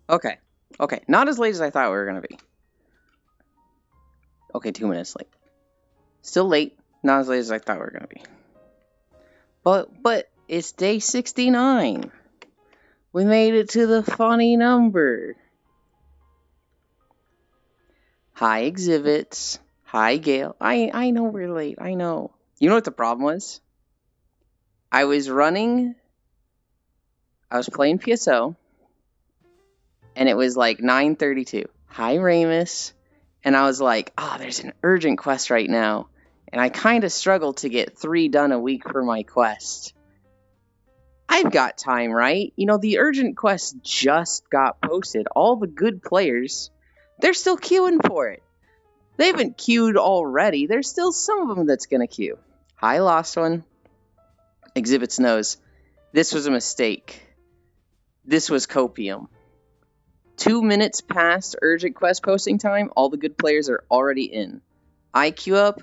Okay. Okay. Not as late as I thought we were going to be. Okay, 2 minutes late. Still late. Not as late as I thought we were going to be. But it's day 69. We made it to the funny number. Hi, Exhibits. Hi, Gail. I know we're late. I know. You know what the problem was? I was playing PSO, and it was like 9:32. Hi, Ramus. And I was like, there's an urgent quest right now. And I kind of struggled to get 3 done a week for my quest. I've got time, right? You know, the urgent quest just got posted. All the good players, they're still queuing for it. They haven't queued already. There's still some of them that's going to queue. Hi, Lost One. Exhibits knows. This was a mistake. This was copium. 2 minutes past urgent quest posting time, all the good players are already in. I queue up.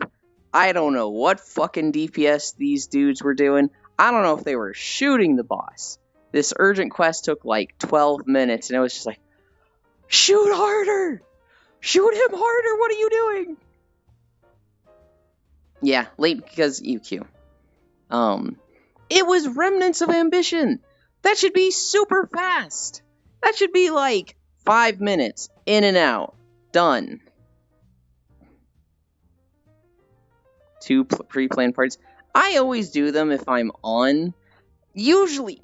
I don't know what fucking DPS these dudes were doing. I don't know if they were shooting the boss. This urgent quest took like 12 minutes, and it was just like, shoot harder! Shoot him harder! What are you doing? Yeah, late because EQ. It was Remnants of Ambition. That should be super fast. That should be like 5 minutes, in and out, done. 2 pre-planned parties. I always do them if I'm on. Usually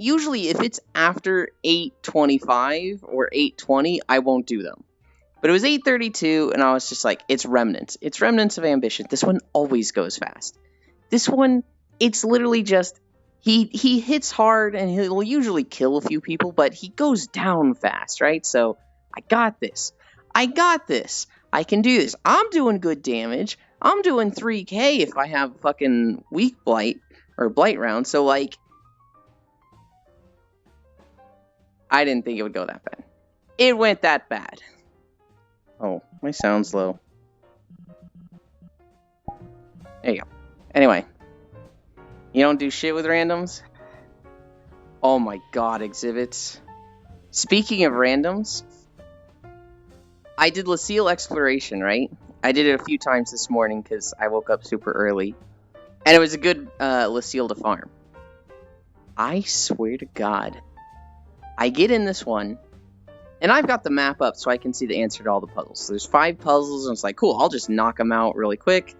if it's after 8:25 or 8:20, I won't do them. But it was 8:32, and I was just like, it's Remnants. It's Remnants of Ambition. This one always goes fast. This one, it's literally just, he hits hard, and he'll usually kill a few people, but he goes down fast, right? So, I got this. I can do this. I'm doing good damage. I'm doing 3k if I have fucking weak blight, or blight round, so like, I didn't think it would go that bad. It went that bad. Oh, my sound's low. There you go. Anyway. You don't do shit with randoms? Oh my god, Exhibits. Speaking of randoms, I did Lucille Exploration, right? I did it a few times this morning because I woke up super early. And it was a good Lucille to farm. I swear to god. I get in this one, and I've got the map up so I can see the answer to all the puzzles. So there's 5 puzzles, and it's like, cool, I'll just knock them out really quick.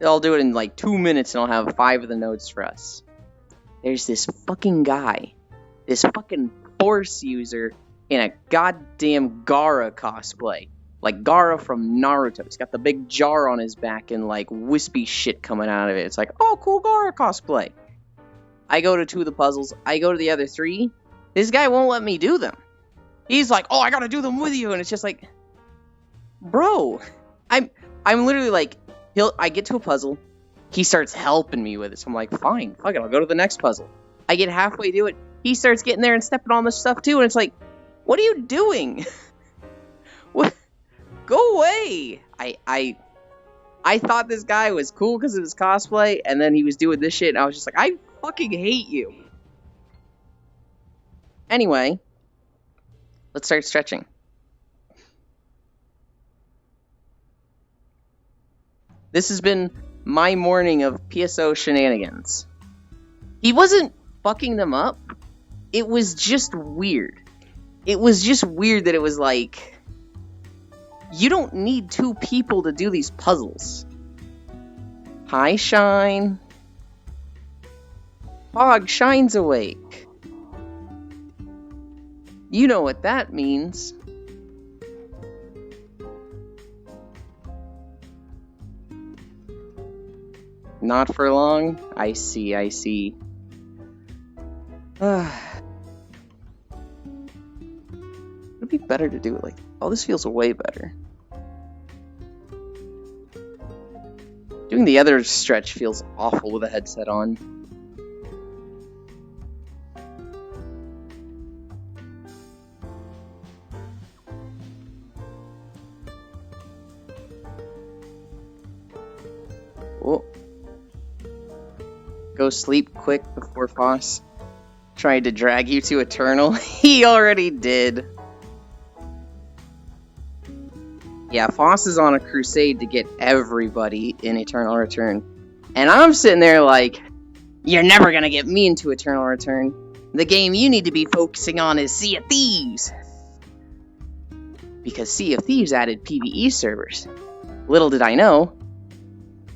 I'll do it in like 2 minutes, and I'll have 5 of the nodes for us. There's this fucking guy, this fucking Force user in a goddamn Gaara cosplay. Like Gaara from Naruto. He's got the big jar on his back and like wispy shit coming out of it. It's like, oh, cool Gaara cosplay. I go to 2 of the puzzles. I go to the other 3. This guy won't let me do them. He's like, oh, I gotta do them with you. And it's just like, bro, I'm literally like, I get to a puzzle. He starts helping me with it. So I'm like, fine, fuck it, I'll go to the next puzzle. I get halfway to it. He starts getting there and stepping on this stuff too. And it's like, what are you doing? What? Go away. I thought this guy was cool because of his cosplay. And then he was doing this shit. And I was just like, I fucking hate you. Anyway, let's start stretching. This has been my morning of PSO shenanigans. He wasn't fucking them up. It was just weird. It was just weird that it was like, you don't need 2 people to do these puzzles. Hi, Shine. Fog Shine's awake. You know what that means. Not for long? I see. It'd be better to do it like, oh, this feels way better. Doing the other stretch feels awful with a headset on. Oh. Go sleep quick before Foss tried to drag you to Eternal. He already did. Yeah, Foss is on a crusade to get everybody in Eternal Return. And I'm sitting there like, you're never gonna get me into Eternal Return. The game you need to be focusing on is Sea of Thieves. Because Sea of Thieves added PvE servers. Little did I know,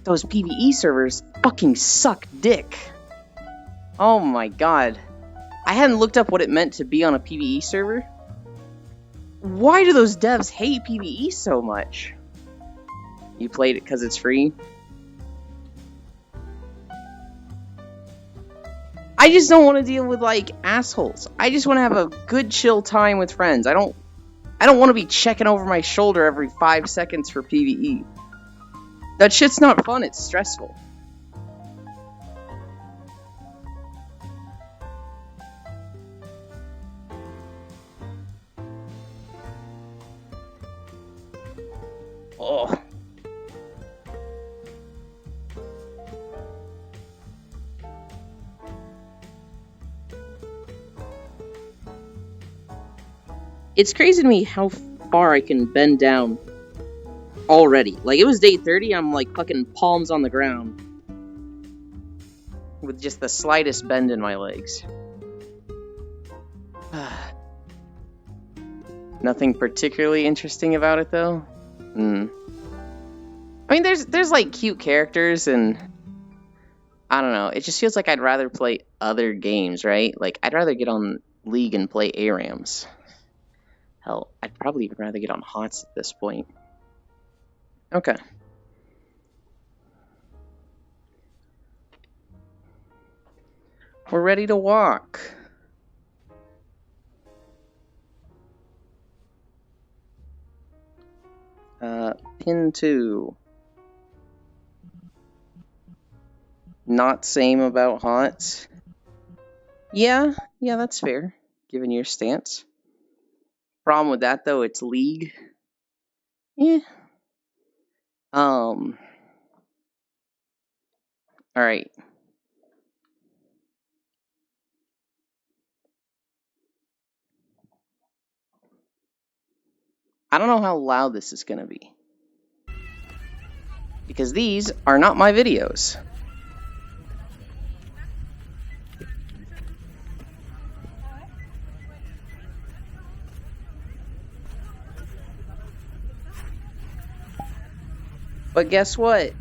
those PvE servers fucking suck dick. Oh my god. I hadn't looked up what it meant to be on a PvE server. Why do those devs hate PvE so much? You played it because it's free? I just don't want to deal with, like, assholes. I just want to have a good chill time with friends. I don't want to be checking over my shoulder every 5 seconds for PvE. That shit's not fun, it's stressful. Oh. It's crazy to me how far I can bend down already. Like, it was day 30, I'm like fucking palms on the ground. With just the slightest bend in my legs. Nothing particularly interesting about it, though. I mean, there's like cute characters, and I don't know. It just feels like I'd rather play other games, right? Like, I'd rather get on League and play ARAMs. Hell, I'd probably even rather get on HOTS at this point. Okay. We're ready to walk. Pin 2. Not same about HOTS. Yeah, that's fair, given your stance. Problem with that, though, it's League. Yeah. Alright. I don't know how loud this is gonna be. Because these are not my videos. But guess what?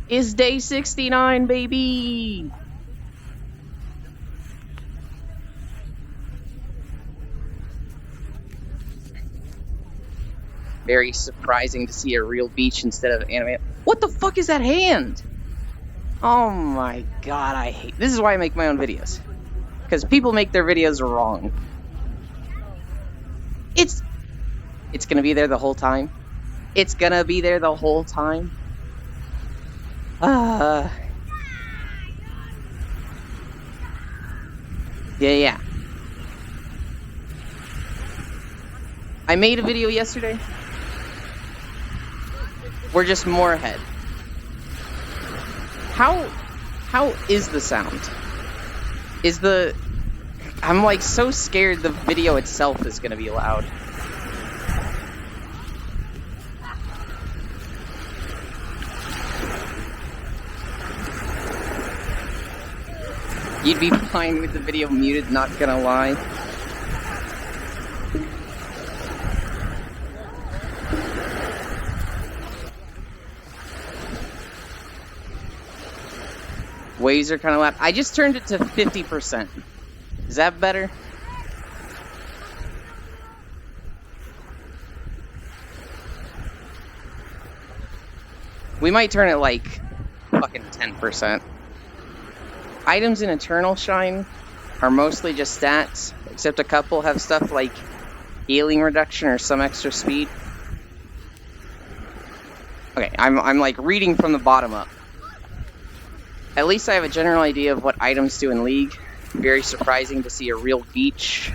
It's day 69, baby! Very surprising to see a real beach instead of anime. What the fuck is that hand? Oh my god, I hate... This is why I make my own videos. Because people make their videos wrong. It's gonna be there the whole time. It's gonna be there the whole time. Yeah. I made a video yesterday. We're just more ahead. How is the sound? I'm like so scared the video itself is gonna be loud. You'd be fine with the video muted, not gonna lie. Waves are kind of loud. I just turned it to 50%. Is that better? We might turn it like fucking 10%. Items in Eternal Shine are mostly just stats, except a couple have stuff like healing reduction or some extra speed. Okay, I'm like reading from the bottom up. At least I have a general idea of what items do in League. Very surprising to see a real beach.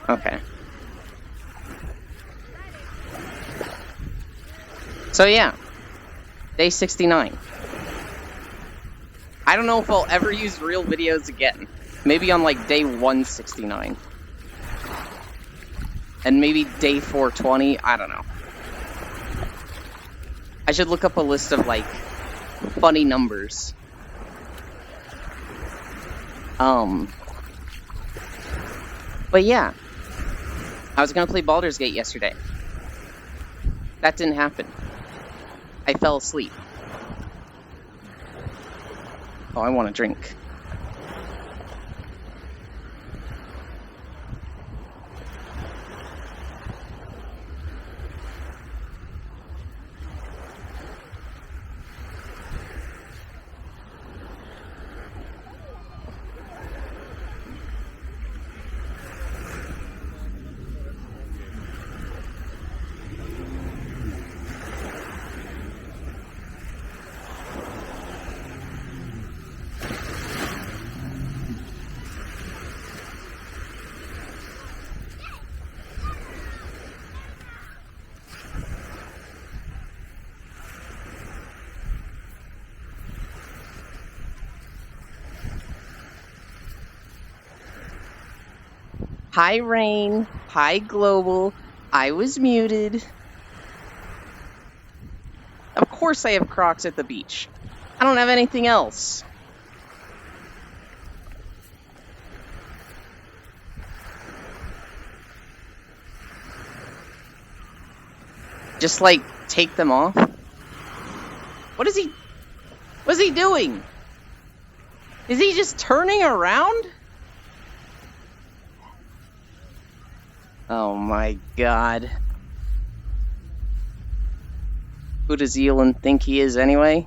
Okay. So yeah, day 69. I don't know if I'll ever use real videos again. Maybe on like day 169. And maybe day 420, I don't know. I should look up a list of, like, funny numbers. But yeah. I was gonna play Baldur's Gate yesterday. That didn't happen. I fell asleep. Oh, I want a drink. Hi, Rain. Hi, Global. I was muted. Of course I have Crocs at the beach. I don't have anything else. Just, like, take them off? What is he doing? Is he just turning around? Oh my god. Who does Elon think he is anyway?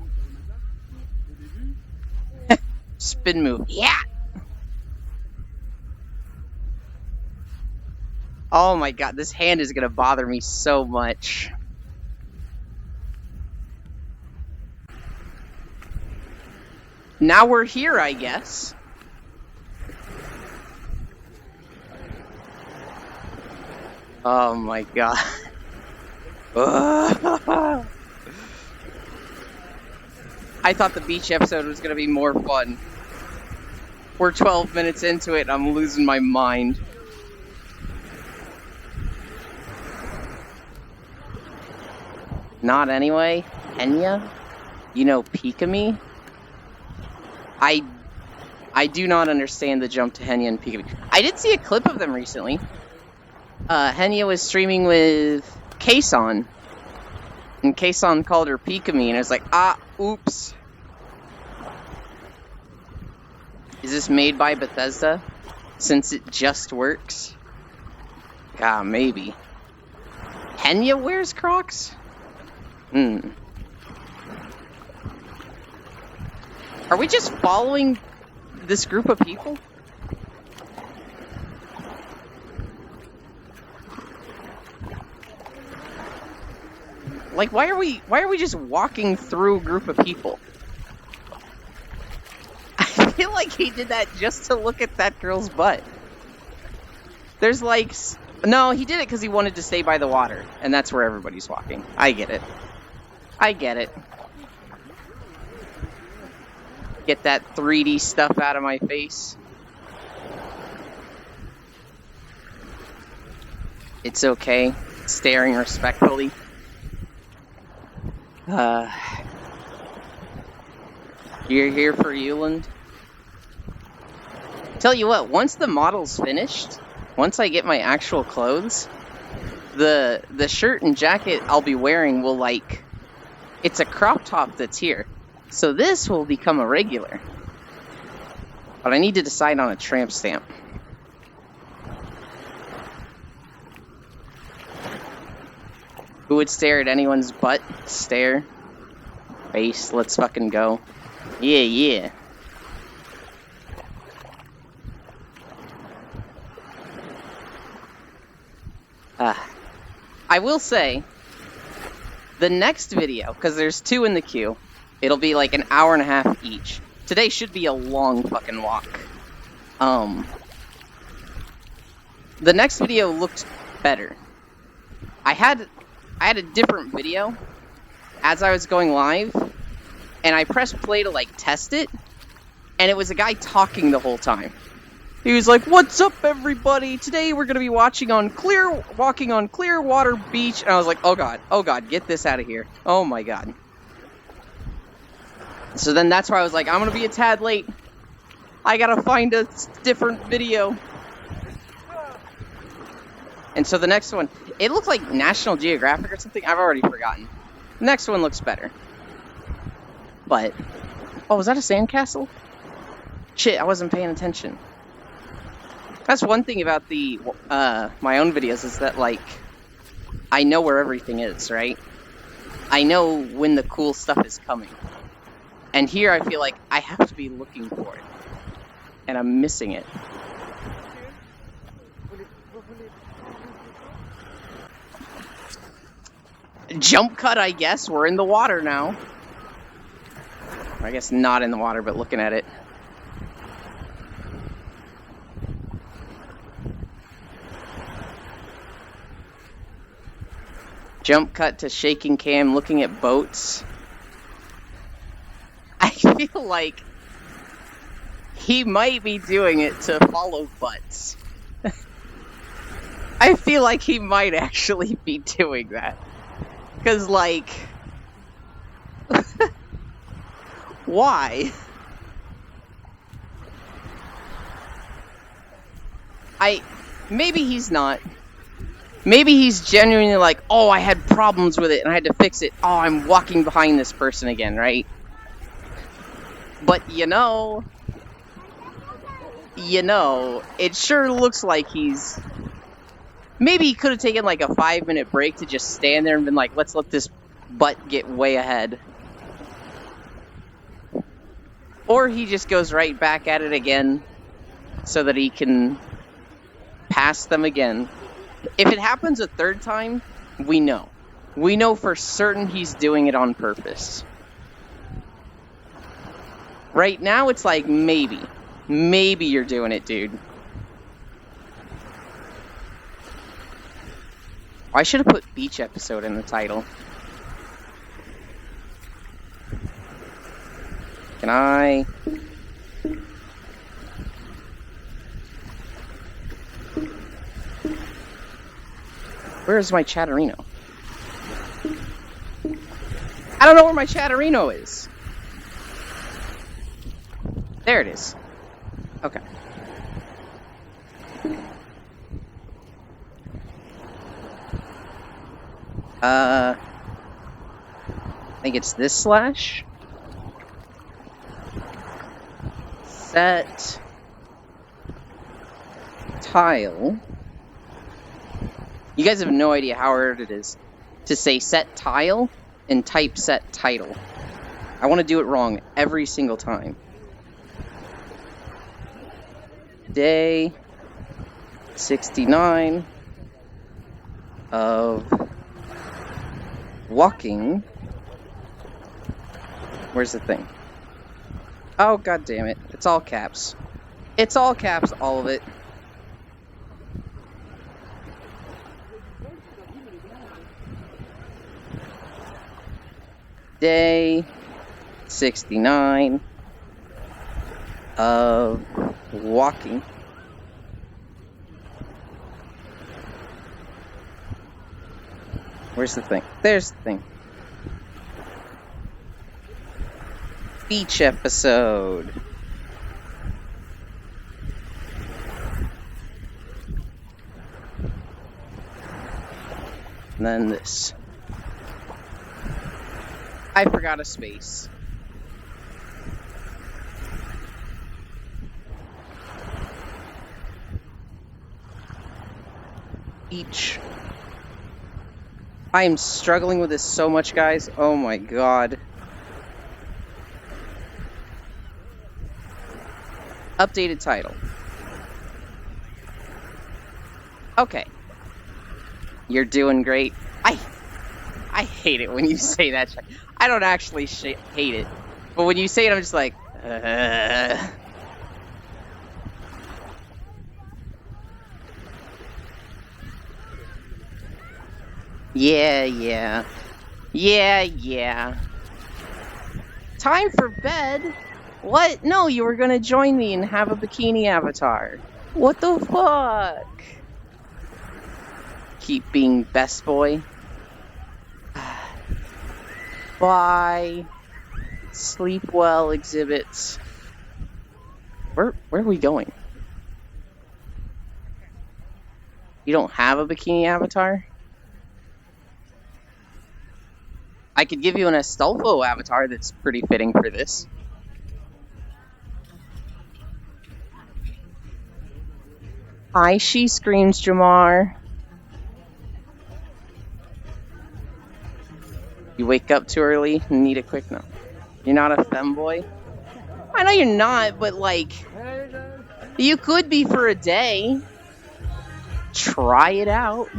Spin move. Yeah! Oh my god, this hand is gonna bother me so much. Now we're here, I guess. Oh my god. I thought the beach episode was gonna be more fun. We're 12 minutes into it and I'm losing my mind. Not anyway. Enya? You know Pikami? I do not understand the jump to Henya and Pikami. I did see a clip of them recently. Henya was streaming with Kason, and Kason called her Pikami, and I was like, oops. Is this made by Bethesda? Since it just works? Maybe. Henya wears Crocs? Are we just following this group of people? Like, why are we just walking through a group of people? I feel like he did that just to look at that girl's butt. There's like... No, he did it because he wanted to stay by the water, and that's where everybody's walking. I get it. I get it. Get that 3D stuff out of my face. It's okay. Staring respectfully. You're here for Euland? Tell you what, once the model's finished, once I get my actual clothes, the shirt and jacket I'll be wearing will, like, it's a crop top that's here. So this will become a regular. But I need to decide on a tramp stamp. Who would stare at anyone's butt? Stare. Face, let's fucking go. Yeah, yeah. I will say, the next video, because there's 2 in the queue, it'll be like an hour and a half each. Today should be a long fucking walk. The next video looked better. I had a different video as I was going live, and I pressed play to, like, test it, and it was a guy talking the whole time. He was like, "What's up, everybody? Today we're gonna be walking on Clearwater Beach." And I was like, oh god, get this out of here. Oh my god. So then that's why I was like, I'm gonna be a tad late. I gotta find a different video. And so the next one, it looked like National Geographic or something. I've already forgotten. The next one looks better. But, oh, was that a sandcastle? Shit, I wasn't paying attention. That's one thing about the my own videos is that, like, I know where everything is, right? I know when the cool stuff is coming. And here I feel like I have to be looking for it. And I'm missing it. Jump cut, I guess. We're in the water now. I guess not in the water, but looking at it. Jump cut to shaking cam looking at boats. I feel like he might be doing it to follow butts. I feel like he might actually be doing that. Because, like... why? Maybe he's not. Maybe he's genuinely like, oh, I had problems with it and I had to fix it. Oh, I'm walking behind this person again, right? But, you know, it sure looks like he's... Maybe he could have taken like a 5-minute break to just stand there and been like, let's let this butt get way ahead. Or he just goes right back at it again so that he can pass them again. If it happens a third time, we know. We know for certain he's doing it on purpose. Right now, it's like, maybe. Maybe you're doing it, dude. I should have put beach episode in the title. Can I... Where's my Chatterino? I don't know where my Chatterino is. There it is. Okay. I think it's this slash. Set tile. You guys have no idea how hard it is to say set tile and type set title. I want to do it wrong every single time. Day 69 of walking. Where's the thing? Oh, god damn it. It's all caps. It's all caps, all of it. Day 69 of walking. Where's the thing? There's the thing. Beach episode. And then this. I forgot a space. Beach. I am struggling with this so much, guys. Oh my god. Updated title. Okay. You're doing great. I hate it when you say that. I don't actually hate it. But when you say it, I'm just like, Yeah. Time for bed? What? No, you were gonna join me and have a bikini avatar. What the fuck? Keep being best boy. Bye. Sleep well, exhibits. Where are we going? You don't have a bikini avatar? I could give you an Astolfo avatar that's pretty fitting for this. Hi, she screams, Jamar. You wake up too early and need a quick no. You're not a femboy? I know you're not, but like, you could be for a day. Try it out.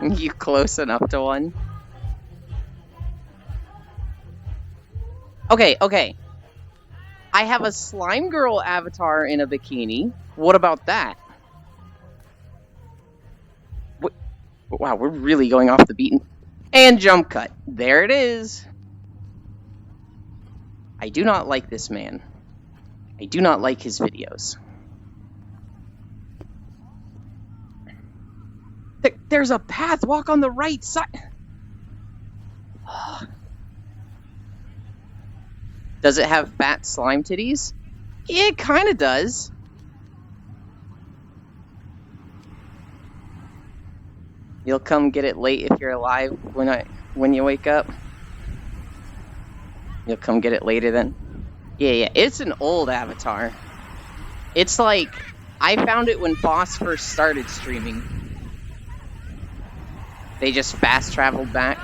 You close enough to one? Okay. I have a slime girl avatar in a bikini. What about that? What? Wow, we're really going off the beaten. And jump cut. There it is. I do not like this man. I do not like his videos. There's a path. Walk on the right side. Does it have fat slime titties? Yeah, it kind of does. You'll come get it late if you're alive when you wake up. You'll come get it later then. Yeah. It's an old avatar. It's like, I found it when Boss first started streaming. They just fast traveled back.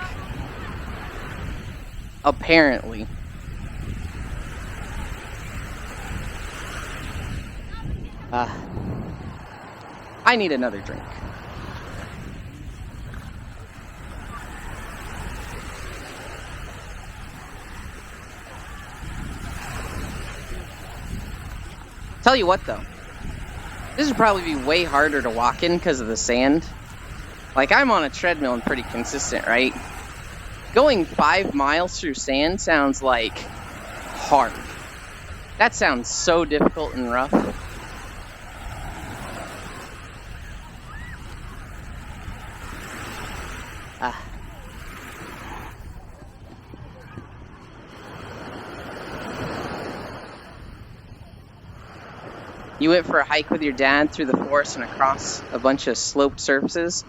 Apparently. I need another drink. Tell you what though, this would probably be way harder to walk in because of the sand. Like, I'm on a treadmill and pretty consistent, right? Going 5 miles through sand sounds like hard. That sounds so difficult and rough. You went for a hike with your dad through the forest and across a bunch of sloped surfaces.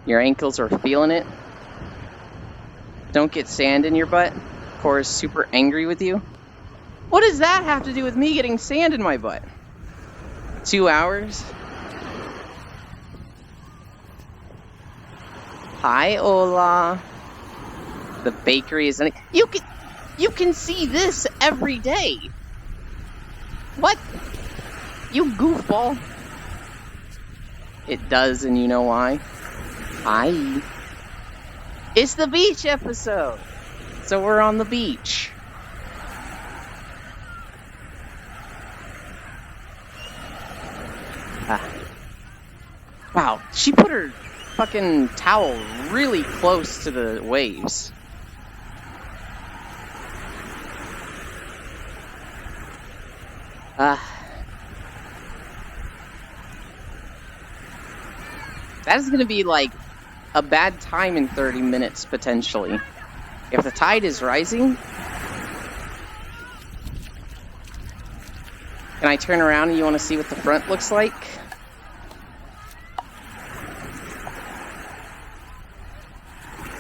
Your ankles are feeling it. Don't get sand in your butt. Cora's super angry with you. What does that have to do with me getting sand in my butt? 2 hours? Hi, Ola. The bakery is... You can see this every day. What? You goofball. It does, and you know why? Hi. It's the beach episode. So we're on the beach. Wow, she put her fucking towel really close to the waves. That is gonna be like a bad time in 30 minutes, potentially. If the tide is rising... Can I turn around and you want to see what the front looks like?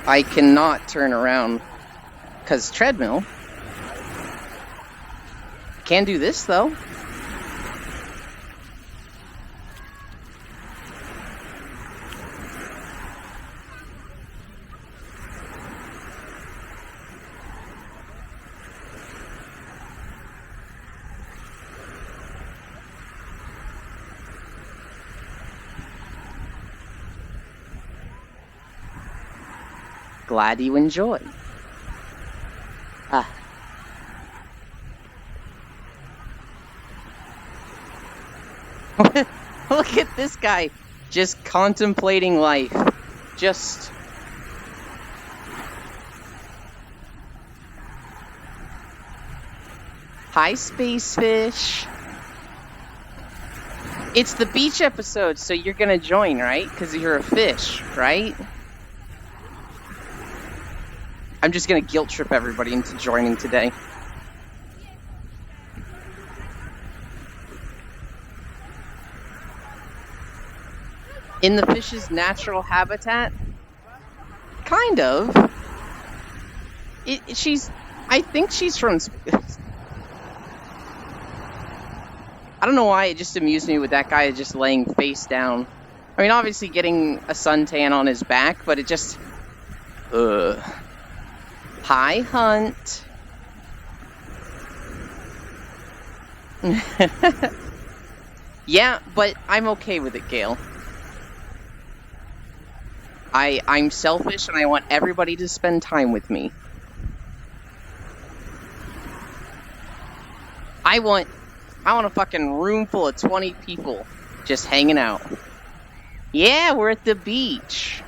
I cannot turn around, because treadmill. Can do this, though. Glad you enjoy. Look at this guy, just contemplating life. Just... Hi, Space Fish. It's the beach episode, so you're gonna join, right? Because you're a fish, right? I'm just gonna guilt trip everybody into joining today. In the fish's natural habitat? Kind of. I think she's from... I don't know why, it just amused me with that guy just laying face down. I mean, obviously getting a suntan on his back, but it just... Ugh. Hi, Hunt. Yeah, but I'm okay with it, Gale. I'm selfish and I want everybody to spend time with me. I want a fucking room full of 20 people just hanging out. Yeah, we're at the beach.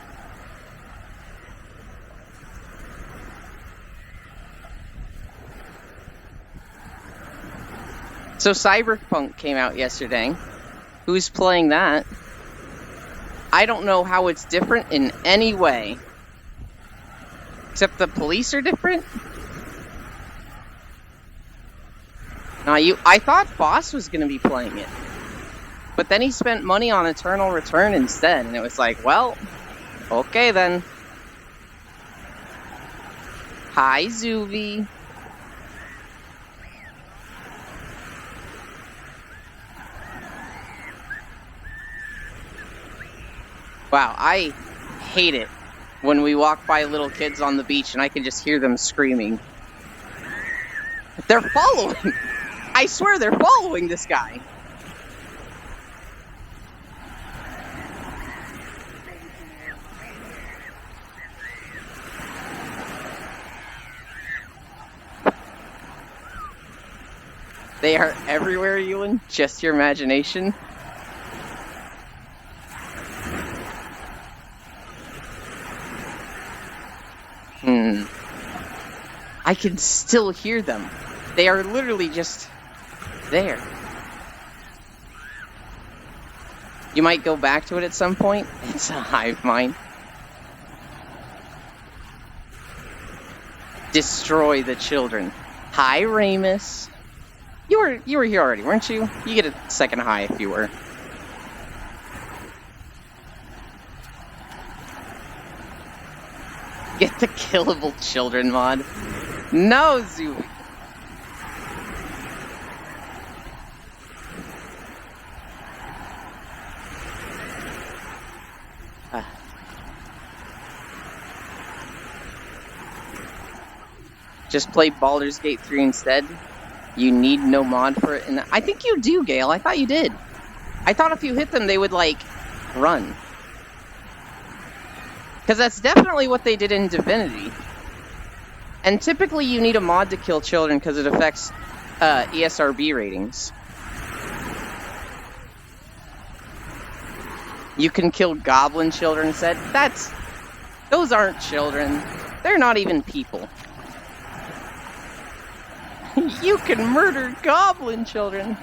So Cyberpunk came out yesterday. Who's playing that? I don't know how it's different in any way. Except the police are different? Now, I thought Foss was going to be playing it. But then he spent money on Eternal Return instead, and it was like, well, okay then. Hi, Zuvi. Wow, I hate it when we walk by little kids on the beach and I can just hear them screaming. They're following! I swear they're following this guy! They are everywhere, Ewan. Just your imagination. I can still hear them. They are literally just there. You might go back to it at some point. It's a hive mind. Destroy the children. Hi, Ramus. You were here already, weren't you? You get a second hi if you were. Get the killable children mod. No, Zuvi. Just play Baldur's Gate 3 instead. You need no mod for it. And I think you do, Gale. I thought you did. I thought if you hit them, they would, like, run. Because that's definitely what they did in Divinity. And typically you need a mod to kill children because it affects ESRB ratings. You can kill goblin children instead. Those aren't children. They're not even people. You can murder goblin children.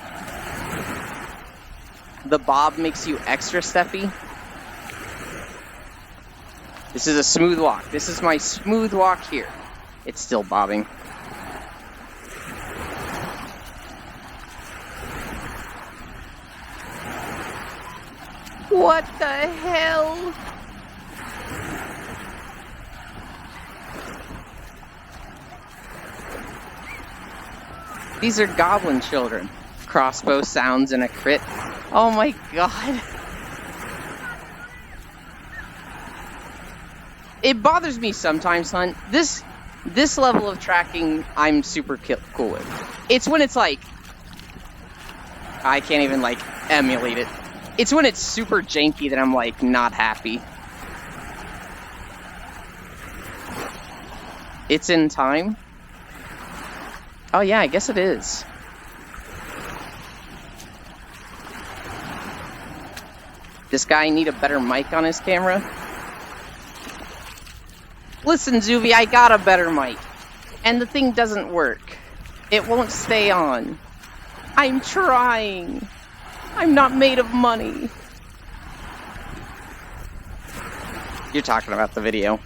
The bob makes you extra steppy. This is a smooth walk. This is my smooth walk here. It's still bobbing. What the hell? These are goblin children. Crossbow sounds and a crit. Oh my god. It bothers me sometimes, Hunt. This level of tracking, I'm super cool with. It's when it's like... I can't even, like, emulate it. It's when it's super janky that I'm, like, not happy. It's in time? Oh yeah, I guess it is. This guy need a better mic on his camera? Listen, Zuvi, I got a better mic. And the thing doesn't work. It won't stay on. I'm trying. I'm not made of money. You're talking about the video.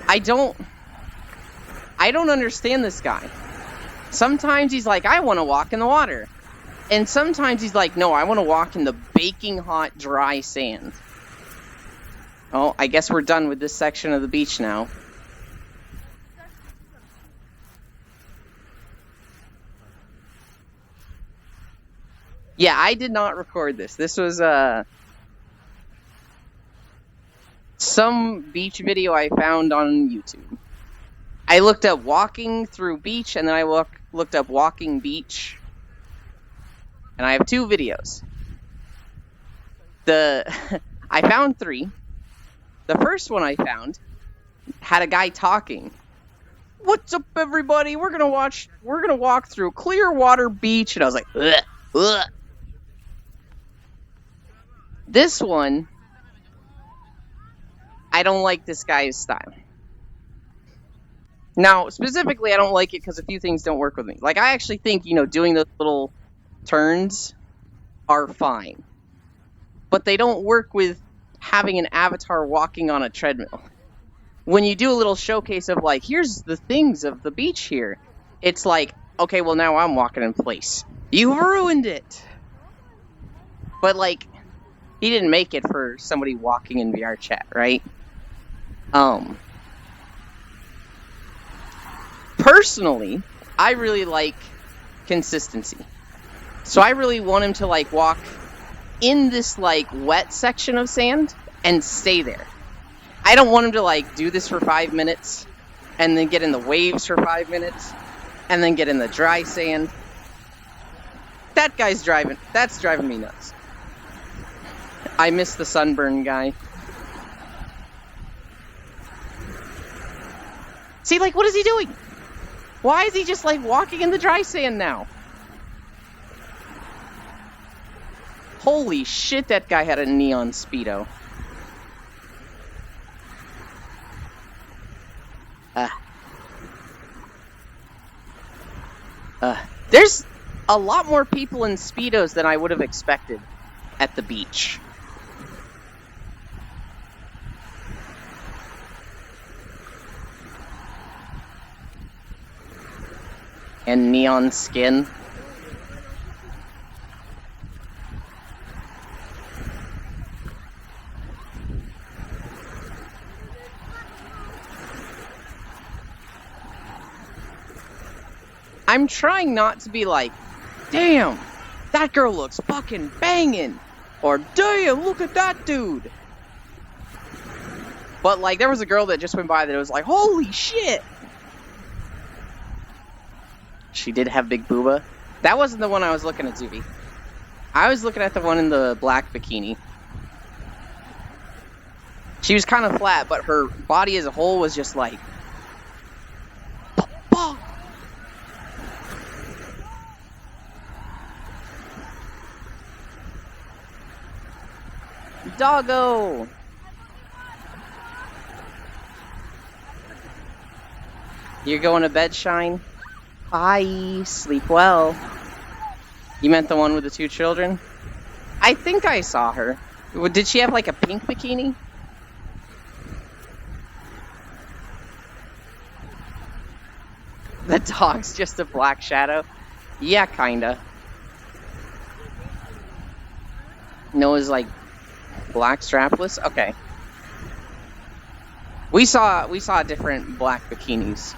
I don't understand this guy. Sometimes he's like, I want to walk in the water. And sometimes he's like, no, I want to walk in the baking hot, dry sand. Oh, I guess we're done with this section of the beach now. Yeah, I did not record this. This was some beach video I found on YouTube. I looked up walking through beach, and then I looked up walking beach. And I have 2 videos. I found 3. The first one I found had a guy talking. What's up, everybody? We're gonna walk through Clearwater Beach, and I was like, ugh, ugh. This one, I don't like this guy's style. Now, specifically, I don't like it because a few things don't work with me. Like, I actually think, doing those little turns are fine. But they don't work with having an avatar walking on a treadmill. When you do a little showcase of, like, here's the things of the beach here, it's like, okay, well, now I'm walking in place. You've ruined it! But, like, he didn't make it for somebody walking in VR chat, right? Personally, I really like consistency. So I really want him to, like, walk in this, like, wet section of sand and stay there. I don't want him to, like, do this for 5 minutes and then get in the waves for 5 minutes and then get in the dry sand. That's driving me nuts. I miss the sunburn guy. See, like, what is he doing? Why is he just, like, walking in the dry sand now? Holy shit, that guy had a neon Speedo. There's a lot more people in Speedos than I would have expected at the beach. And neon skin. I'm trying not to be like, damn, that girl looks fucking banging. Or, damn, look at that dude. But, like, there was a girl that just went by that was like, holy shit. She did have big booba. That wasn't the one I was looking at, Zuby. I was looking at the one in the black bikini. She was kind of flat, but her body as a whole was just like... Doggo! You're going to bed, Shine? Bye. Sleep well. You meant the one with the 2 children? I think I saw her. Did she have like a pink bikini? The dog's just a black shadow? Yeah, kinda. Noah's like black strapless? Okay. We saw different black bikinis.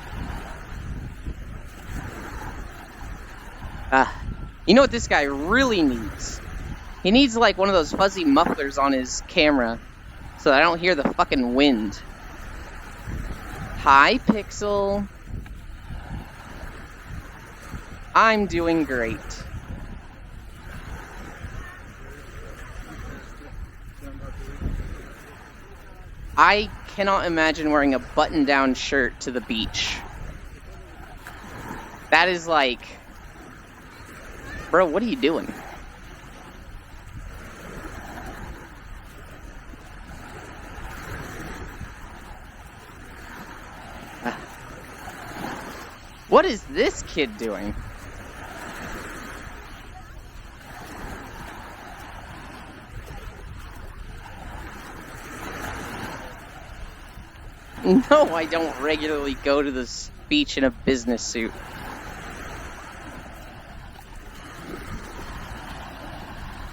You know what this guy really needs? He needs like one of those fuzzy mufflers on his camera so that I don't hear the fucking wind. Hi, Pixel. I'm doing great. I cannot imagine wearing a button-down shirt to the beach. That is like... Bro, what are you doing? What is this kid doing? No, I don't regularly go to the beach in a business suit.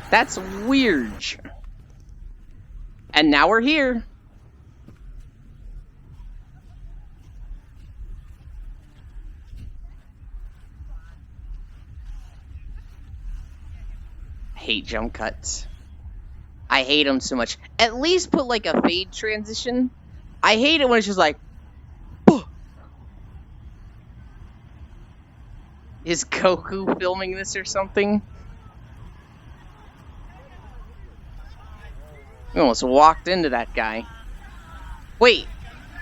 That's weird. And now we're here. I hate jump cuts. I hate them so much. At least put like a fade transition. I hate it when it's just like, "Buh." Is Goku filming this or something? We almost walked into that guy. Wait,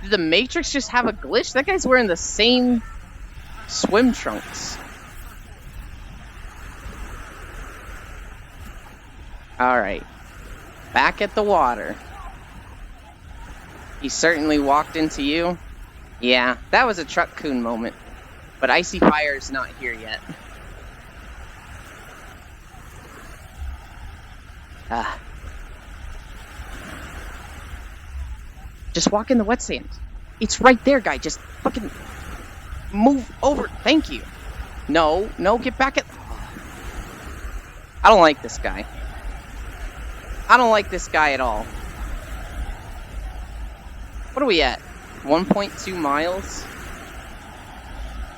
did the Matrix just have a glitch? That guy's wearing the same swim trunks. Alright. Back at the water. He certainly walked into you. Yeah, that was a Truck Coon moment. But Icy Fire's not here yet. Just walk in the wet sand. It's right there, guy. Just fucking move over. Thank you. No, get back at... I don't like this guy. I don't like this guy at all. What are we at? 1.2 miles?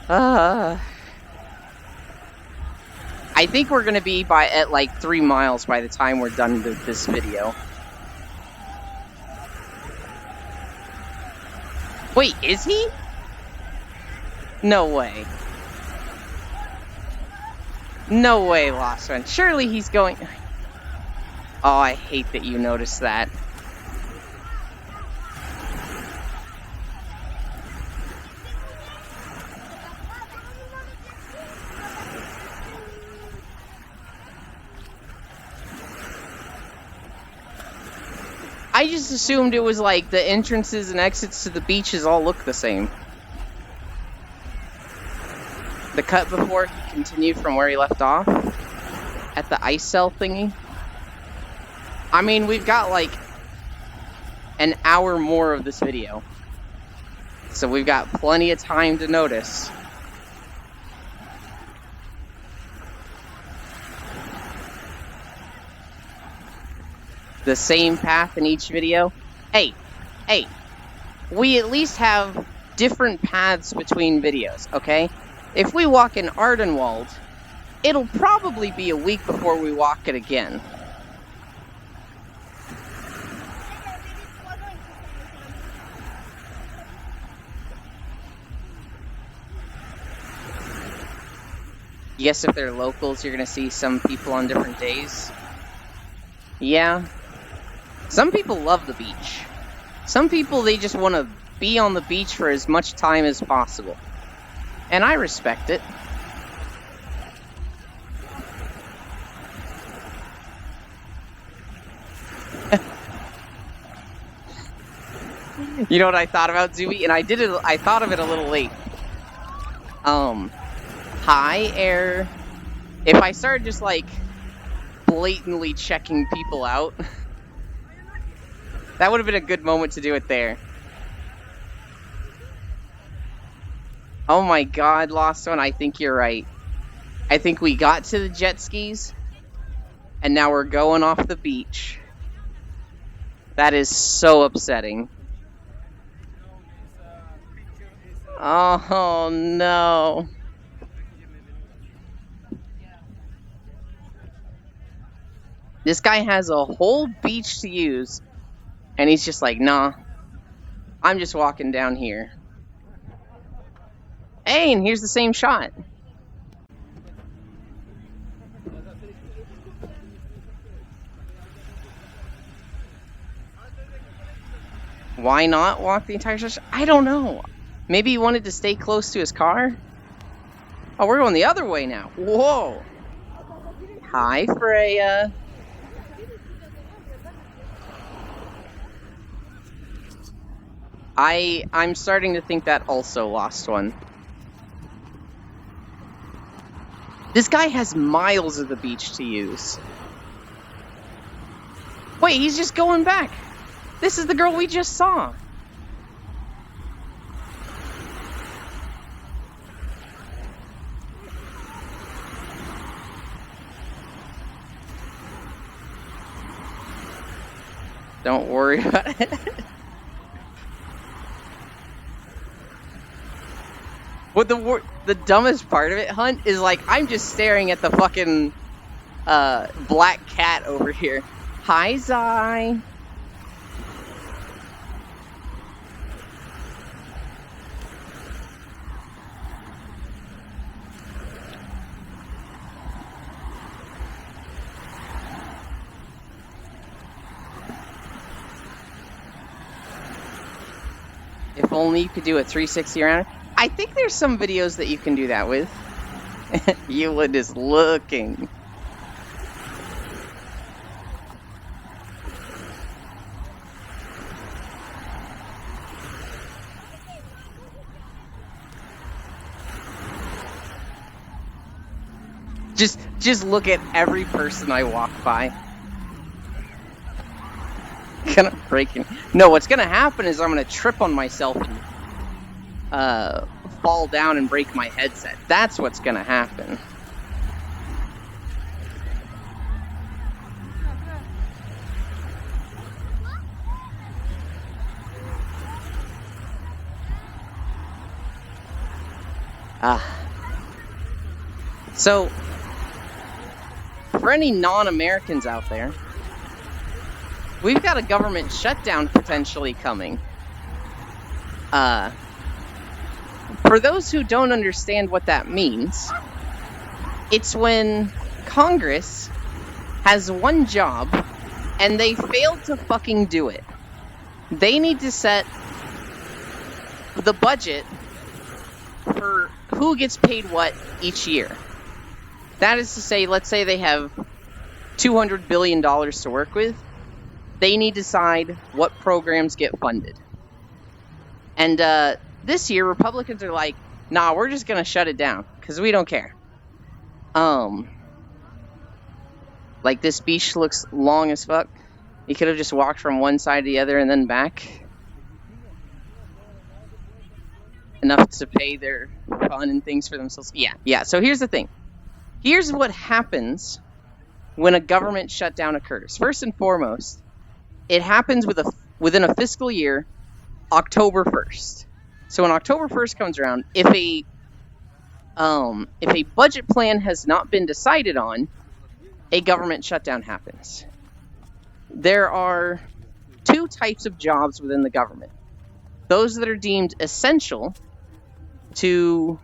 I think we're gonna be at like 3 miles by the time we're done with this video. Wait, is he? No way. No way, Lost One. Surely he's going... Oh, I hate that you noticed that. I just assumed it was like the entrances and exits to the beaches all look the same. The cut before he continued from where he left off at the ice cell thingy. I mean, we've got like an hour more of this video, so we've got plenty of time to notice. The same path in each video. Hey, we at least have different paths between videos, okay? If we walk in Ardenwald, it'll probably be a week before we walk it again. Yes, if they're locals, you're gonna see some people on different days. Yeah. Some people love the beach. Some people, they just want to be on the beach for as much time as possible. And I respect it. You know what I thought about, Zuby? And I thought of it a little late. High air. If I started just like blatantly checking people out, that would have been a good moment to do it there. Oh my god, Lost One, I think you're right. I think we got to the jet skis, and now we're going off the beach. That is so upsetting. Oh no. This guy has a whole beach to use, and he's just like, nah, I'm just walking down here. Hey, and here's the same shot. Why not walk the entire stretch? I don't know. Maybe he wanted to stay close to his car? Oh, we're going the other way now. Whoa. Hi, Freya. I'm starting to think that also Lost One. This guy has miles of the beach to use. Wait, he's just going back. This is the girl we just saw. Don't worry about it. What the dumbest part of it, Hunt, is like I'm just staring at the fucking black cat over here. Hi, Zai. If only you could do a 360 around. I think there's some videos that you can do that with. Ewan is looking. Just look at every person I walk by. Kind of breaking. No, what's gonna happen is I'm gonna trip on myself and fall down and break my headset. That's what's gonna happen. So, for any non-Americans out there, we've got a government shutdown potentially coming. For those who don't understand what that means, it's when Congress has one job and they fail to fucking do it. They need to set the budget for who gets paid what each year. That is to say, let's say they have $200 billion to work with. They need to decide what programs get funded. And this year, Republicans are like, nah, we're just going to shut it down because we don't care. Like this beach looks long as fuck. You could have just walked from one side to the other and then back. Enough to pay their fun and things for themselves. Yeah. So here's the thing. Here's what happens when a government shutdown occurs. First and foremost, it happens within a fiscal year, October 1st. So when October 1st comes around, if a budget plan has not been decided on, a government shutdown happens. There are two types of jobs within the government. Those that are deemed essential to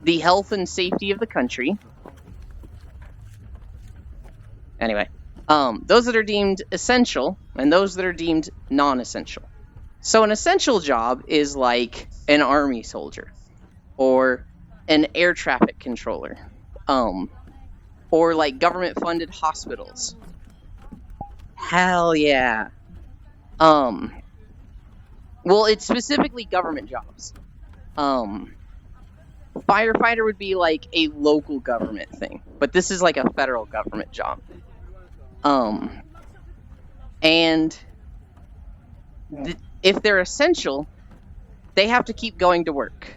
the health and safety of the country. Anyway, those that are deemed essential and those that are deemed non-essential. So an essential job is like an army soldier or an air traffic controller, or like government-funded hospitals. Hell yeah. Well, it's specifically government jobs. Firefighter would be like a local government thing, but this is like a federal government job. And if they're essential, they have to keep going to work.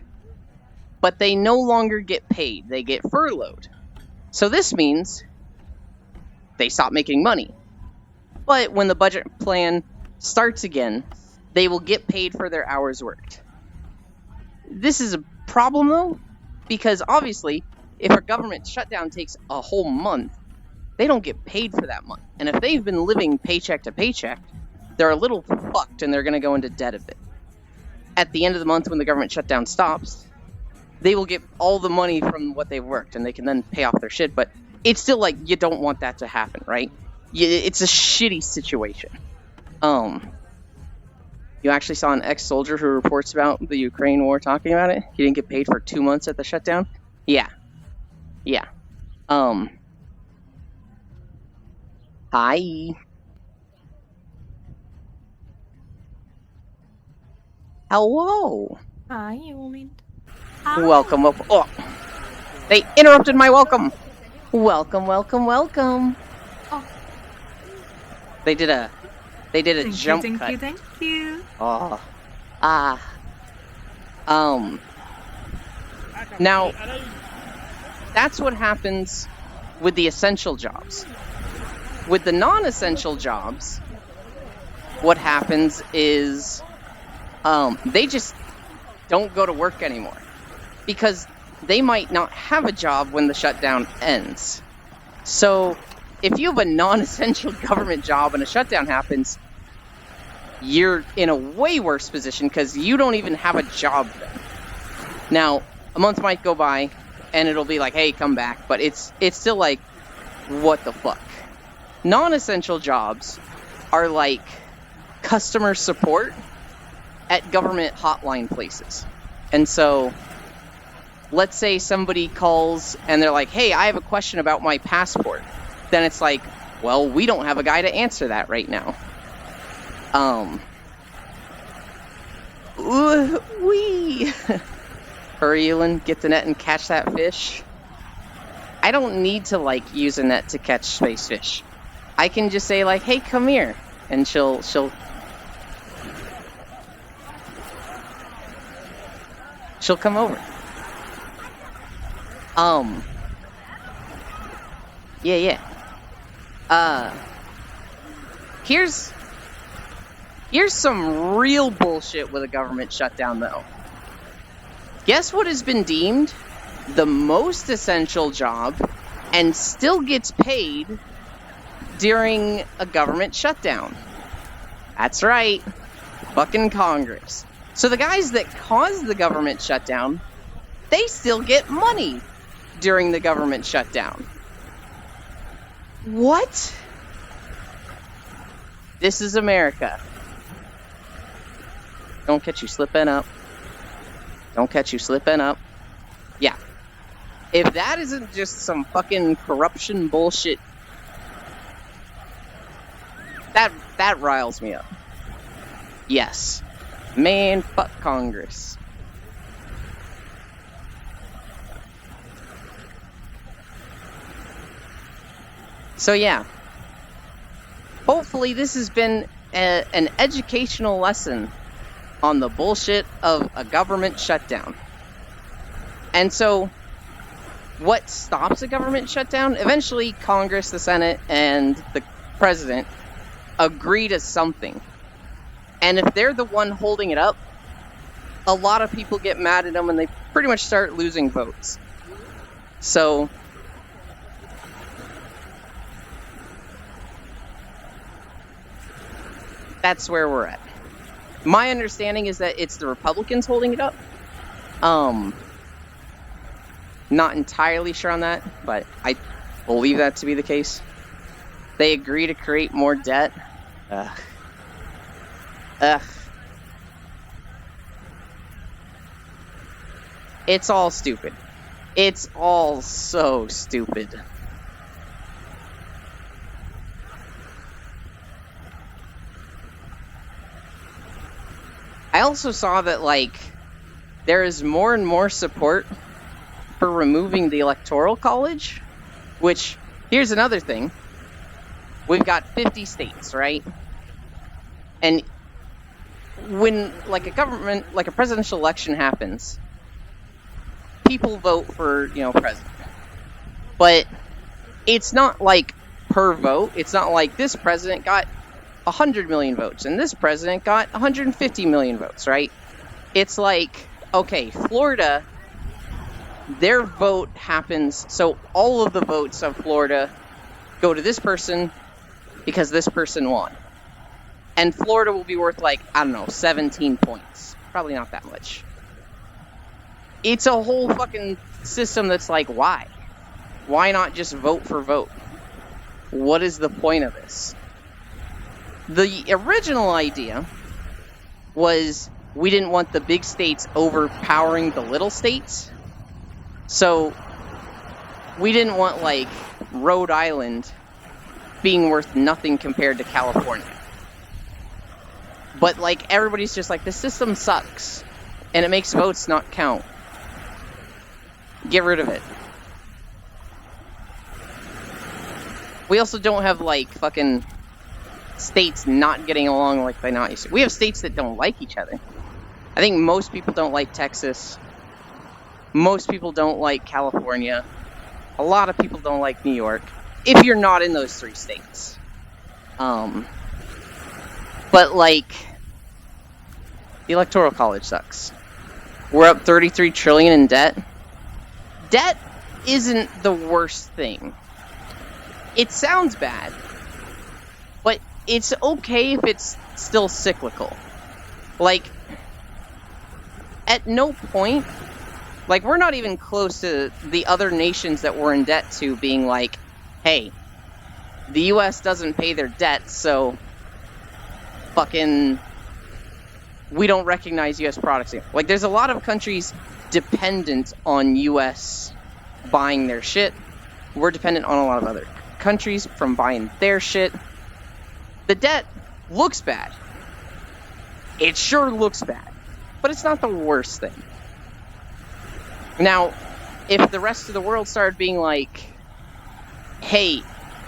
But they no longer get paid. They get furloughed. So this means they stop making money. But when the budget plan starts again, they will get paid for their hours worked. This is a problem, though, because obviously, if a government shutdown takes a whole month, they don't get paid for that month. And if they've been living paycheck to paycheck, they're a little fucked and they're going to go into debt a bit. At the end of the month, when the government shutdown stops, they will get all the money from what they've worked and they can then pay off their shit. But it's still like, you don't want that to happen, right? It's a shitty situation. You actually saw an ex-soldier who reports about the Ukraine war talking about it? He didn't get paid for 2 months at the shutdown? Yeah. Hi. Hello. Hi, Ewan. Welcome up. Oh. They interrupted my welcome. Welcome, welcome, welcome. Oh. They did a jump cut. Thank you. Oh. Now, that's what happens with the essential jobs. With the non-essential jobs, what happens is they just don't go to work anymore because they might not have a job when the shutdown ends. So if you have a non-essential government job and a shutdown happens, you're in a way worse position because you don't even have a job then. Now, a month might go by and it'll be like, hey, come back, but it's still like, what the fuck? Non-essential jobs are like customer support at government hotline places. And so let's say somebody calls and they're like, hey, I have a question about my passport. Then it's like, well, we don't have a guy to answer that right now. Hurry, Ewan, get the net and catch that fish. I don't need to, like, use a net to catch space fish. I can just say, like, hey, come here. And she'll come over. Yeah. Here's some real bullshit with a government shutdown, though. Guess what has been deemed the most essential job and still gets paid during a government shutdown? That's right, fucking Congress. So the guys that caused the government shutdown, they still get money during the government shutdown. What? This is America. Don't catch you slipping up. Don't catch you slipping up. Yeah. If that isn't just some fucking corruption bullshit, that riles me up. Yes. Man, fuck Congress. So yeah. Hopefully this has been an educational lesson on the bullshit of a government shutdown. And so, what stops a government shutdown? Eventually, Congress, the Senate, and the President agree to something. And if they're the one holding it up, a lot of people get mad at them and they pretty much start losing votes. So, that's where we're at. My understanding is that it's the Republicans holding it up. Not entirely sure on that, but I believe that to be the case. They agree to create more debt. Ugh. It's all stupid. It's all so stupid. I also saw that, like, there is more and more support for removing the Electoral College, which, here's another thing. We've got 50 states, right? And when, like, a presidential election happens, people vote for, president. But it's not, like, per vote. It's not like this president got 100 million votes and this president got 150 million votes, right? It's like, okay, Florida, their vote happens, so all of the votes of Florida go to this person because this person won. And Florida will be worth, like, I don't know, 17 points. Probably not that much. It's a whole fucking system that's like, why? Why not just vote for vote? What is the point of this? The original idea was we didn't want the big states overpowering the little states. So we didn't want, like, Rhode Island being worth nothing compared to California. But, like, everybody's just like, the system sucks, and it makes votes not count. Get rid of it. We also don't have, like, fucking states not getting along like they not used to. We have states that don't like each other. I think most people don't like Texas. Most people don't like California. A lot of people don't like New York. If you're not in those 3 states. But, like, the Electoral College sucks. We're up $33 trillion in debt. Debt isn't the worst thing. It sounds bad, but it's okay if it's still cyclical. Like, at no point, like, we're not even close to the other nations that we're in debt to being like, hey, the US doesn't pay their debt, so fucking we don't recognize US products anymore. Like, there's a lot of countries dependent on US buying their shit. We're dependent on a lot of other countries from buying their shit. The debt looks bad. It sure looks bad. But it's not the worst thing. Now, if the rest of the world started being like, hey,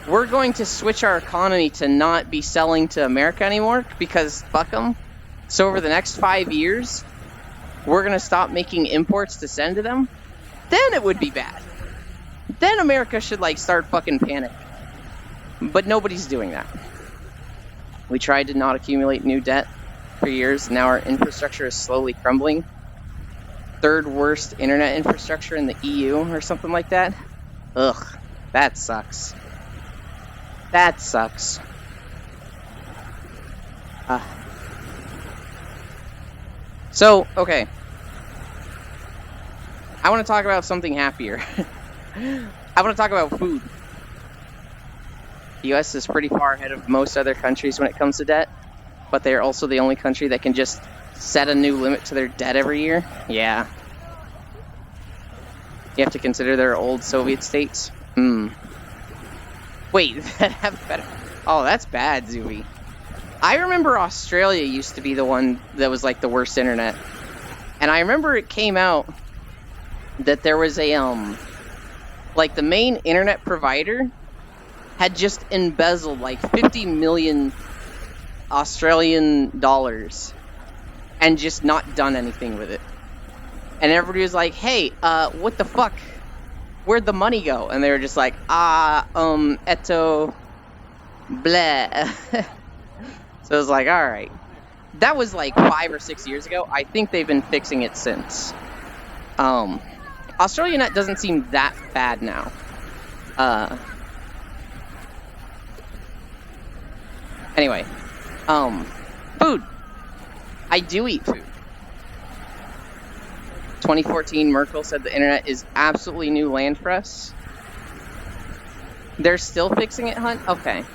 we're going to switch our economy to not be selling to America anymore because fuck them. So over the next 5 years, we're going to stop making imports to send to them, then it would be bad. Then America should, like, start fucking panicking. But nobody's doing that. We tried to not accumulate new debt for years. Now our infrastructure is slowly crumbling. 3rd worst internet infrastructure in the EU or something like that. Ugh, that sucks. That sucks. So, okay. I want to talk about something happier. I want to talk about food. The US is pretty far ahead of most other countries when it comes to debt, but they're also the only country that can just set a new limit to their debt every year. Yeah. You have to consider their old Soviet states. Wait, that have better. Oh, that's bad, Zooey. I remember Australia used to be the one that was like the worst internet. And I remember it came out that there was a, like the main internet provider had just embezzled like 50 million Australian dollars and just not done anything with it. And everybody was like, hey, what the fuck? Where'd the money go? And they were just like, eto, bleh. So it was like, alright. That was like 5 or 6 years ago. I think they've been fixing it since. AustraliaNet doesn't seem that bad now. Anyway. Food. I do eat food. 2014, Merkel said the internet is absolutely new land for us. They're still fixing it, Hunt? Okay.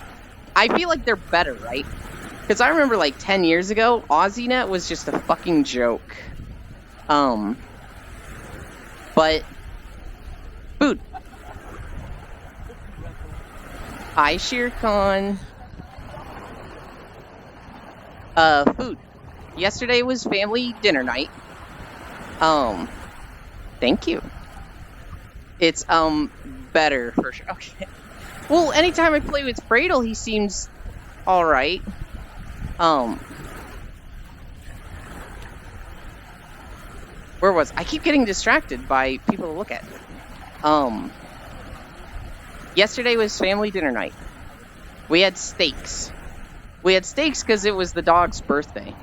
I feel like they're better, right? Because I remember like 10 years ago, AussieNet was just a fucking joke. But food. Hi, Shere Khan. Food. Yesterday was family dinner night. Thank you. It's, better for sure. Okay. Well, anytime I play with Bradle, he seems alright. Where was I? Keep getting distracted by people to look at. Yesterday was family dinner night. We had steaks. We had steaks because it was the dog's birthday.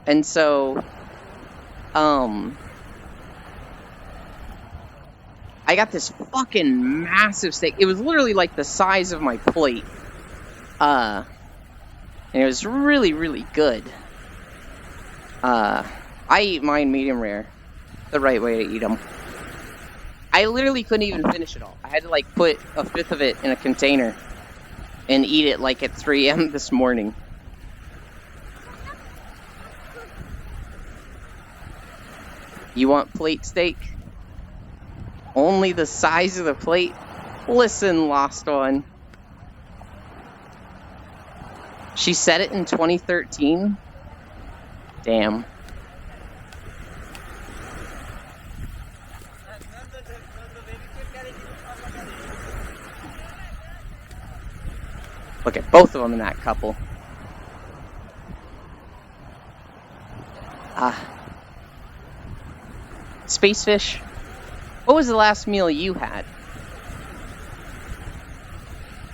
And so, I got this fucking massive steak. It was literally like the size of my plate. And it was really, really good. I eat mine medium rare. The right way to eat them. I literally couldn't even finish it all. I had to like put a fifth of it in a container and eat it like at 3 a.m. this morning. You want plate steak? Only the size of the plate? Listen, Lost One. She said it in 2013? Damn. Look at both of them in that couple. Spacefish, what was the last meal you had?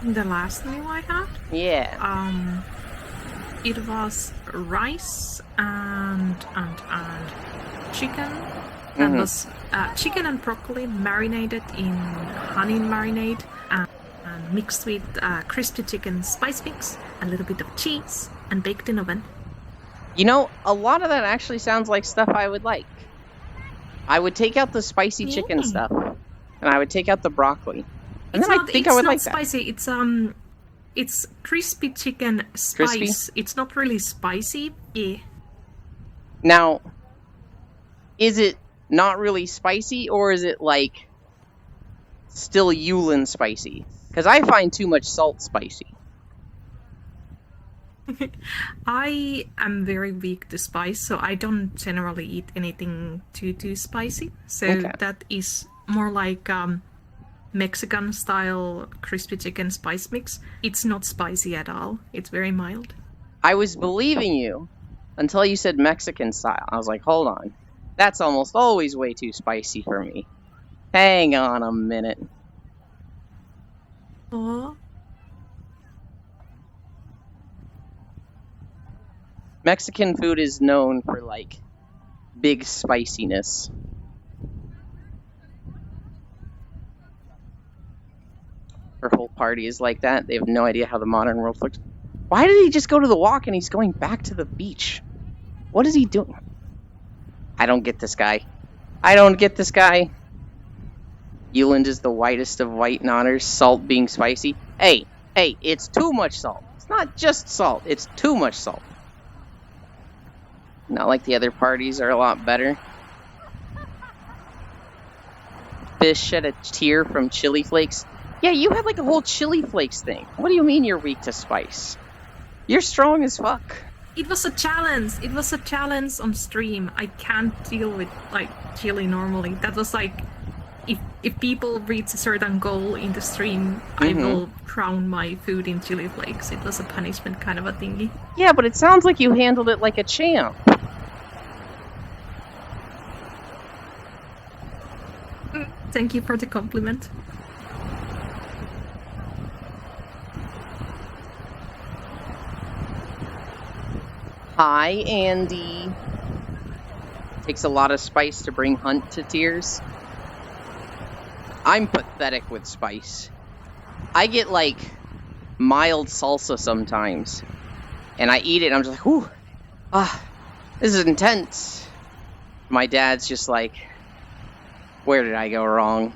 The last meal I had? Yeah. It was rice and chicken. That was chicken and broccoli marinated in honey marinade and mixed with crispy chicken spice mix, a little bit of cheese, and baked in oven. You know, a lot of that actually sounds like stuff I would like. I would take out the spicy chicken stuff, and I would take out the broccoli. And then I think I would like that. It's not spicy, it's crispy chicken spice. Crispy? It's not really spicy. Yeah. Now, is it not really spicy, or is it like still Yulin spicy? Because I find too much salt spicy. I am very weak to spice, so I don't generally eat anything too spicy. So that is more like Mexican style crispy chicken spice mix. It's not spicy at all. It's very mild. I was believing you until you said Mexican style. I was like, hold on. That's almost always way too spicy for me. Hang on a minute. Oh. Mexican food is known for, like, big spiciness. Her whole party is like that. They have no idea how the modern world looks. Why did he just go to the walk and he's going back to the beach? What is he doing? I don't get this guy. I don't get this guy. Yuland is the whitest of white nonners, salt being spicy. Hey, it's too much salt. It's not just salt, it's too much salt. Not like the other parties are a lot better. Fish shed a tear from chili flakes. Yeah, you had like a whole chili flakes thing. What do you mean you're weak to spice? You're strong as fuck. It was a challenge. It was a challenge on stream. I can't deal with like chili normally. That was like, if people reach a certain goal in the stream, I will drown my food in chili flakes. It was a punishment kind of a thingy. Yeah, but it sounds like you handled it like a champ. Thank you for the compliment. Hi, Andy. Takes a lot of spice to bring Hunt to tears. I'm pathetic with spice. I get, like, mild salsa sometimes. And I eat it and I'm just like, whew. This is intense. My dad's just like, where did I go wrong?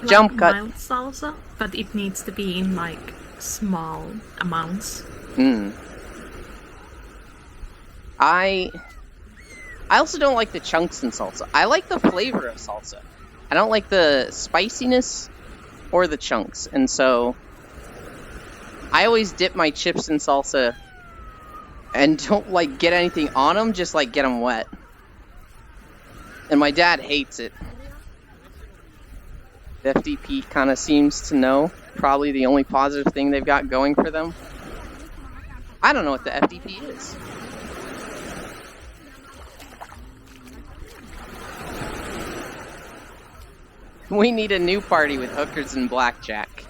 Jump cut. Mild salsa, but it needs to be in, like, small amounts. I also don't like the chunks in salsa. I like the flavor of salsa. I don't like the spiciness or the chunks. And so I always dip my chips in salsa and don't like get anything on them, just like get them wet. And my dad hates it. The FDP kind of seems to know probably the only positive thing they've got going for them. I don't know what the FDP is. We need a new party with hookers and blackjack.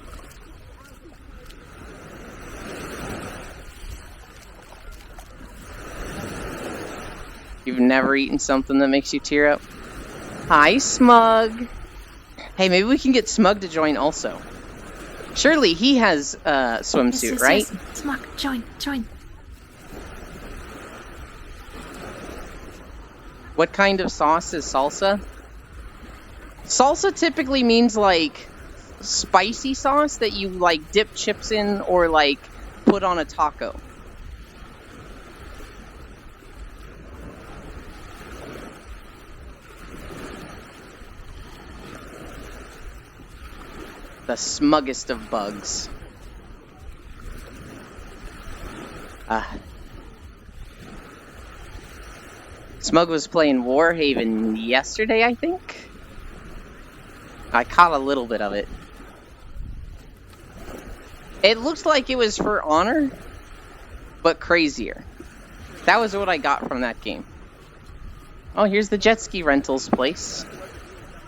You've never eaten something that makes you tear up? Hi, Smug. Hey, maybe we can get Smug to join also. Surely he has a swimsuit, yes, right? Yes. Smug, join. What kind of sauce is salsa? Salsa typically means like spicy sauce that you like dip chips in or like put on a taco. The smuggest of bugs. Smug was playing Warhaven yesterday, I think. I caught a little bit of it. It looked like it was For Honor, but crazier. That was what I got from that game. Oh, here's the jet ski rentals place.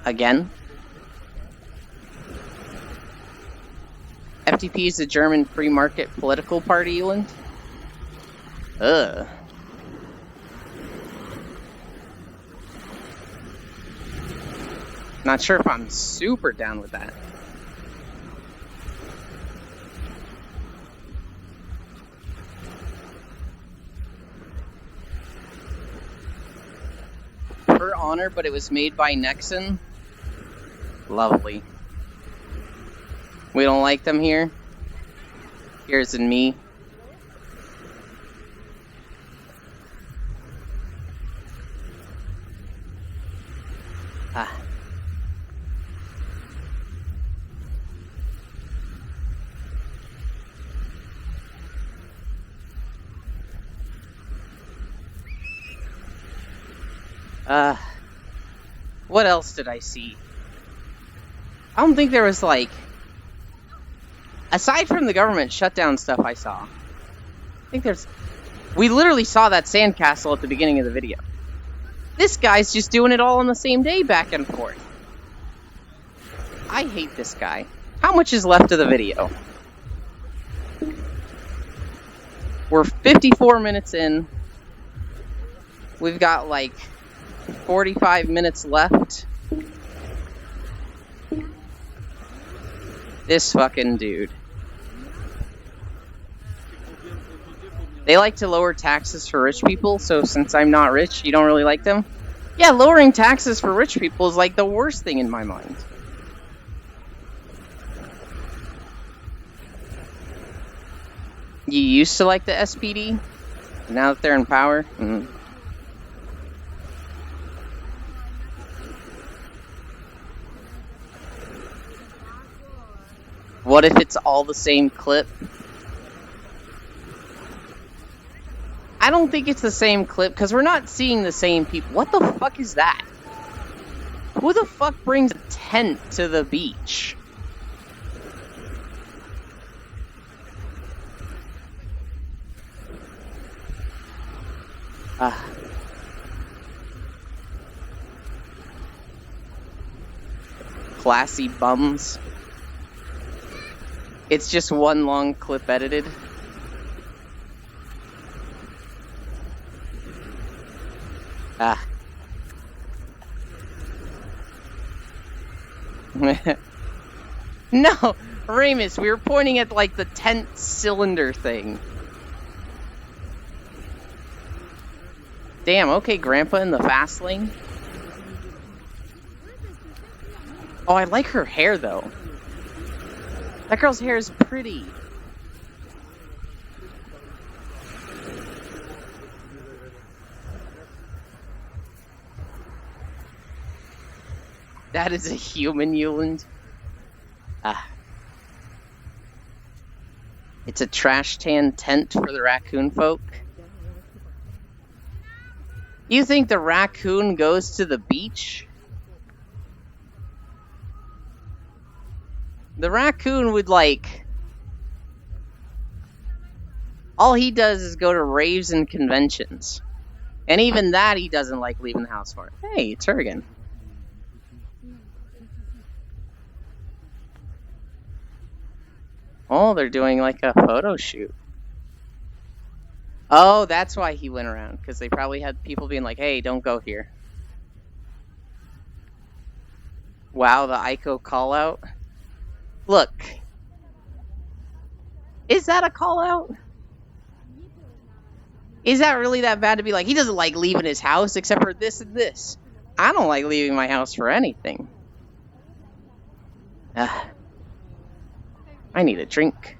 Again. FDP is the German free market political party, Eland. Ugh. Not sure if I'm super down with that. For Honor, but it was made by Nexon. Lovely. We don't like them here. Here's in me. Ah. What else did I see? I don't think there was, like... Aside from the government shutdown stuff I saw, I think there's... We literally saw that sandcastle at the beginning of the video. This guy's just doing it all on the same day, back and forth. I hate this guy. How much is left of the video? We're 54 minutes in. We've got, like... 45 minutes left. This fucking dude. They like to lower taxes for rich people, so since I'm not rich, you don't really like them? Yeah, lowering taxes for rich people is like the worst thing in my mind. You used to like the SPD? Now that they're in power? Mm-hmm. What if it's all the same clip? I don't think it's the same clip, because we're not seeing the same people. What the fuck is that? Who the fuck brings a tent to the beach? Classy bums. It's just one long clip edited. No, Remus, we were pointing at like the tent cylinder thing. Damn, okay, Grandpa in the fast lane. Oh, I like her hair though. That girl's hair is pretty. That is a human, Euland. It's a trash tan tent for the raccoon folk. You think the raccoon goes to the beach? The raccoon would, like... All he does is go to raves and conventions. And even that he doesn't like leaving the house for. Hey, Turgan. Oh, they're doing like a photo shoot. Oh, that's why he went around. Because they probably had people being like, hey, don't go here. Wow, the Ico call out. Look. Is that a call out? Is that really that bad to be like, he doesn't like leaving his house except for this and this? I don't like leaving my house for anything. I need a drink.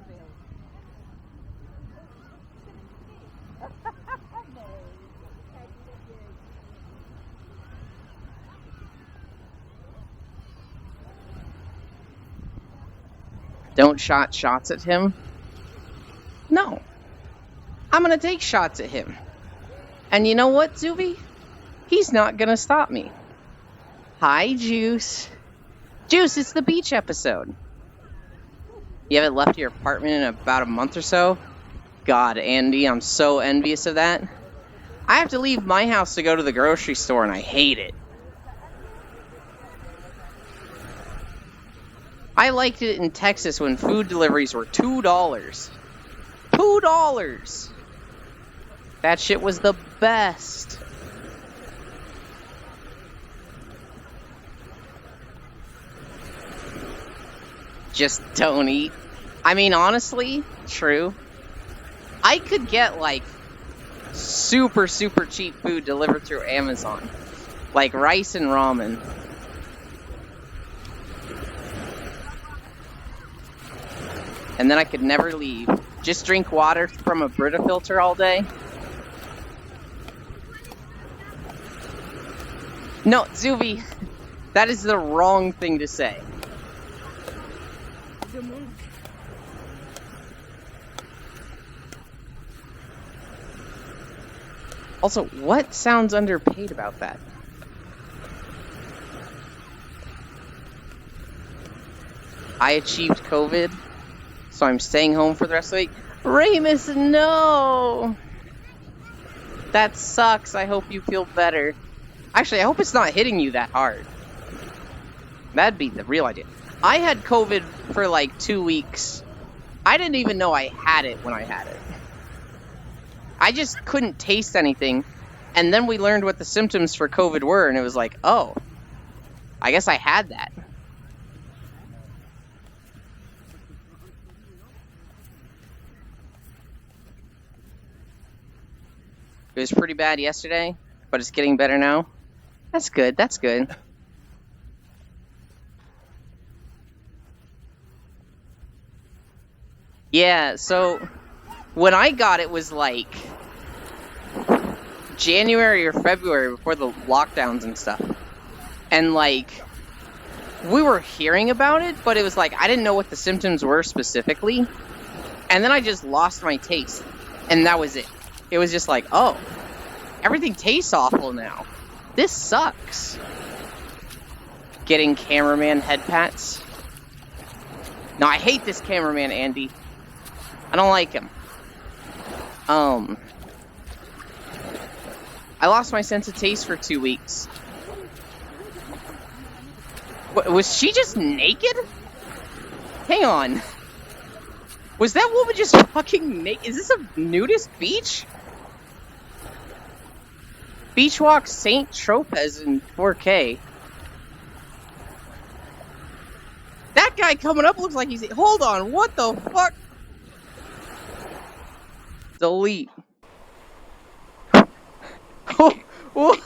Don't shot shots at him? No. I'm gonna take shots at him. And you know what, Zuby? He's not gonna stop me. Hi, Juice. Juice, it's the beach episode. You haven't left your apartment in about a month or so? God, Andy, I'm so envious of that. I have to leave my house to go to the grocery store, and I hate it. I liked it in Texas when food deliveries were $2. $2! That shit was the best. Just don't eat. I mean, honestly, true. I could get, like, super, super cheap food delivered through Amazon. Like rice and ramen. And then I could never leave. Just drink water from a Brita filter all day. No, Zuby, that is the wrong thing to say. Also, what sounds underpaid about that? I achieved COVID, so I'm staying home for the rest of the week. Ramus, no! That sucks. I hope you feel better. Actually, I hope it's not hitting you that hard. That'd be the real idea. I had COVID for like 2 weeks. I didn't even know I had it when I had it. I just couldn't taste anything. And then we learned what the symptoms for COVID were, and it was like, oh, I guess I had that. It was pretty bad yesterday, but it's getting better now. That's good, that's good. Yeah, so when I got it was like January or February before the lockdowns and stuff. And like, we were hearing about it, but it was like, I didn't know what the symptoms were specifically. And then I just lost my taste. And that was it. It was just like, oh, everything tastes awful now. This sucks. Getting cameraman head pats. No, I hate this cameraman, Andy. I don't like him. I lost my sense of taste for 2 weeks. What, was she just naked? Hang on. Was that woman just fucking naked? Is this a nudist beach? Beach Walk St. Tropez in 4K. That guy coming up looks like he's... Hold on, what the fuck? Delete. What?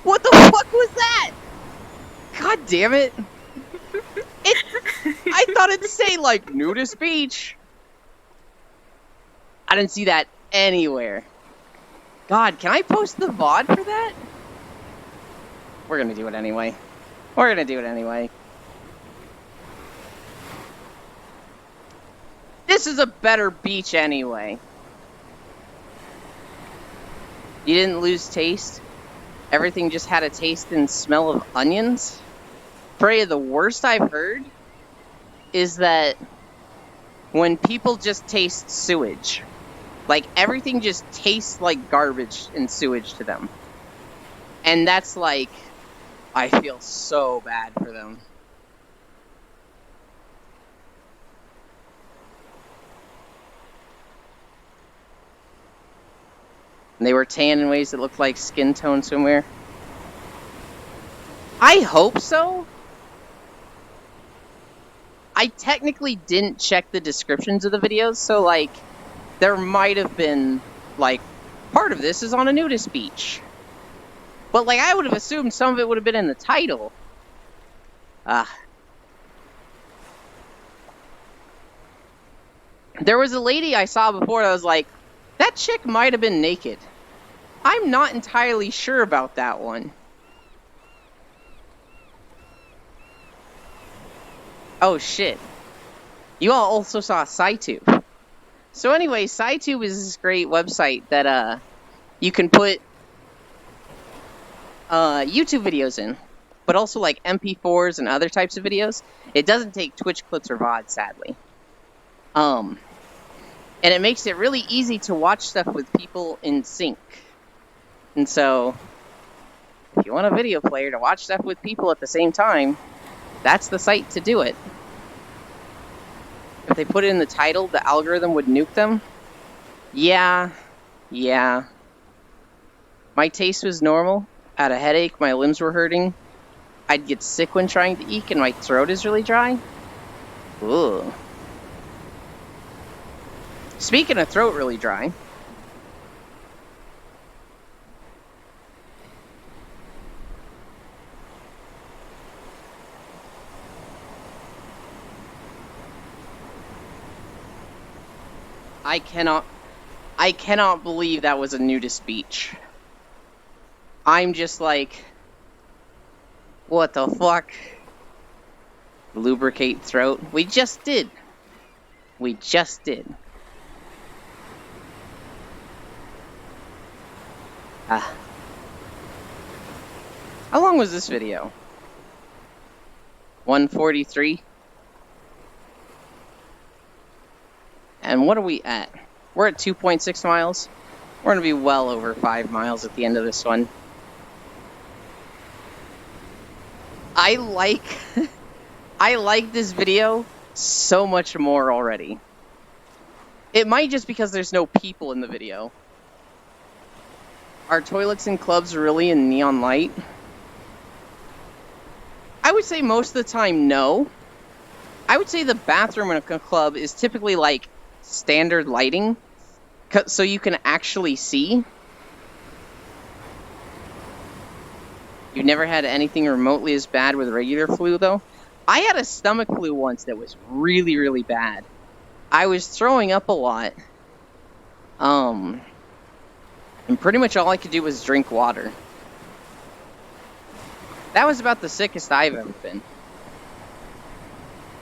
What the fuck was that? God damn it. I thought it'd say, like, nudist beach. I didn't see that anywhere. God, can I post the VOD for that? We're gonna do it anyway. We're gonna do it anyway. This is a better beach anyway. You didn't lose taste? Everything just had a taste and smell of onions? Freya, the worst I've heard is that when people just taste sewage. Like, everything just tastes like garbage and sewage to them. And that's like, I feel so bad for them. And they were tan in ways that looked like skin tone swimwear. I hope so. I technically didn't check the descriptions of the videos, so like, there might have been, like, part of this is on a nudist beach. But like, I would have assumed some of it would have been in the title. There was a lady I saw before that was like, that chick might have been naked. I'm not entirely sure about that one. Oh shit. You all also saw SciTube. So anyway, SciTube is this great website that you can put YouTube videos in. but also like MP4s and other types of videos. It doesn't take Twitch clips or VOD, sadly. And it makes it really easy to watch stuff with people in sync. And so, if you want a video player to watch stuff with people at the same time, that's the site to do it. If they put it in the title, the algorithm would nuke them. Yeah. My taste was normal. I had a headache, my limbs were hurting. I'd get sick when trying to eat, and my throat is really dry. Ugh. Speaking of throat really dry, I cannot believe that was a nudist beach. I'm just like, what the fuck? Lubricate throat? We just did. How long was this video? 143? And what are we at? We're at 2.6 miles. We're going to be well over 5 miles at the end of this one. I like this video so much more already. It might just because there's no people in the video. Are toilets and clubs really in neon light? I would say most of the time, no. I would say the bathroom in a club is typically like standard lighting, so you can actually see. You've never had anything remotely as bad with regular flu, though? I had a stomach flu once that was really, really bad. I was throwing up a lot. And pretty much all I could do was drink water. That was about the sickest I've ever been.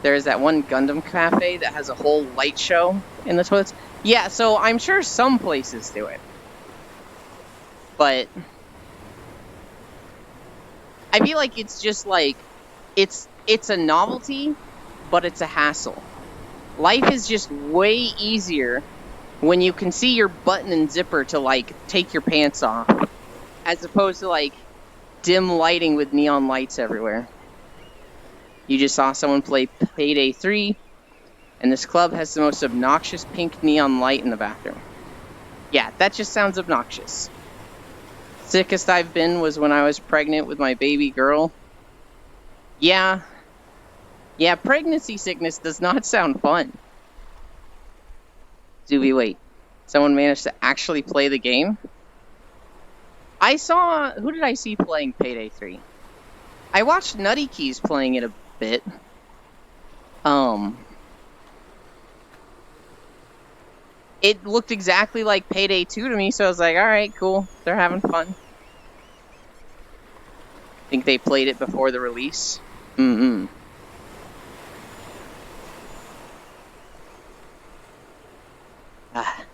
There's that one Gundam cafe that has a whole light show in the toilets. Yeah, so I'm sure some places do it. But I feel like it's just like, it's a novelty, but it's a hassle. Life is just way easier when you can see your button and zipper to, like, take your pants off, as opposed to, like, dim lighting with neon lights everywhere. You just saw someone play Payday 3, and this club has the most obnoxious pink neon light in the bathroom. Yeah, that just sounds obnoxious. Sickest I've been was when I was pregnant with my baby girl. Yeah, pregnancy sickness does not sound fun. Zuby, wait. Someone managed to actually play the game? I saw... Who did I see playing Payday 3? I watched Nutty Keys playing it a bit. It looked exactly like Payday 2 to me, so I was like, alright, cool. They're having fun. Think they played it before the release? Mm-mm. Ah.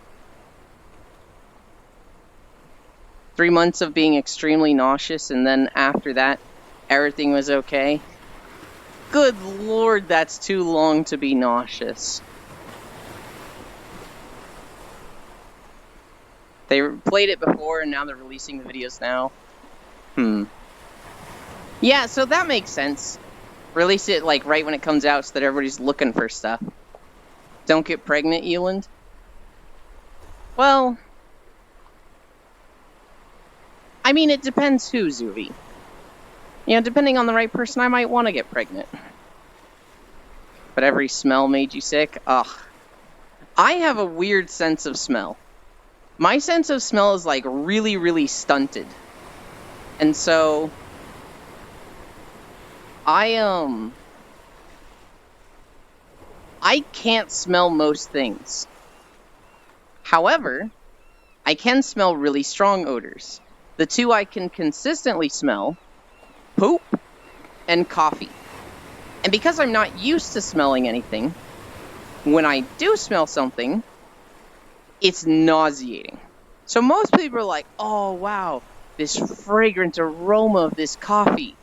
3 months of being extremely nauseous, and then after that, everything was okay. Good lord, that's too long to be nauseous. They played it before, and now they're releasing the videos now. Yeah, so that makes sense. Release it, like, right when it comes out so that everybody's looking for stuff. Don't get pregnant, Eland. Well, I mean, it depends who, Zuvi. You know, depending on the right person, I might want to get pregnant. But every smell made you sick? Ugh. I have a weird sense of smell. My sense of smell is, like, really, really stunted. And so I can't smell most things. However, I can smell really strong odors. The two I can consistently smell: poop and coffee. And because I'm not used to smelling anything, when I do smell something, it's nauseating. So most people are like, oh wow, this fragrant aroma of this coffee.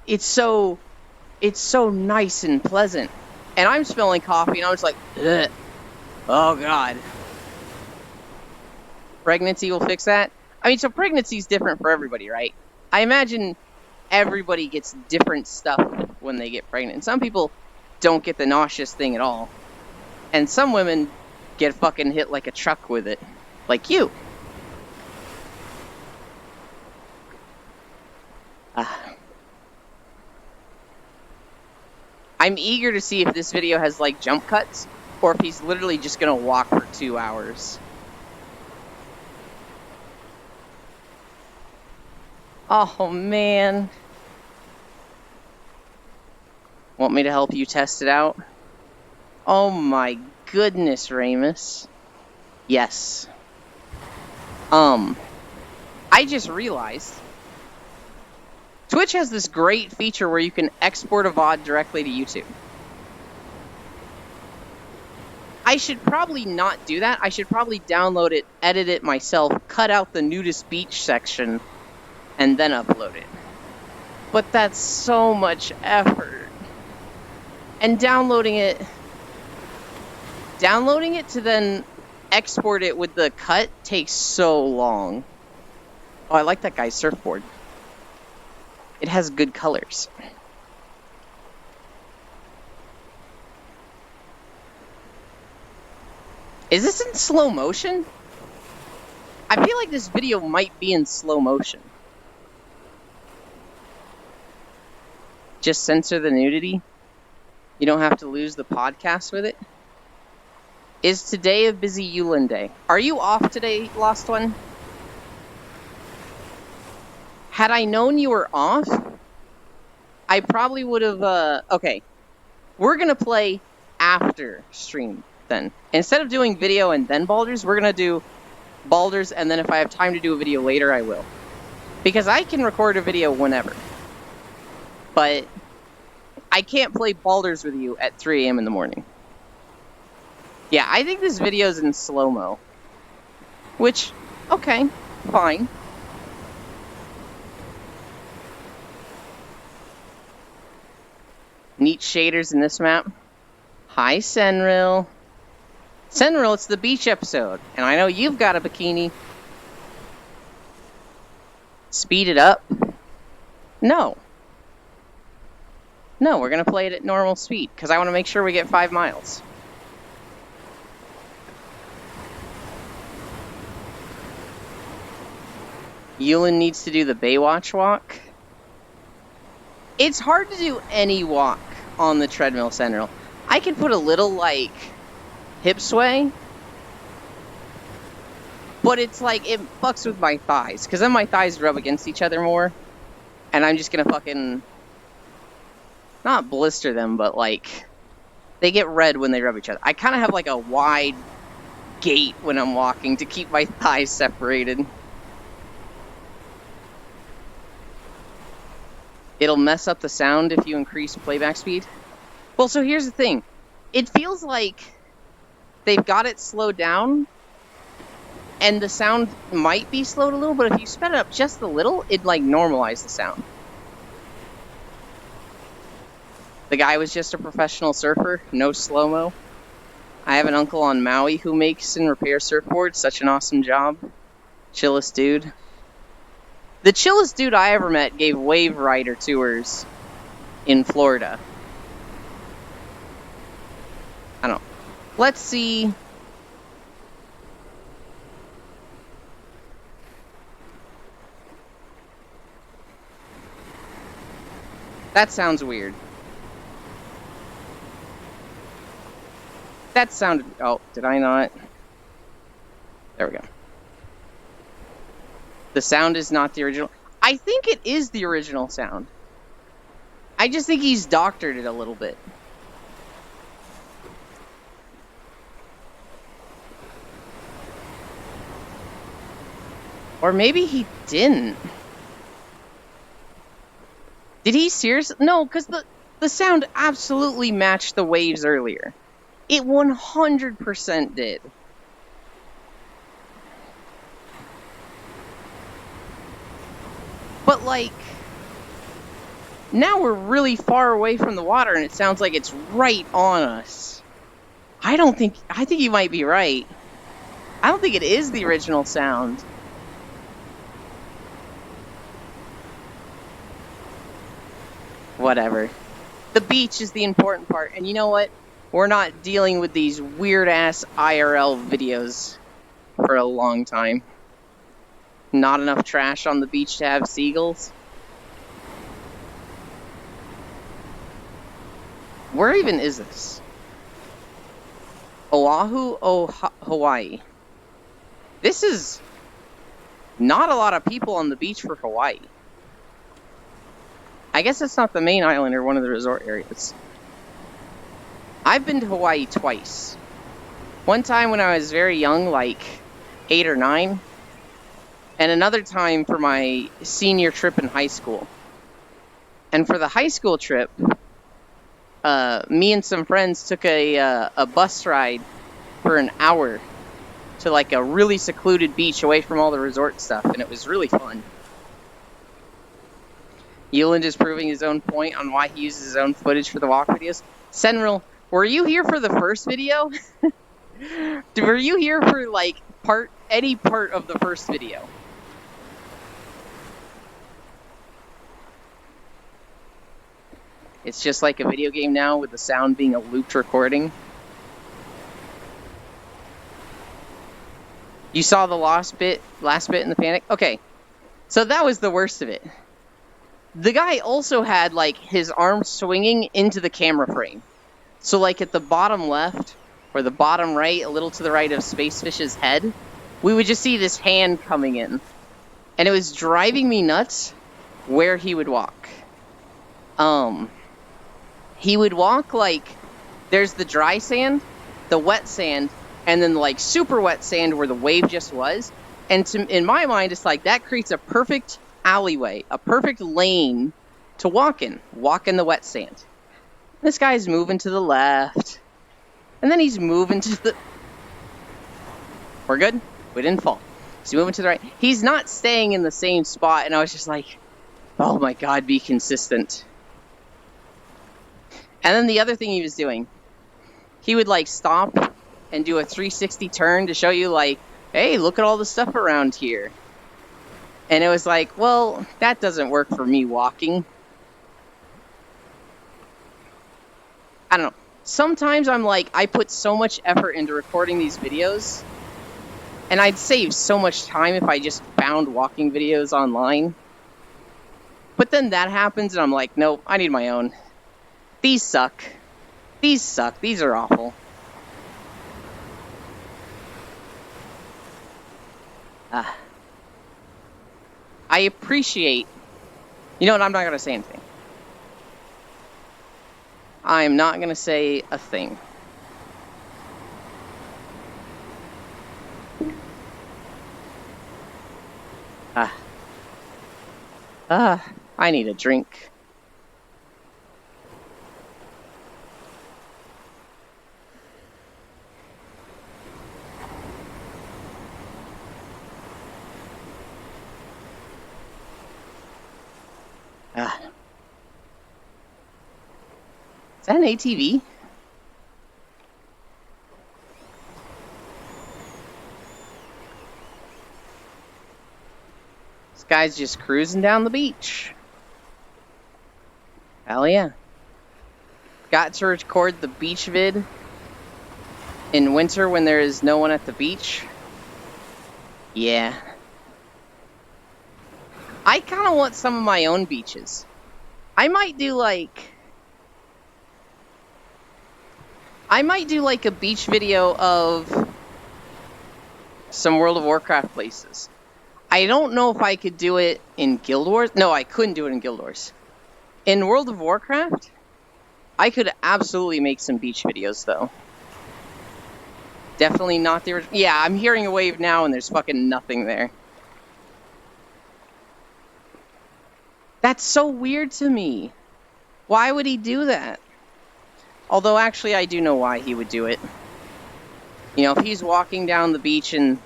it's so nice and pleasant. And I'm smelling coffee, and I'm just like, ugh. Oh God. Pregnancy will fix that? I mean, so pregnancy is different for everybody, right? I imagine everybody gets different stuff when they get pregnant. Some people don't get the nauseous thing at all. And some women get fucking hit like a truck with it. Like you. I'm eager to see if this video has, like, jump cuts, or if he's literally just gonna walk for 2 hours. Oh, man. Want me to help you test it out? Oh my goodness, Ramus. Yes. I just realized Twitch has this great feature where you can export a VOD directly to YouTube. I should probably not do that. I should probably download it, edit it myself, cut out the nudist beach section, and then upload it. But that's so much effort. And downloading it to then export it with the cut takes so long. Oh, I like that guy's surfboard. It has good colors. Is this in slow motion? I feel like this video might be in slow motion. Just censor the nudity? You don't have to lose the podcast with it? Is today a busy Yulin day? Are you off today, Lost One? Had I known you were off, I probably would have, okay. We're gonna play after stream, then. Instead of doing video and then Baldur's, we're gonna do Baldur's, and then if I have time to do a video later, I will. Because I can record a video whenever. But I can't play Baldur's with you at 3 a.m. in the morning. Yeah, I think this video's in slow-mo. Which, okay, fine. Neat shaders in this map. Hi, Senril. Senril, it's the beach episode, and I know you've got a bikini. Speed it up? No. No, we're gonna play it at normal speed, because I want to make sure we get 5 miles. Yulin needs to do the Baywatch walk. It's hard to do any walk on the treadmill, Sentinel. I can put a little, like, hip sway, but it's like, it fucks with my thighs, because then my thighs rub against each other more, and I'm just gonna fucking, not blister them, but, like, they get red when they rub each other. I kind of have, like, a wide gait when I'm walking to keep my thighs separated. It'll mess up the sound if you increase playback speed. Well, so here's the thing. It feels like they've got it slowed down, and the sound might be slowed a little, but if you sped it up just a little, it'd, like, normalize the sound. The guy was just a professional surfer, no slow-mo. I have an uncle on Maui who makes and repairs surfboards. Such an awesome job. Chillest dude. The chillest dude I ever met gave wave rider tours in Florida. I don't know. Let's see. That sounds weird. That sounded... Oh, did I not? There we go. The sound is not the original. I think it is the original sound. I just think he's doctored it a little bit. Or maybe he didn't. Did he seriously? No, because the sound absolutely matched the waves earlier. It 100% did. But, like, Now we're really far away from the water and it sounds like it's right on us. I think you might be right. I don't think it is the original sound. Whatever. The beach is the important part, and you know what? We're not dealing with these weird-ass IRL videos for a long time. Not enough trash on the beach to have seagulls. Where even is this? Oahu, Hawaii. This is not a lot of people on the beach for Hawaii. I guess it's not the main island or one of the resort areas. I've been to Hawaii twice. One time when I was very young, like 8 or 9. And another time for my senior trip in high school. And for the high school trip, me and some friends took a bus ride for an hour to like a really secluded beach away from all the resort stuff, and it was really fun. Euland is proving his own point on why he uses his own footage for the walk videos. Senril, were you here for the first video? Were you here for like any part of the first video? It's just like a video game now with the sound being a looped recording. You saw the last bit in the panic? Okay, so that was the worst of it. The guy also had like his arm swinging into the camera frame. So like at the bottom left or the bottom right, a little to the right of Spacefish's head, we would just see this hand coming in. And it was driving me nuts where he would walk. He would walk like, there's the dry sand, the wet sand, and then like super wet sand where the wave just was. And in my mind, it's like that creates a perfect alleyway, a perfect lane to walk in the wet sand. This guy's moving to the left, and then he's moving to the... We're good? We didn't fall. He's moving to the right. He's not staying in the same spot, and I was just like, oh my god, be consistent. And then the other thing he was doing, he would like stop and do a 360 turn to show you like, hey, look at all the stuff around here. And it was like, well, that doesn't work for me walking. I don't know. Sometimes I'm like, I put so much effort into recording these videos, and I'd save so much time if I just found walking videos online. But then that happens, and I'm like, nope, I need my own. These suck. These suck. These are awful. I appreciate... You know what? I'm not going to say anything. I'm not going to say a thing. I need a drink. Is that an ATV? This guy's just cruising down the beach. Hell yeah. Got to record the beach vid in winter when there is no one at the beach. Yeah. I kind of want some of my own beaches. I might do like a beach video of some World of Warcraft places. I don't know if I could do it in Guild Wars. No, I couldn't do it in Guild Wars. In World of Warcraft, I could absolutely make some beach videos, though. Definitely not the original. Yeah, I'm hearing a wave now, and there's fucking nothing there. That's so weird to me. Why would he do that? Although, actually, I do know why he would do it. You know, if he's walking down the beach and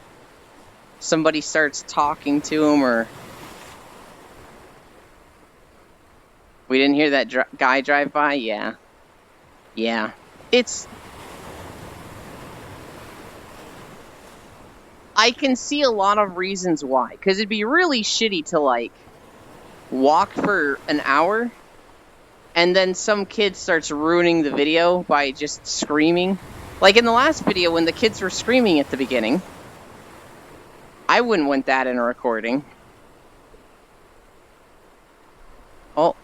somebody starts talking to him, or... We didn't hear that guy drive by? Yeah. Yeah. I can see a lot of reasons why. Because it'd be really shitty to, like, walk for an hour, and then some kid starts ruining the video by just screaming. Like in the last video, when the kids were screaming at the beginning, I wouldn't want that in a recording. Oh,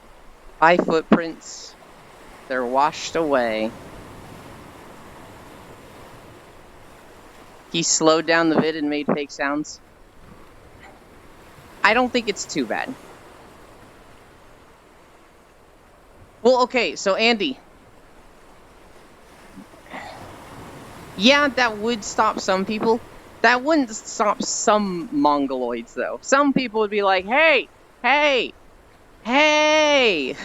eye footprints. They're washed away. He slowed down the vid and made fake sounds. I don't think it's too bad. Well, okay, so Andy. Yeah, that would stop some people. That wouldn't stop some mongoloids, though. Some people would be like, hey, hey, hey,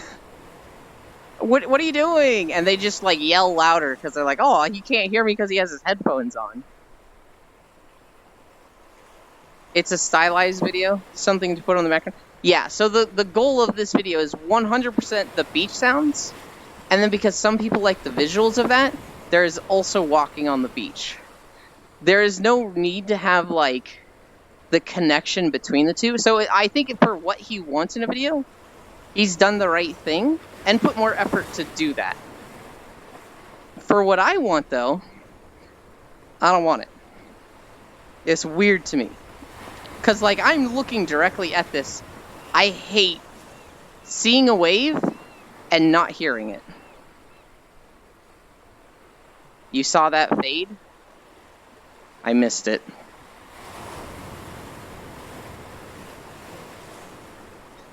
what are you doing? And they just, like, yell louder because they're like, oh, he can't hear me because he has his headphones on. It's a stylized video, something to put on the background. Yeah, so the goal of this video is 100% the beach sounds, and then because some people like the visuals of that, there is also walking on the beach. There is no need to have, like, the connection between the two. So I think for what he wants in a video, he's done the right thing and put more effort to do that. For what I want, though, I don't want it. It's weird to me. Because, like, I'm looking directly at this. I hate seeing a wave and not hearing it. You saw that fade? I missed it.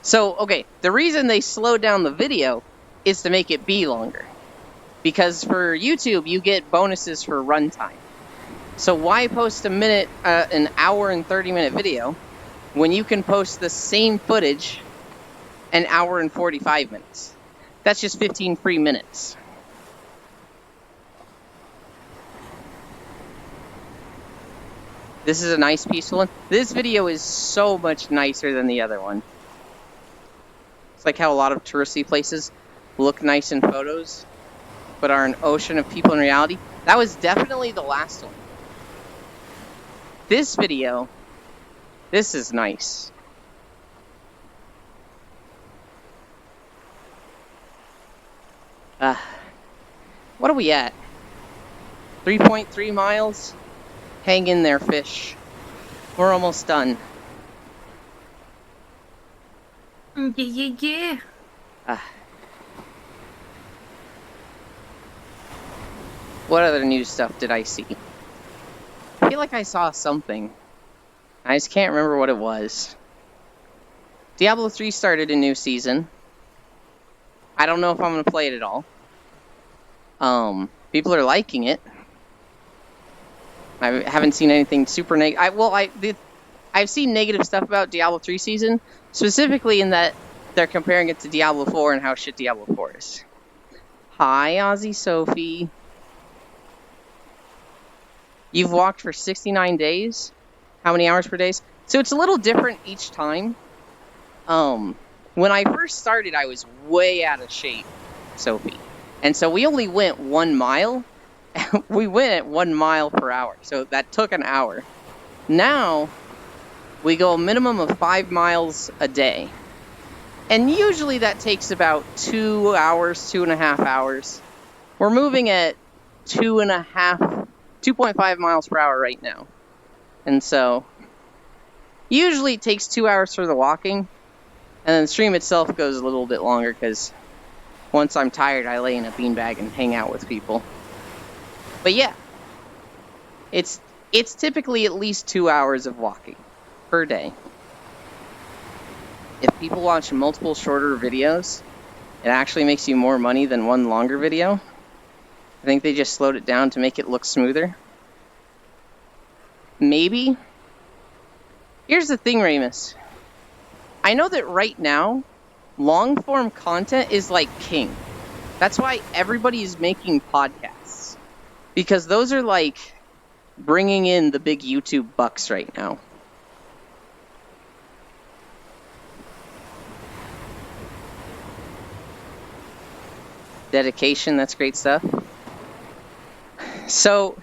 So, okay, the reason they slowed down the video is to make it be longer. Because for YouTube, you get bonuses for runtime. So why post an hour and 30-minute video when you can post the same footage an hour and 45 minutes? That's just 15 free minutes. This is a nice, peaceful one. This video is so much nicer than the other one. It's like how a lot of touristy places look nice in photos, but are an ocean of people in reality. That was definitely the last one. This video, this is nice. What are we at? 3.3 miles? Hang in there, fish. We're almost done. Yeah. What other new stuff did I see? I feel like I saw something. I just can't remember what it was. Diablo 3 started a new season. I don't know if I'm going to play it at all. People are liking it. I haven't seen anything super negative. I've seen negative stuff about Diablo 3 season, specifically in that they're comparing it to Diablo 4 and how shit Diablo 4 is. Hi, Ozzy Sophie. You've walked for 69 days? How many hours per day? So it's a little different each time. When I first started, I was way out of shape, Sophie. And so we only went 1 mile. We went at 1 mile per hour, so that took an hour. Now, we go a minimum of 5 miles a day. And usually that takes about 2 hours, 2.5 hours. We're moving at 2.5 miles per hour right now. And so, usually it takes 2 hours for the walking, and then the stream itself goes a little bit longer, because once I'm tired, I lay in a beanbag and hang out with people. But yeah, it's typically at least 2 hours of walking per day. If people watch multiple shorter videos, it actually makes you more money than one longer video. I think they just slowed it down to make it look smoother. Maybe. Here's the thing, Ramus. I know that right now, long-form content is like king. That's why everybody is making podcasts. Because those are like bringing in the big YouTube bucks right now. Dedication, that's great stuff. So,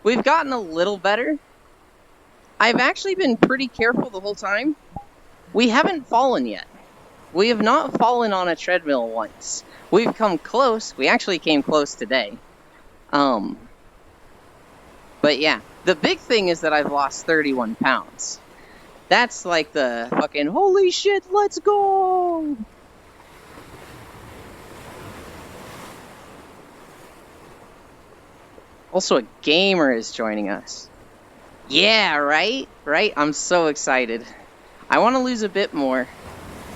we've gotten a little better. I've actually been pretty careful the whole time. We haven't fallen yet. We have not fallen on a treadmill once. We've come close. We actually came close today. But yeah, the big thing is that I've lost 31 pounds. That's like the fucking holy shit, let's go! Also, a gamer is joining us. Yeah, right? Right? I'm so excited. I want to lose a bit more.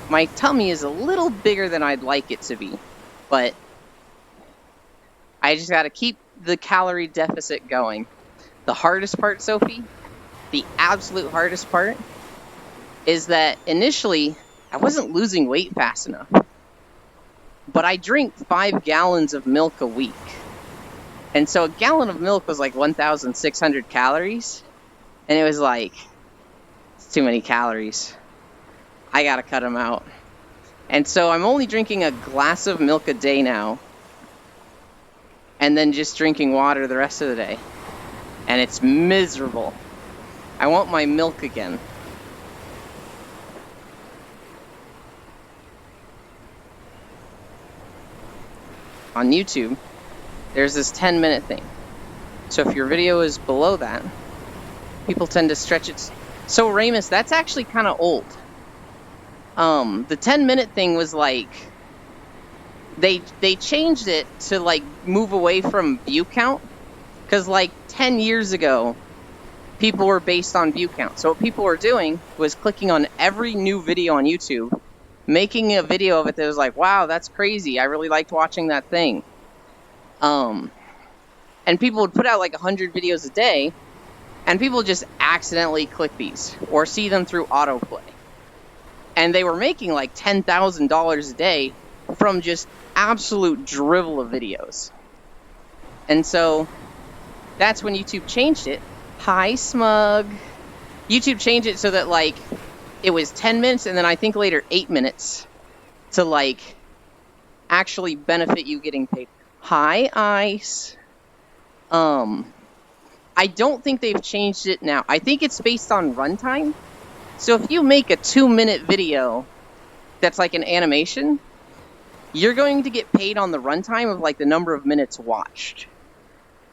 My tummy is a little bigger than I'd like it to be, but I just gotta keep the calorie deficit going. The hardest part, Sophie, the absolute hardest part, is that initially I wasn't losing weight fast enough. But I drink 5 gallons of milk a week. And so a gallon of milk was like 1,600 calories. And it was like, it's too many calories. I gotta cut them out. And so I'm only drinking a glass of milk a day now. And then just drinking water the rest of the day. And it's miserable. I want my milk again. On YouTube, there's this 10-minute thing. So if your video is below that, people tend to stretch it. So Ramus, that's actually kind of old. The 10-minute thing was like, they changed it to like move away from view count. Because like 10 years ago, people were based on view count. So what people were doing was clicking on every new video on YouTube, making a video of it that was like, wow, that's crazy. I really liked watching that thing. And people would put out like 100 videos a day, and people just accidentally click these or see them through autoplay. And they were making like $10,000 a day from just absolute drivel of videos. And so that's when YouTube changed it. Hi, Smug. YouTube changed it so that like it was 10 minutes and then I think later 8 minutes to like actually benefit you getting paid. Hi, Ice. I don't think they've changed it now. I think it's based on runtime. So if you make a 2-minute video that's like an animation, you're going to get paid on the runtime of like the number of minutes watched.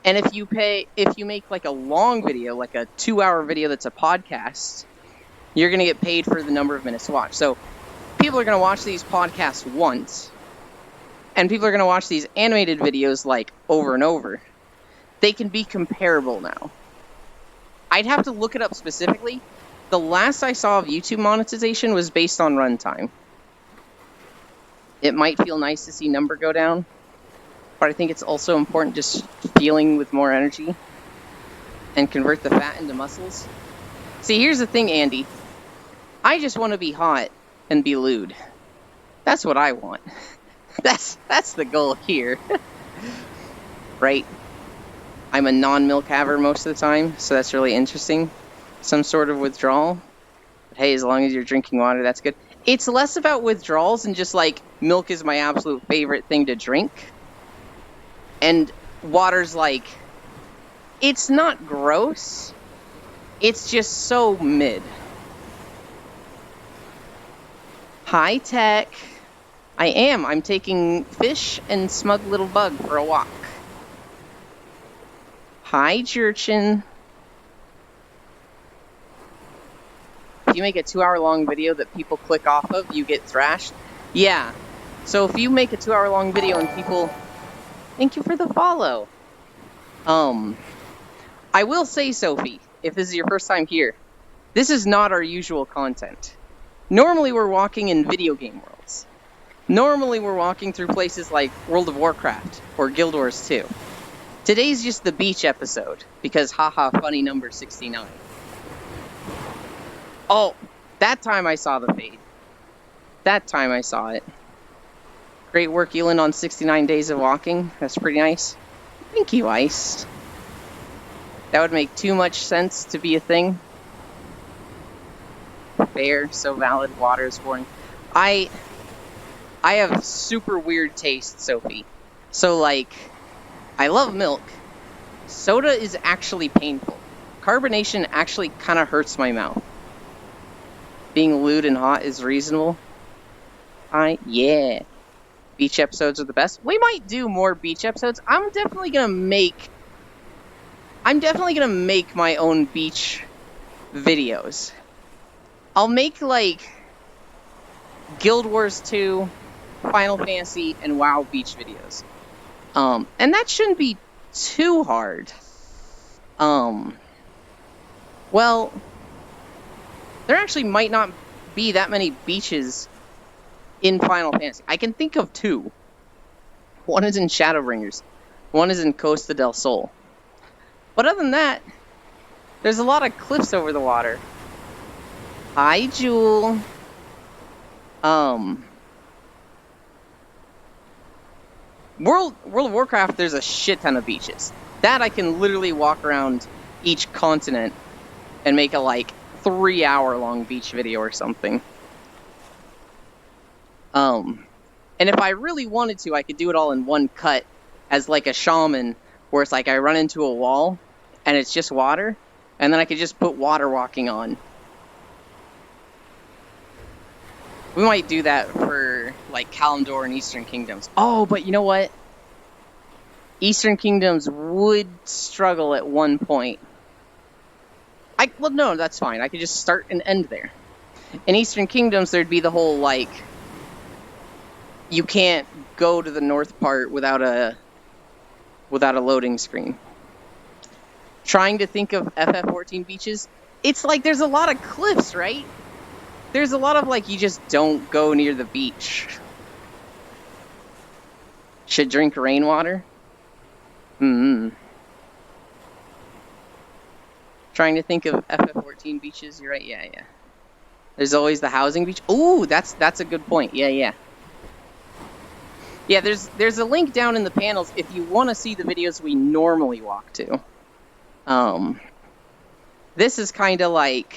And if you make like a long video, like a 2-hour video that's a podcast, you're going to get paid for the number of minutes watched. So people are going to watch these podcasts once, and people are going to watch these animated videos like over and over. They can be comparable now. I'd have to look it up specifically. The last I saw of YouTube monetization was based on runtime. It might feel nice to see number go down, but I think it's also important just feeling with more energy and convert the fat into muscles. See, here's the thing, Andy. I just want to be hot and be lewd. That's what I want. That's the goal here. Right? I'm a non-milk haver most of the time, so that's really interesting. Some sort of withdrawal. But hey, as long as you're drinking water, that's good. It's less about withdrawals and just like milk is my absolute favorite thing to drink. And water's like, it's not gross. It's just so mid. High tech. I am. I'm taking Fish and Smug Little Bug for a walk. Hi, Jerchin. If you make a 2-hour-long video that people click off of, you get thrashed. Yeah. So if you make a 2-hour-long video and people... Thank you for the follow. I will say, Sophie, if this is your first time here, this is not our usual content. Normally we're walking in video game worlds. Normally we're walking through places like World of Warcraft or Guild Wars 2. Today's just the beach episode, because haha, funny number 69. Oh, that time I saw the fade. That time I saw it. Great work, Elin, on 69 days of walking. That's pretty nice. Thank you, Ice. That would make too much sense to be a thing. Fair, so valid, water is boring. I I have super weird taste, Sophie. So, like, I love milk. Soda is actually painful. Carbonation actually kind of hurts my mouth. Being lewd and hot is reasonable. Yeah. Beach episodes are the best. We might do more beach episodes. I'm definitely gonna make my own beach videos. I'll make, like, Guild Wars 2, Final Fantasy, and WoW beach videos. And that shouldn't be too hard. Well, there actually might not be that many beaches in Final Fantasy. I can think of 2. One is in Shadowbringers. One is in Costa del Sol. But other than that, there's a lot of cliffs over the water. Hi, Jewel. World of Warcraft, there's a shit ton of beaches. That I can literally walk around each continent and make a, like, 3-hour-long beach video or something. And if I really wanted to, I could do it all in one cut as, like, a shaman, where it's like I run into a wall, and it's just water, and then I could just put water walking on. We might do that for, like, Kalimdor and Eastern Kingdoms. Oh, but you know what? Eastern Kingdoms would struggle at one point. Well, no, that's fine. I could just start and end there. In Eastern Kingdoms, there'd be the whole, like, you can't go to the north part without a loading screen. Trying to think of FF14 beaches, it's like there's a lot of cliffs, right? There's a lot of, like, you just don't go near the beach. Should drink rainwater? Trying to think of FF14 beaches. You're right. Yeah. There's always the housing beach. Ooh, that's a good point. Yeah. Yeah, there's a link down in the panels if you want to see the videos we normally walk to. This is kind of like,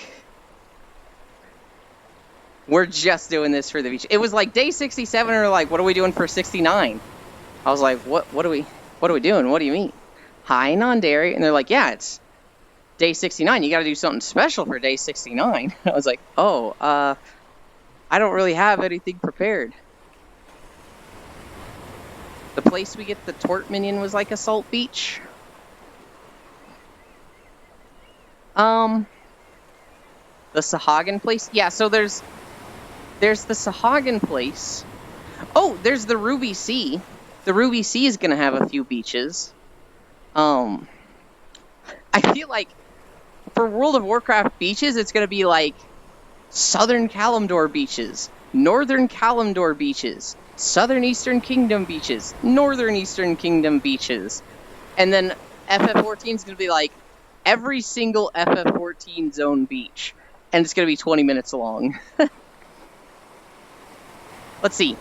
we're just doing this for the beach. It was like day 67, or like, what are we doing for 69? I was like, what are we doing? What do you mean? Hi, non-dairy. And they're like, yeah, it's day 69. You got to do something special for day 69. I was like, oh, I don't really have anything prepared. The place we get the Tort Minion was like a salt beach. The Sahagin place? Yeah, so there's the Sahagin place. Oh, there's the Ruby Sea. The Ruby Sea is going to have a few beaches. I feel like for World of Warcraft beaches, it's going to be like Southern Kalimdor beaches, Northern Kalimdor beaches, Southern Eastern Kingdom beaches, Northern Eastern Kingdom beaches. And then FF14 is going to be like every single FF14 zone beach. And it's going to be 20 minutes long. Let's see.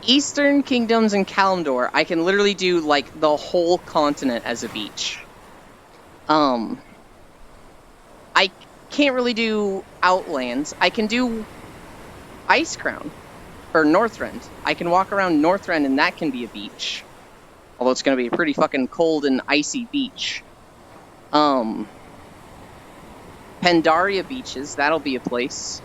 Eastern Kingdoms and Kalimdor, I can literally do, like, the whole continent as a beach. I can't really do Outlands. I can do Icecrown, or Northrend. I can walk around Northrend and that can be a beach. Although it's going to be a pretty fucking cold and icy beach. Pandaria beaches, that'll be a place.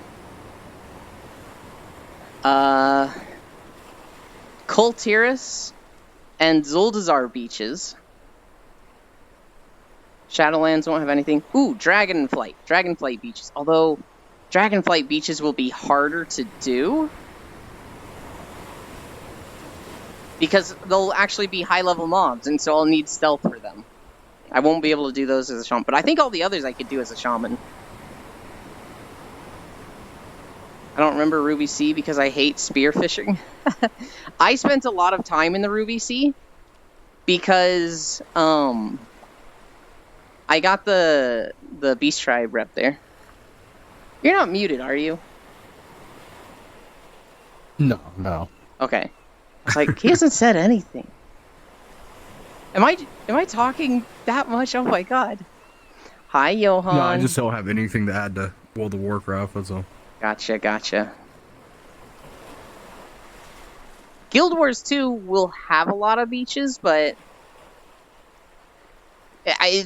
Kul Tiras and Zuldazar beaches. Shadowlands won't have anything. Ooh, Dragonflight beaches. Although, Dragonflight beaches will be harder to do. Because they'll actually be high-level mobs, and so I'll need stealth for them. I won't be able to do those as a shaman, but I think all the others I could do as a shaman. I don't remember Ruby Sea because I hate spearfishing. I spent a lot of time in the Ruby Sea because I got the Beast Tribe rep there. You're not muted, are you? No. Okay. It's like, he hasn't said anything. Am I talking that much? Oh my god. Hi, Johan. No, I just don't have anything to add to World of Warcraft, that's all. Gotcha. Guild Wars 2 will have a lot of beaches, but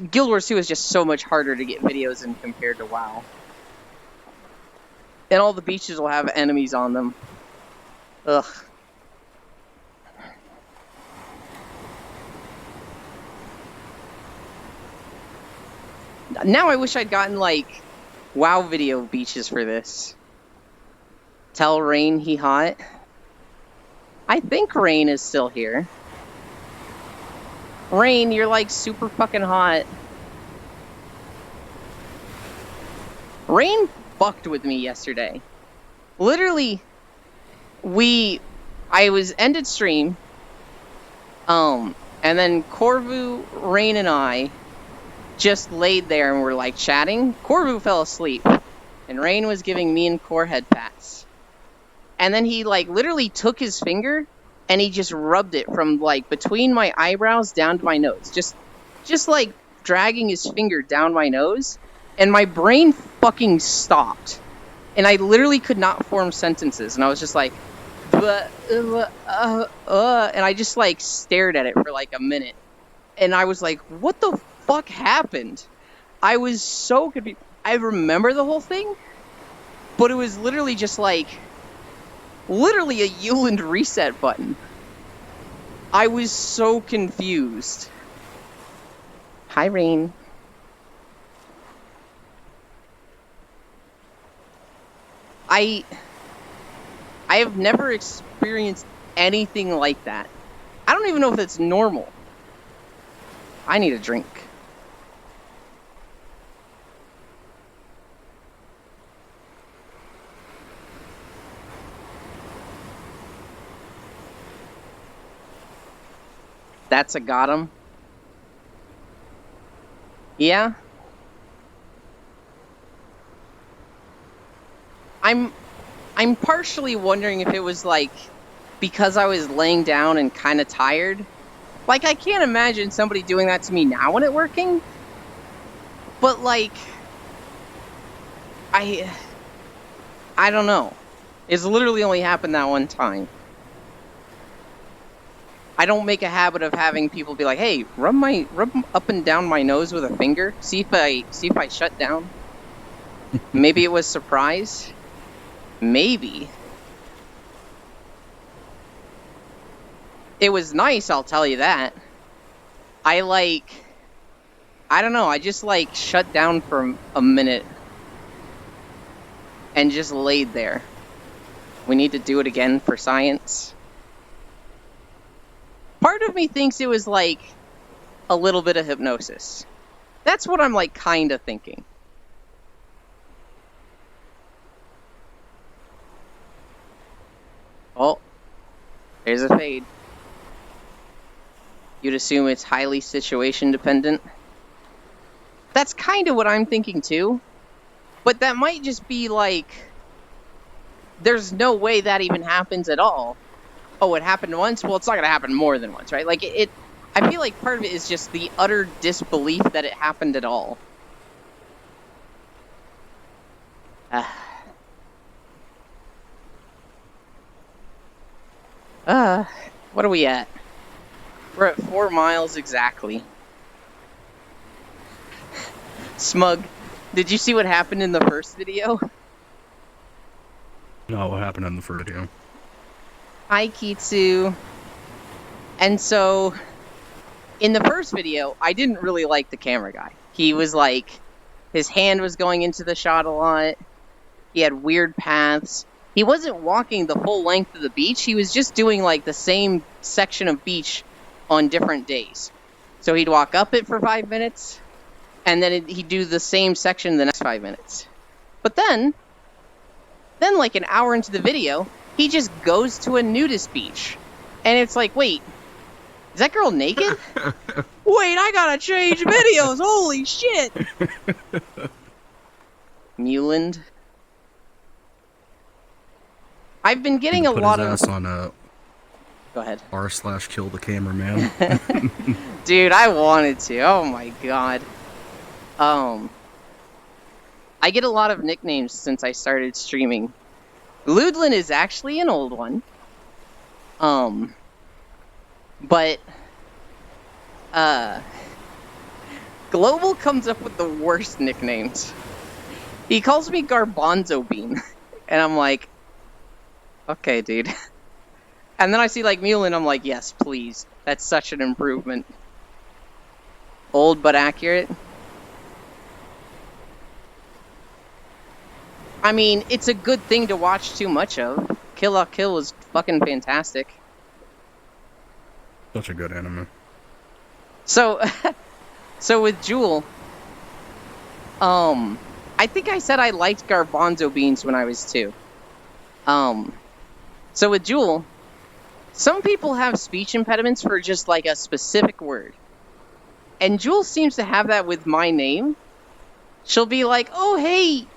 Guild Wars 2 is just so much harder to get videos in compared to WoW. And all the beaches will have enemies on them. Ugh. Now I wish I'd gotten, like, WoW video beaches for this. Tell Rain he hot. I think Rain is still here. Rain, you're, like, super fucking hot. Rain fucked with me yesterday. Literally, I was ended stream, and then Corvu, Rain, and I just laid there and were like chatting. Corvu fell asleep, and Rain was giving me and Cor head pats. And then he like literally took his finger and he just rubbed it from like between my eyebrows down to my nose. Just like dragging his finger down my nose, and my brain fucking stopped. And I literally could not form sentences, and I was just like, and I just like stared at it for like a minute. And I was like, what the fuck happened? I was so confused. I remember the whole thing, but it was literally just like, literally a Euland reset button. I was so confused. Hi, Rain. I have never experienced anything like that. I don't even know if that's normal. I need a drink. That's a got him. Yeah. I'm partially wondering if it was like because I was laying down and kind of tired. Like, I can't imagine somebody doing that to me now when it's working. But like, I don't know. It's literally only happened that one time. I don't make a habit of having people be like, "Hey, rub up and down my nose with a finger. See if I shut down." Maybe it was surprise. Maybe. It was nice, I'll tell you that. I don't know, I just like shut down for a minute and just laid there. We need to do it again for science. Part of me thinks it was like a little bit of hypnosis. That's what I'm like kind of thinking. Oh, there's a fade. You'd assume it's highly situation dependent. That's kind of what I'm thinking too. But that might just be like, there's no way that even happens at all. Oh, it happened once? Well, it's not going to happen more than once, right? Like, I feel like part of it is just the utter disbelief that it happened at all. What are we at? We're at 4 miles exactly. Smug, did you see what happened in the first video? No, what happened in the first video? Hi, Kitsu. And so, in the first video, I didn't really like the camera guy. He was like, his hand was going into the shot a lot. He had weird paths. He wasn't walking the full length of the beach. He was just doing like the same section of beach on different days. So he'd walk up it for 5 minutes, and then he'd do the same section the next 5 minutes. But then like an hour into the video, he just goes to a nudist beach. And it's like, wait, is that girl naked? Wait, I gotta change videos, holy shit! Mewland. I've been getting a lot of... Put his ass on Go ahead. r/kill the cameraman. Dude, I wanted to. Oh my god. I get a lot of nicknames since I started streaming. Ludlin is actually an old one. But Global comes up with the worst nicknames. He calls me Garbanzo Bean, and I'm like, okay, dude. And then I see like Mulin, I'm like, yes, please. That's such an improvement. Old but accurate. I mean, it's a good thing to watch too much of. Kill la Kill is fucking fantastic. Such a good anime. So, so with Jewel, I think I said I liked Garbanzo Beans when I was 2. So with Jewel, some people have speech impediments for just like a specific word. And Jewel seems to have that with my name. She'll be like, oh, hey.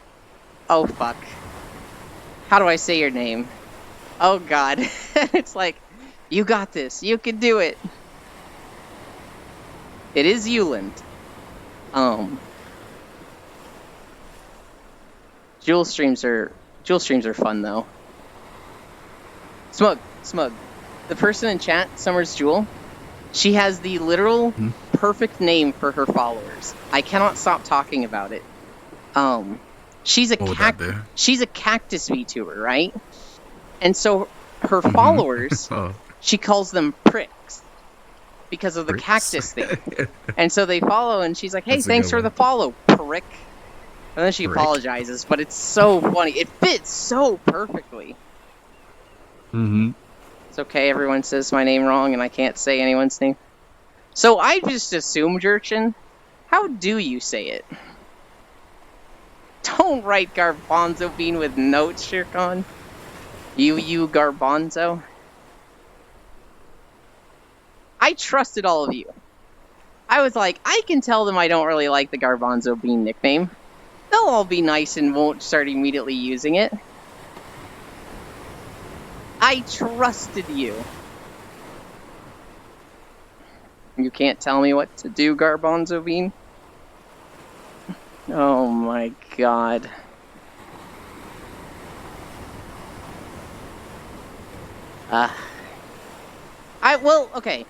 Oh, fuck. How do I say your name? Oh, God. It's like, you got this. You can do it. It is Euland. Jewel streams are fun, though. Smug. The person in chat, Summer's Jewel, she has the literal perfect name for her followers. I cannot stop talking about it. She's a cactus VTuber, right? And so her followers, she calls them pricks because of the cactus thing. And so they follow, and she's like, "Hey, thanks for the follow, prick." And then she apologizes, but it's so funny. It fits so perfectly. It's okay, everyone says my name wrong, and I can't say anyone's name. So I just assumed, Jerchin. How do you say it? Don't write Garbanzo Bean with notes, Shirkan. You Garbanzo. I trusted all of you. I was like, I can tell them I don't really like the Garbanzo Bean nickname. They'll all be nice and won't start immediately using it. I trusted you. You can't tell me what to do, Garbanzo Bean? Oh my god. Okay.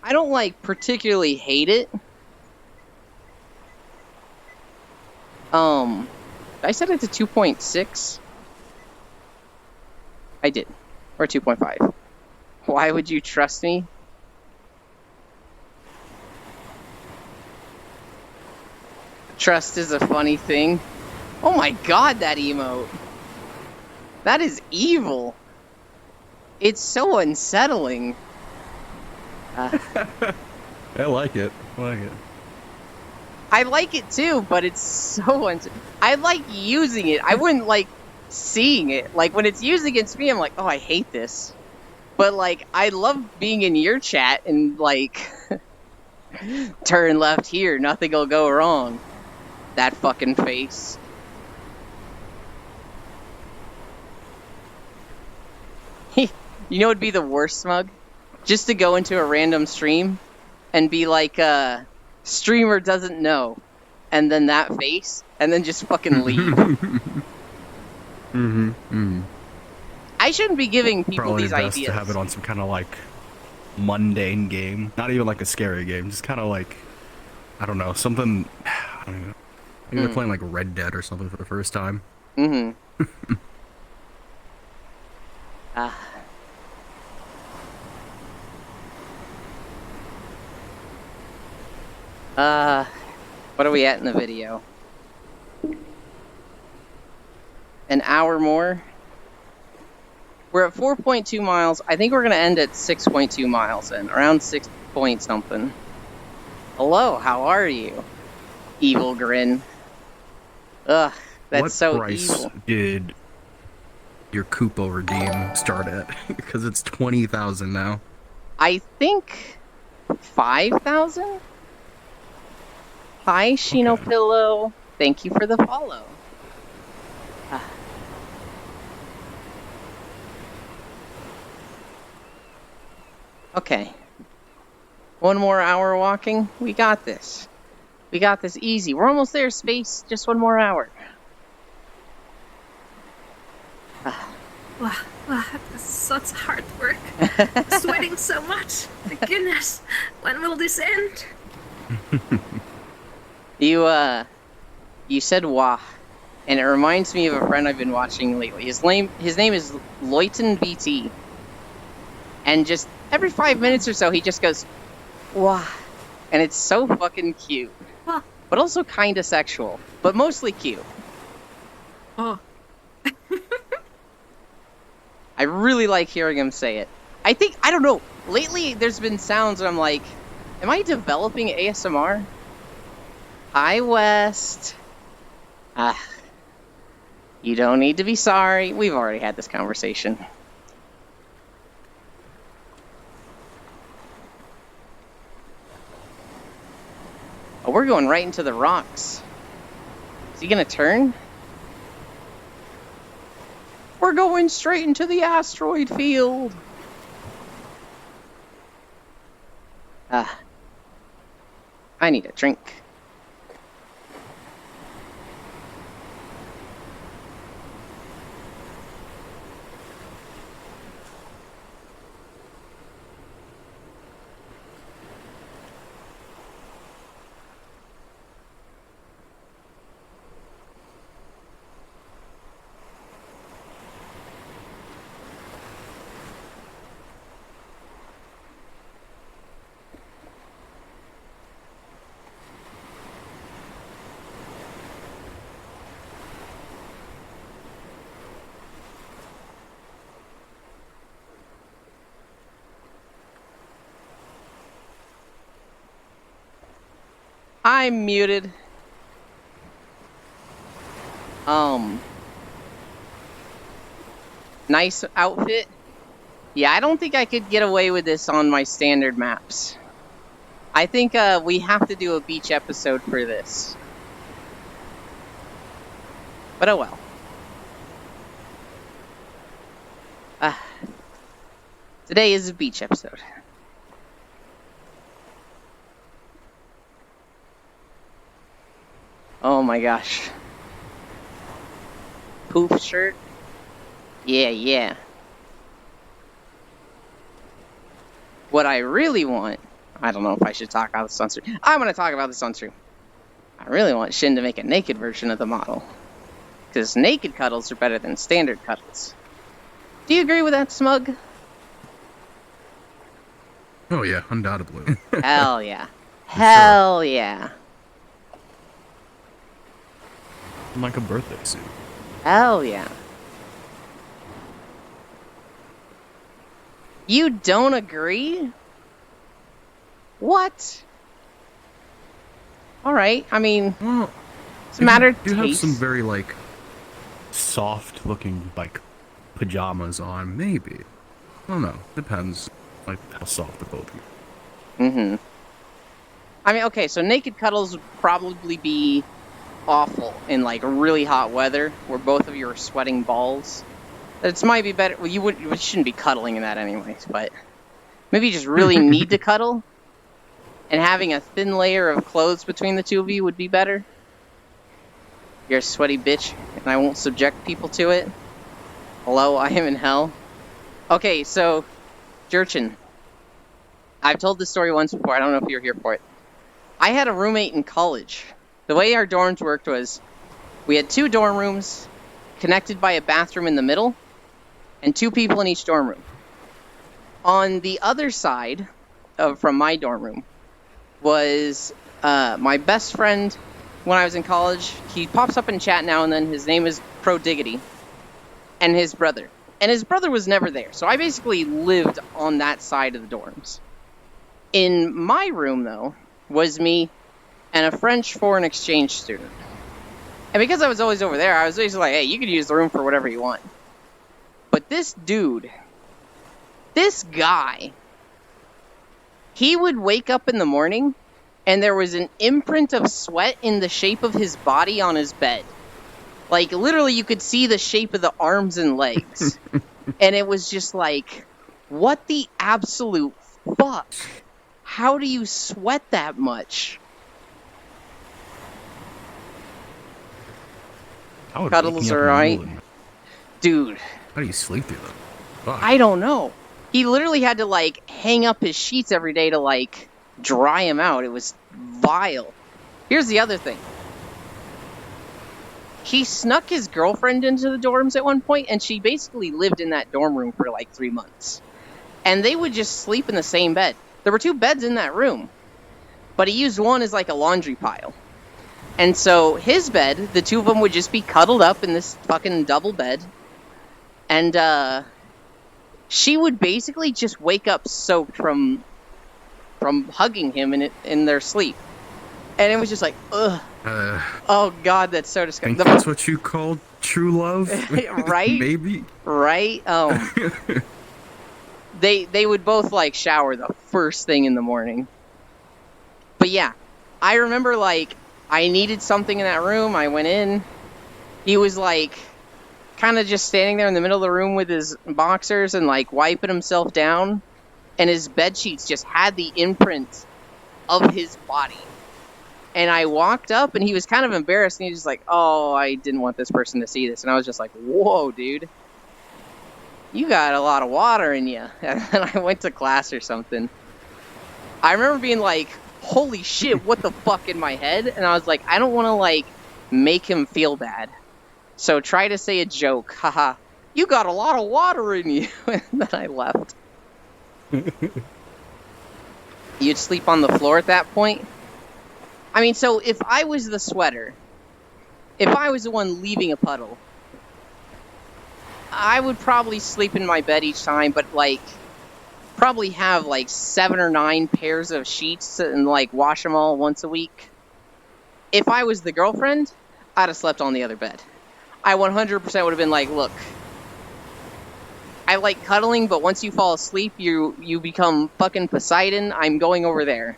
I don't, like, particularly hate it. I set it to 2.6. I did. Or 2.5. Why would you trust me? Trust is a funny thing. Oh my god, that emote. That is evil. It's so unsettling. I like it. I like it too, but it's so I like using it. I wouldn't like seeing it. Like, when it's used against me, I'm like, oh, I hate this. But, like, I love being in your chat and, like, turn left here, nothing will go wrong. That fucking face. You know what would be the worst, Smug? Just to go into a random stream and be like, streamer doesn't know. And then that face, and then just fucking leave. I shouldn't be giving people Probably these best ideas. To have it on some kind of like mundane game, not even like a scary game, just kind of like, I don't know, something. I don't know. Maybe they're playing like Red Dead or something for the first time. What are we at in the video? An hour more? We're at 4.2 miles. I think we're going to end at 6.2 miles in. Around 6 point something. Hello, how are you? Evil grin. Ugh, that's what so price evil. Did your Koopa redeem start at? Because it's 20,000 now. I think 5,000? Hi, Shino Okay. Pillow. Thank you for the follow. Okay. One more hour walking. We got this. We got this easy. We're almost there, Space. Just one more hour. Wow, wow, that's such hard work. Sweating so much. My goodness. When will this end? You said wah, and it reminds me of a friend I've been watching lately. His name is Loyton BT, and just every 5 minutes or so he just goes wah, and it's so fucking cute, Well, but also kind of sexual, but mostly cute. oh, I really like hearing him say it. I don't know, lately there's been sounds and I'm like, am I developing ASMR? Hi, West. You don't need to be sorry. We've already had this conversation. Oh, we're going right into the rocks. Is he gonna turn? We're going straight into the asteroid field. I need a drink. I'm muted. Nice outfit. Yeah, I don't think I could get away with this on my standard maps. I think we have to do a beach episode for this. But oh well. Today is a beach episode. Oh my gosh. Poof shirt. Yeah. What I really want, I don't know if I should talk about this on stream. I'm going to talk about this on stream. I really want Shin to make a naked version of the model. Because naked cuddles are better than standard cuddles. Do you agree with that, Smug? Oh yeah, undoubtedly. Hell yeah. Hell yeah. Like a birthday suit. Hell yeah. You don't agree? What? Alright, I mean, Well, it's a matter of you have taste. some very like soft looking like pajamas on, maybe. I don't know. Depends like how soft the both are. Mm-hmm. I mean, okay, so naked cuddles would probably be awful in like really hot weather where both of you are sweating balls. It might be better. Well, you shouldn't be cuddling in that anyways, but maybe you just really need to cuddle, and having a thin layer of clothes between the two of you would be better. You're a sweaty bitch, and I won't subject people to it. Hello, I am in hell. Okay, so, Jurchin, I've told this story once before. I don't know if you're here for it. I had a roommate in college. The way our dorms worked was we had 2 dorm rooms connected by a bathroom in the middle and 2 people in each dorm room. On the other side from my dorm room was my best friend when I was in college. He pops up in chat now and then. His name is Prodiggity, and his brother. And his brother was never there, so I basically lived on that side of the dorms. In my room, though, was me and a French foreign exchange student. And because I was always over there, I was always like, hey, you can use the room for whatever you want. But this dude, this guy, he would wake up in the morning and there was an imprint of sweat in the shape of his body on his bed. Like, literally, you could see the shape of the arms and legs. And it was just like, what the absolute fuck? How do you sweat that much? I would Cuddles wake me up are in the right. middle of the night. Dude, How do you sleep through them? Fuck. I don't know. He literally had to, like, hang up his sheets every day to, like, dry them out. It was vile. Here's the other thing. He snuck his girlfriend into the dorms at one point, and she basically lived in that dorm room for, like, 3 months. And they would just sleep in the same bed. There were 2 beds in that room, but he used one as, like, a laundry pile. And so his bed, the 2 of them would just be cuddled up in this fucking double bed. And, she would basically just wake up soaked from hugging him in their sleep. And it was just like, ugh. Oh, God, that's so disgusting. Think that's what you call true love? Right? Maybe? Right? They would both, like, shower the first thing in the morning. But yeah, I remember, like, I needed something in that room. I went in. He was, like, kind of just standing there in the middle of the room with his boxers and, like, wiping himself down. And his bed sheets just had the imprint of his body. And I walked up, and he was kind of embarrassed, and he was just like, oh, I didn't want this person to see this. And I was just like, whoa, dude. You got a lot of water in you. And then I went to class or something. I remember being like, holy shit, what the fuck in my head? And I was like, I don't want to, like, make him feel bad. So try to say a joke. Haha. You got a lot of water in you. And then I left. You'd sleep on the floor at that point? I mean, so if I was the sweater, if I was the one leaving a puddle, I would probably sleep in my bed each time, but, like, probably have, like, 7 or 9 pairs of sheets and, like, wash them all once a week. If I was the girlfriend, I'd have slept on the other bed. I 100% would have been like, look, I like cuddling, but once you fall asleep, you become fucking Poseidon. I'm going over there.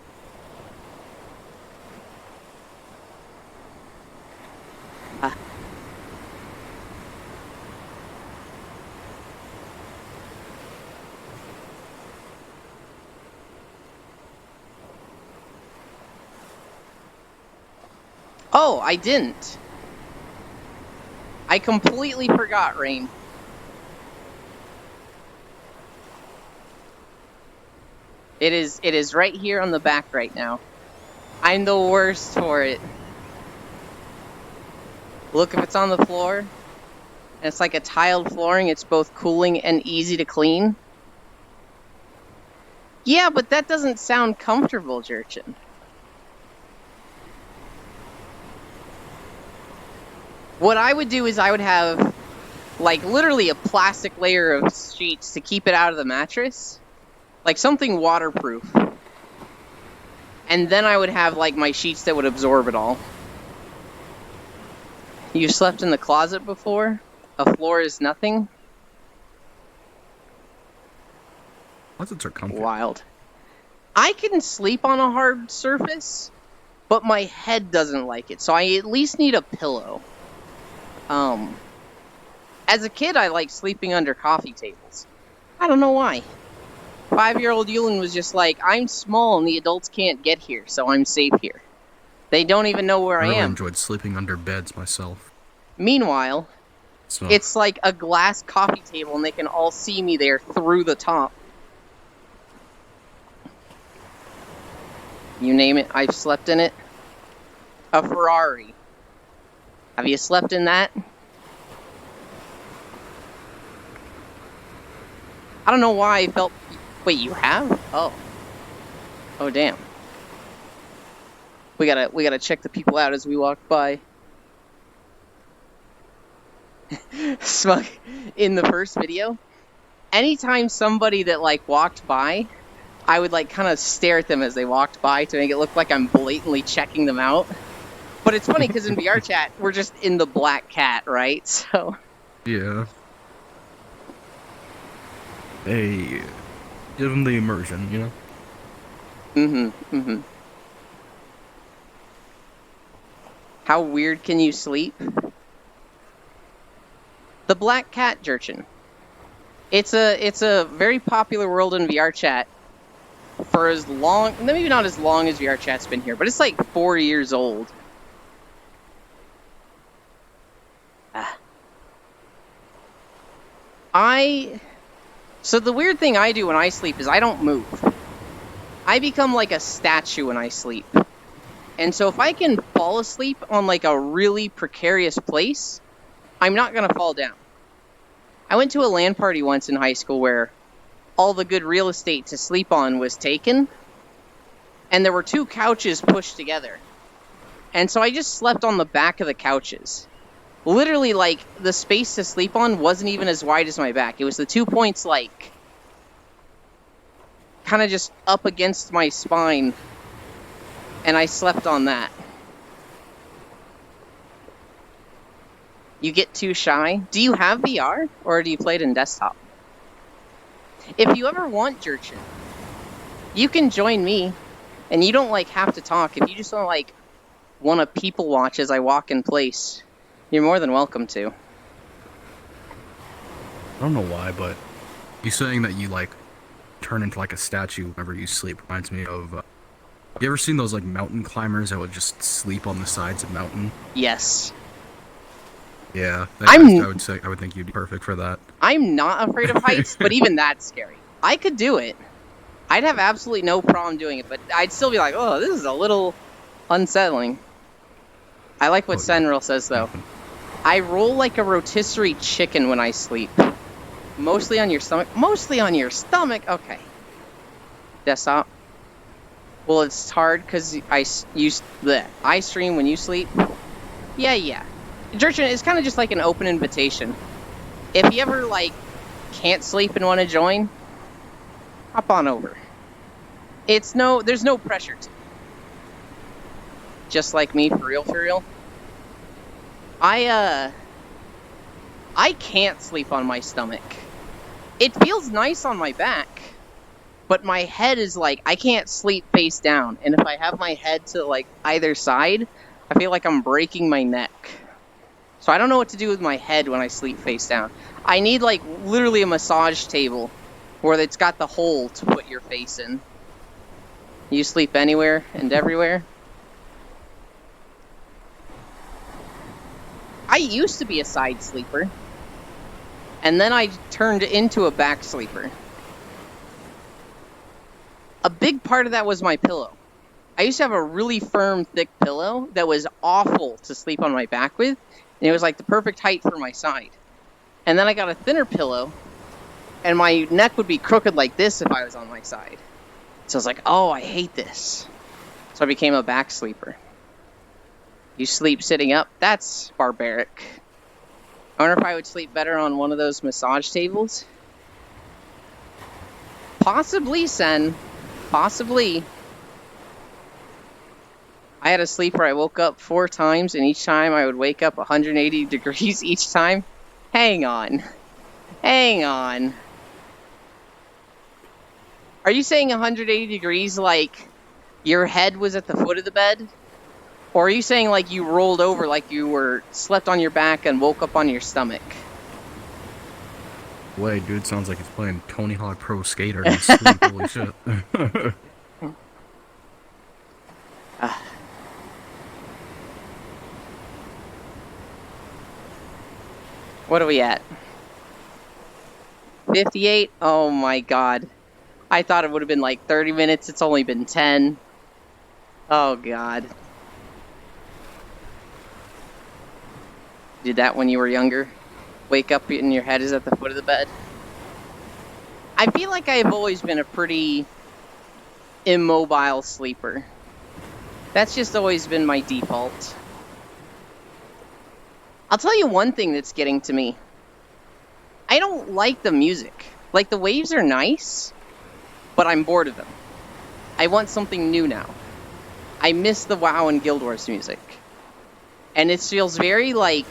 Oh, I didn't. I completely forgot, Rain. It is right here on the back right now. I'm the worst for it. Look, if it's on the floor, and it's like a tiled flooring, it's both cooling and easy to clean. Yeah, but that doesn't sound comfortable, Jerchin. What I would do is I would have, like, literally a plastic layer of sheets to keep it out of the mattress. Like, something waterproof. And then I would have, like, my sheets that would absorb it all. You slept in the closet before? A floor is nothing? Closets are comfy. Wild. I can sleep on a hard surface, but my head doesn't like it, so I at least need a pillow. As a kid, I liked sleeping under coffee tables. I don't know why. 5-year-old Yulin was just like, I'm small and the adults can't get here, so I'm safe here. They don't even know where I really am. Enjoyed sleeping under beds myself. Meanwhile, it's like a glass coffee table and they can all see me there through the top. You name it, I've slept in it. A Ferrari. Have you slept in that? I don't know why I felt... Wait, you have? Oh. Oh, damn. We gotta check the people out as we walk by. Smug, in the first video, anytime somebody that, like, walked by, I would, like, kind of stare at them as they walked by to make it look like I'm blatantly checking them out. But it's funny, because in VR chat, we're just in the black cat, right? So... Yeah. Hey, give them the immersion, you know? Mm-hmm, mm-hmm. How weird can you sleep? The Black Cat Jerchin. It's a very popular world in VR chat for as long, maybe not as long as VR chat's been here, but it's like 4 years old. So the weird thing I do when I sleep is I don't move. I become like a statue when I sleep. And so if I can fall asleep on like a really precarious place, I'm not going to fall down. I went to a LAN party once in high school where all the good real estate to sleep on was taken, and there were 2 couches pushed together. And so I just slept on the back of the couches. Literally, like, the space to sleep on wasn't even as wide as my back. It was the 2 points, like, kind of just up against my spine, and I slept on that. You get too shy? Do you have VR, or do you play it in desktop? If you ever want Jerchin, you can join me, and you don't, like, have to talk. If you just don't, like, want to people watch as I walk in place, you're more than welcome to. I don't know why, but you saying that you, like, turn into, like, a statue whenever you sleep reminds me of, you ever seen those, like, mountain climbers that would just sleep on the sides of mountain? Yes. Yeah, I would think you'd be perfect for that. I'm not afraid of heights, but even that's scary. I could do it. I'd have absolutely no problem doing it, but I'd still be like, oh, this is a little unsettling. I like what Senril says, though. I roll like a rotisserie chicken when I sleep. Mostly on your stomach. Mostly on your stomach? Okay. Desktop. Well, it's hard because I stream when you sleep. Yeah. Jerchin is kind of just like an open invitation. If you ever, like, can't sleep and want to join, hop on over. There's no pressure to it. Just like me, for real. I can't sleep on my stomach. It feels nice on my back, but my head is like, I can't sleep face down. And if I have my head to, like, either side, I feel like I'm breaking my neck. So I don't know what to do with my head when I sleep face down. I need, like, literally a massage table where it's got the hole to put your face in. You sleep anywhere and everywhere? I used to be a side sleeper, and then I turned into a back sleeper. A big part of that was my pillow. I used to have a really firm, thick pillow that was awful to sleep on my back with, and it was like the perfect height for my side. And then I got a thinner pillow, and my neck would be crooked like this if I was on my side. So I was like, oh, I hate this. So I became a back sleeper. You sleep sitting up? That's barbaric. I wonder if I would sleep better on one of those massage tables. Possibly, Sen. Possibly. I had a sleep where I woke up 4 times, and each time I would wake up 180 degrees each time. Hang on. Are you saying 180 degrees like your head was at the foot of the bed? Or are you saying like you rolled over like you were slept on your back and woke up on your stomach? Wait, dude, sounds like he's playing Tony Hawk Pro Skater and sleep. Holy shit. What are we at? 58? Oh my god. I thought it would have been like 30 minutes. It's only been 10. Oh god. Did that when you were younger? Wake up and your head is at the foot of the bed? I feel like I've always been a pretty immobile sleeper. That's just always been my default. I'll tell you one thing that's getting to me. I don't like the music. Like, the waves are nice, but I'm bored of them. I want something new now. I miss the WoW and Guild Wars music. And it feels very, like,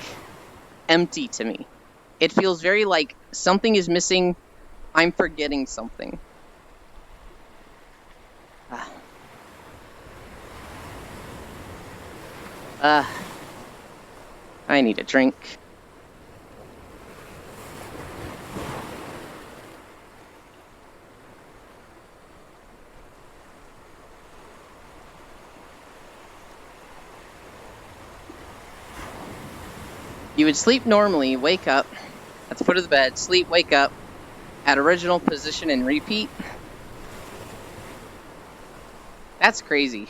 empty to me. It feels very like something is missing. I'm forgetting something. I need a drink. You would sleep normally, wake up, at the foot of the bed, sleep, wake up, at original position and repeat. That's crazy.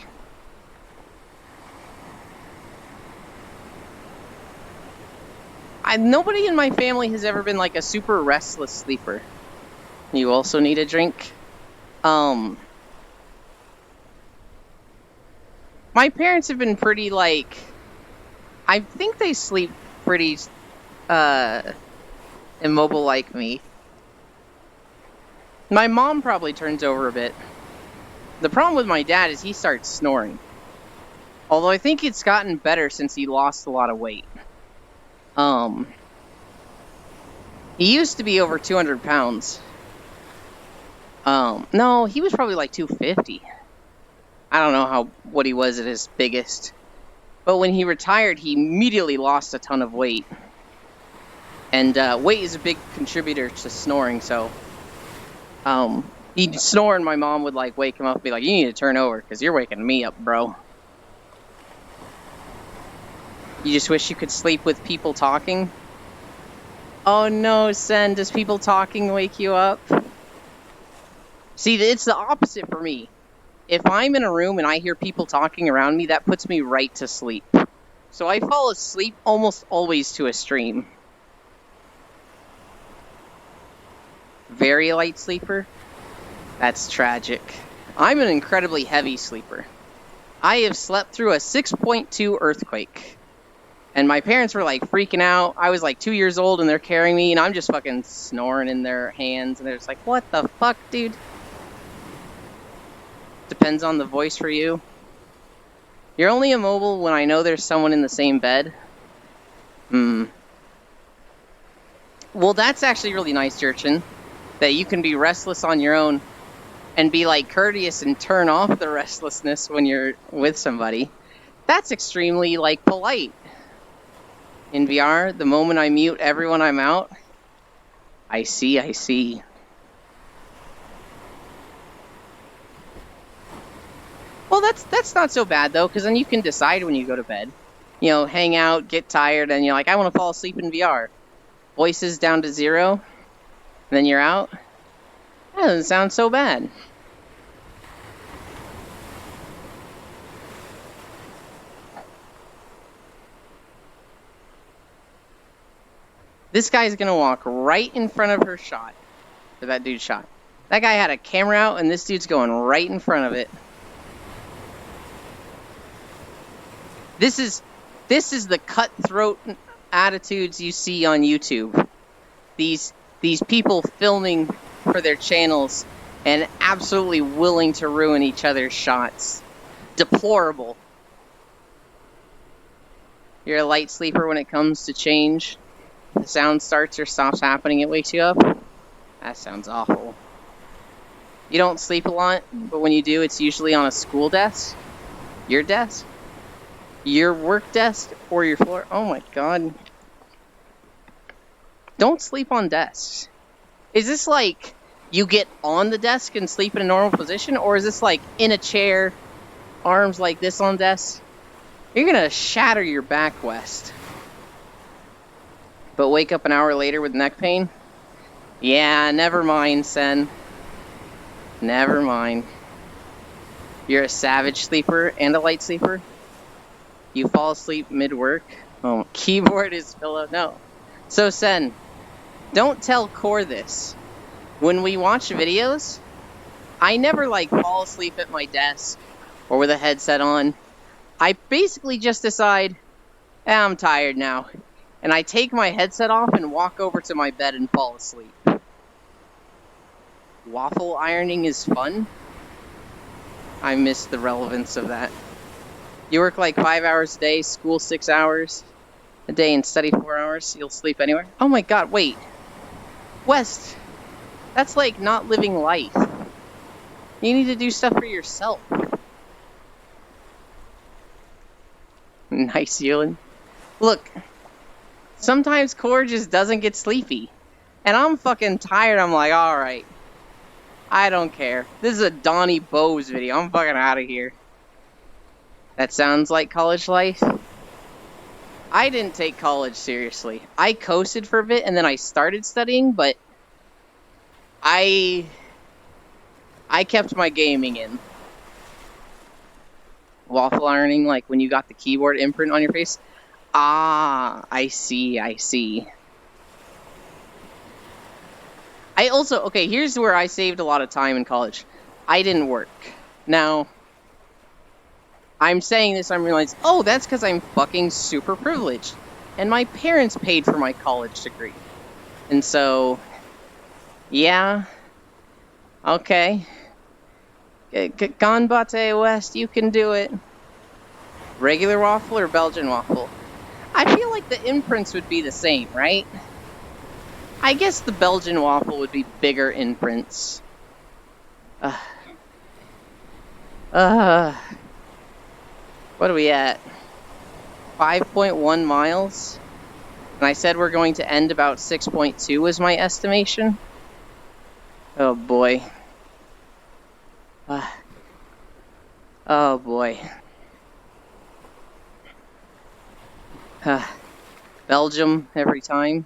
Nobody in my family has ever been like a super restless sleeper. You also need a drink. My parents have been pretty like, I think they sleep pretty immobile like me. My mom probably turns over a bit. The problem with my dad is he starts snoring. Although I think it's gotten better since he lost a lot of weight. He used to be over 200 pounds. No, he was probably like 250. I don't know what he was at his biggest. But when he retired, he immediately lost a ton of weight. And weight is a big contributor to snoring, so he'd snore and my mom would like wake him up and be like, you need to turn over because you're waking me up, bro. You just wish you could sleep with people talking? Oh no, Sen, does people talking wake you up? See, it's the opposite for me. If I'm in a room and I hear people talking around me, that puts me right to sleep. So I fall asleep almost always to a stream. Very light sleeper? That's tragic. I'm an incredibly heavy sleeper. I have slept through a 6.2 earthquake. And my parents were like freaking out. I was like 2 years old and they're carrying me and I'm just fucking snoring in their hands. And they're just like, what the fuck, dude? Depends on the voice for you. You're only immobile when I know there's someone in the same bed. Well, that's actually really nice, Jerchin. That you can be restless on your own and be like courteous and turn off the restlessness when you're with somebody. That's extremely like polite. In VR, the moment I mute everyone I'm out, I see. Well, that's not so bad though, because then you can decide when you go to bed. You know, hang out, get tired, and you're like, I want to fall asleep in VR. Voices down to 0, and then you're out. That doesn't sound so bad. This guy's gonna walk right in front of her shot. Or that dude's shot. That guy had a camera out and this dude's going right in front of it. This is the cutthroat attitudes you see on YouTube. These people filming for their channels and absolutely willing to ruin each other's shots. Deplorable. You're a light sleeper when it comes to change. The sound starts or stops happening, it wakes you up. That sounds awful. You don't sleep a lot, but when you do, it's usually on a school desk. Your desk? Your work desk? Or your floor? Oh my god. Don't sleep on desks. Is this like you get on the desk and sleep in a normal position? Or is this like in a chair, arms like this on desk? You're gonna shatter your back, West. But wake up an hour later with neck pain? Yeah, never mind, Sen. Never mind. You're a savage sleeper and a light sleeper? You fall asleep mid-work? Oh, keyboard is pillow? No. So, Sen, don't tell Core this. When we watch videos, I never, like, fall asleep at my desk or with a headset on. I basically just decide, I'm tired now. And I take my headset off and walk over to my bed and fall asleep. Waffle ironing is fun? I miss the relevance of that. You work like 5 hours a day, school 6 hours a day, and study 4 hours, you'll sleep anywhere? Oh my god, wait. West, that's like not living life. You need to do stuff for yourself. Nice, Ewan. Look. Sometimes Core just doesn't get sleepy. And I'm fucking tired. I'm like, alright. I don't care. This is a Donnie Bose video. I'm fucking out of here. That sounds like college life. I didn't take college seriously. I coasted for a bit, and then I started studying, but I kept my gaming in. Waffle ironing, like when you got the keyboard imprint on your face. Ah, I see. I also, okay, here's where I saved a lot of time in college. I didn't work. Now, I'm saying this, I'm realizing, oh, that's because I'm fucking super privileged. And my parents paid for my college degree. And so, yeah, okay. Ganbate West, you can do it. Regular waffle or Belgian waffle? I feel like the imprints would be the same, right? I guess the Belgian waffle would be bigger imprints. What are we at? 5.1 miles? And I said we're going to end about 6.2 was my estimation. Oh boy. Oh boy. Belgium every time.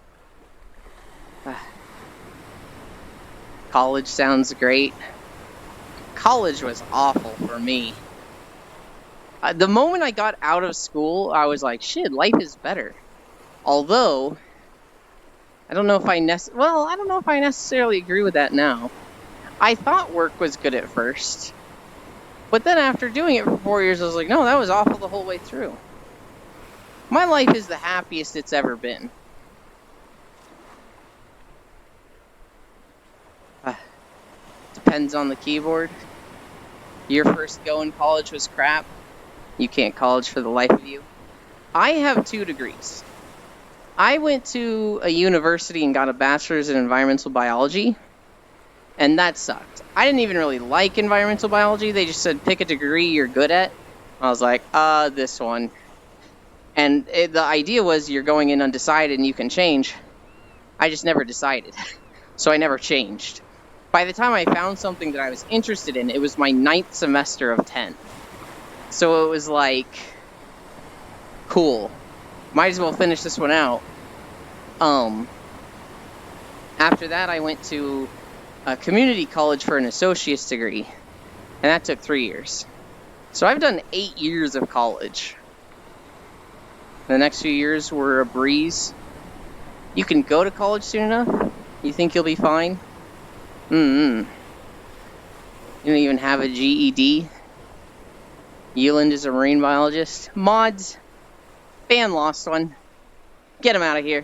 College sounds great. College was awful for me. The moment I got out of school, I was like, shit, life is better. Although, I don't know if I necessarily agree with that now. I thought work was good at first. But then after doing it for 4 years, I was like, no, that was awful the whole way through. My life is the happiest it's ever been. Depends on the keyboard. Your first go in college was crap. You can't college for the life of you. I have 2 degrees. I went to a university and got a bachelor's in environmental biology, and that sucked. I didn't even really like environmental biology. They just said, pick a degree you're good at. I was like, this one. And the idea was you're going in undecided and you can change. I just never decided. So I never changed. By the time I found something that I was interested in, it was my 9th semester of 10. So it was like, cool. Might as well finish this one out. After that, I went to a community college for an associate's degree. And that took 3 years. So I've done 8 years of college. The next few years were a breeze. You can go to college soon enough. You think you'll be fine? You don't even have a GED. Euland is a marine biologist. Mods. Ban lost one. Get him out of here.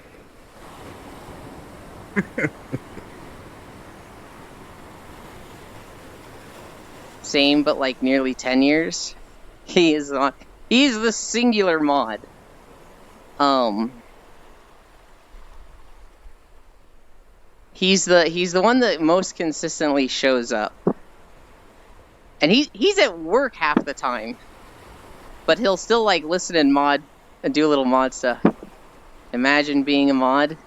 Same, but like nearly 10 years. He's the singular mod. He's the one that most consistently shows up. And he's at work half the time. But he'll still like listen and mod and do a little mod stuff. Imagine being a mod.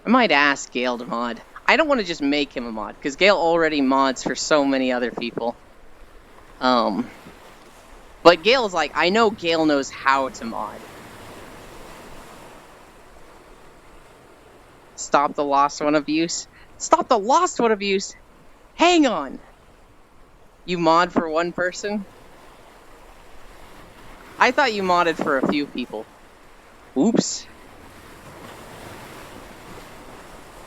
I might ask Gale to mod. I don't want to just make him a mod, because Gale already mods for so many other people. But Gale's like, I know Gale knows how to mod. Stop the Lost One abuse. Stop the Lost One abuse! Hang on! You mod for one person? I thought you modded for a few people. Oops.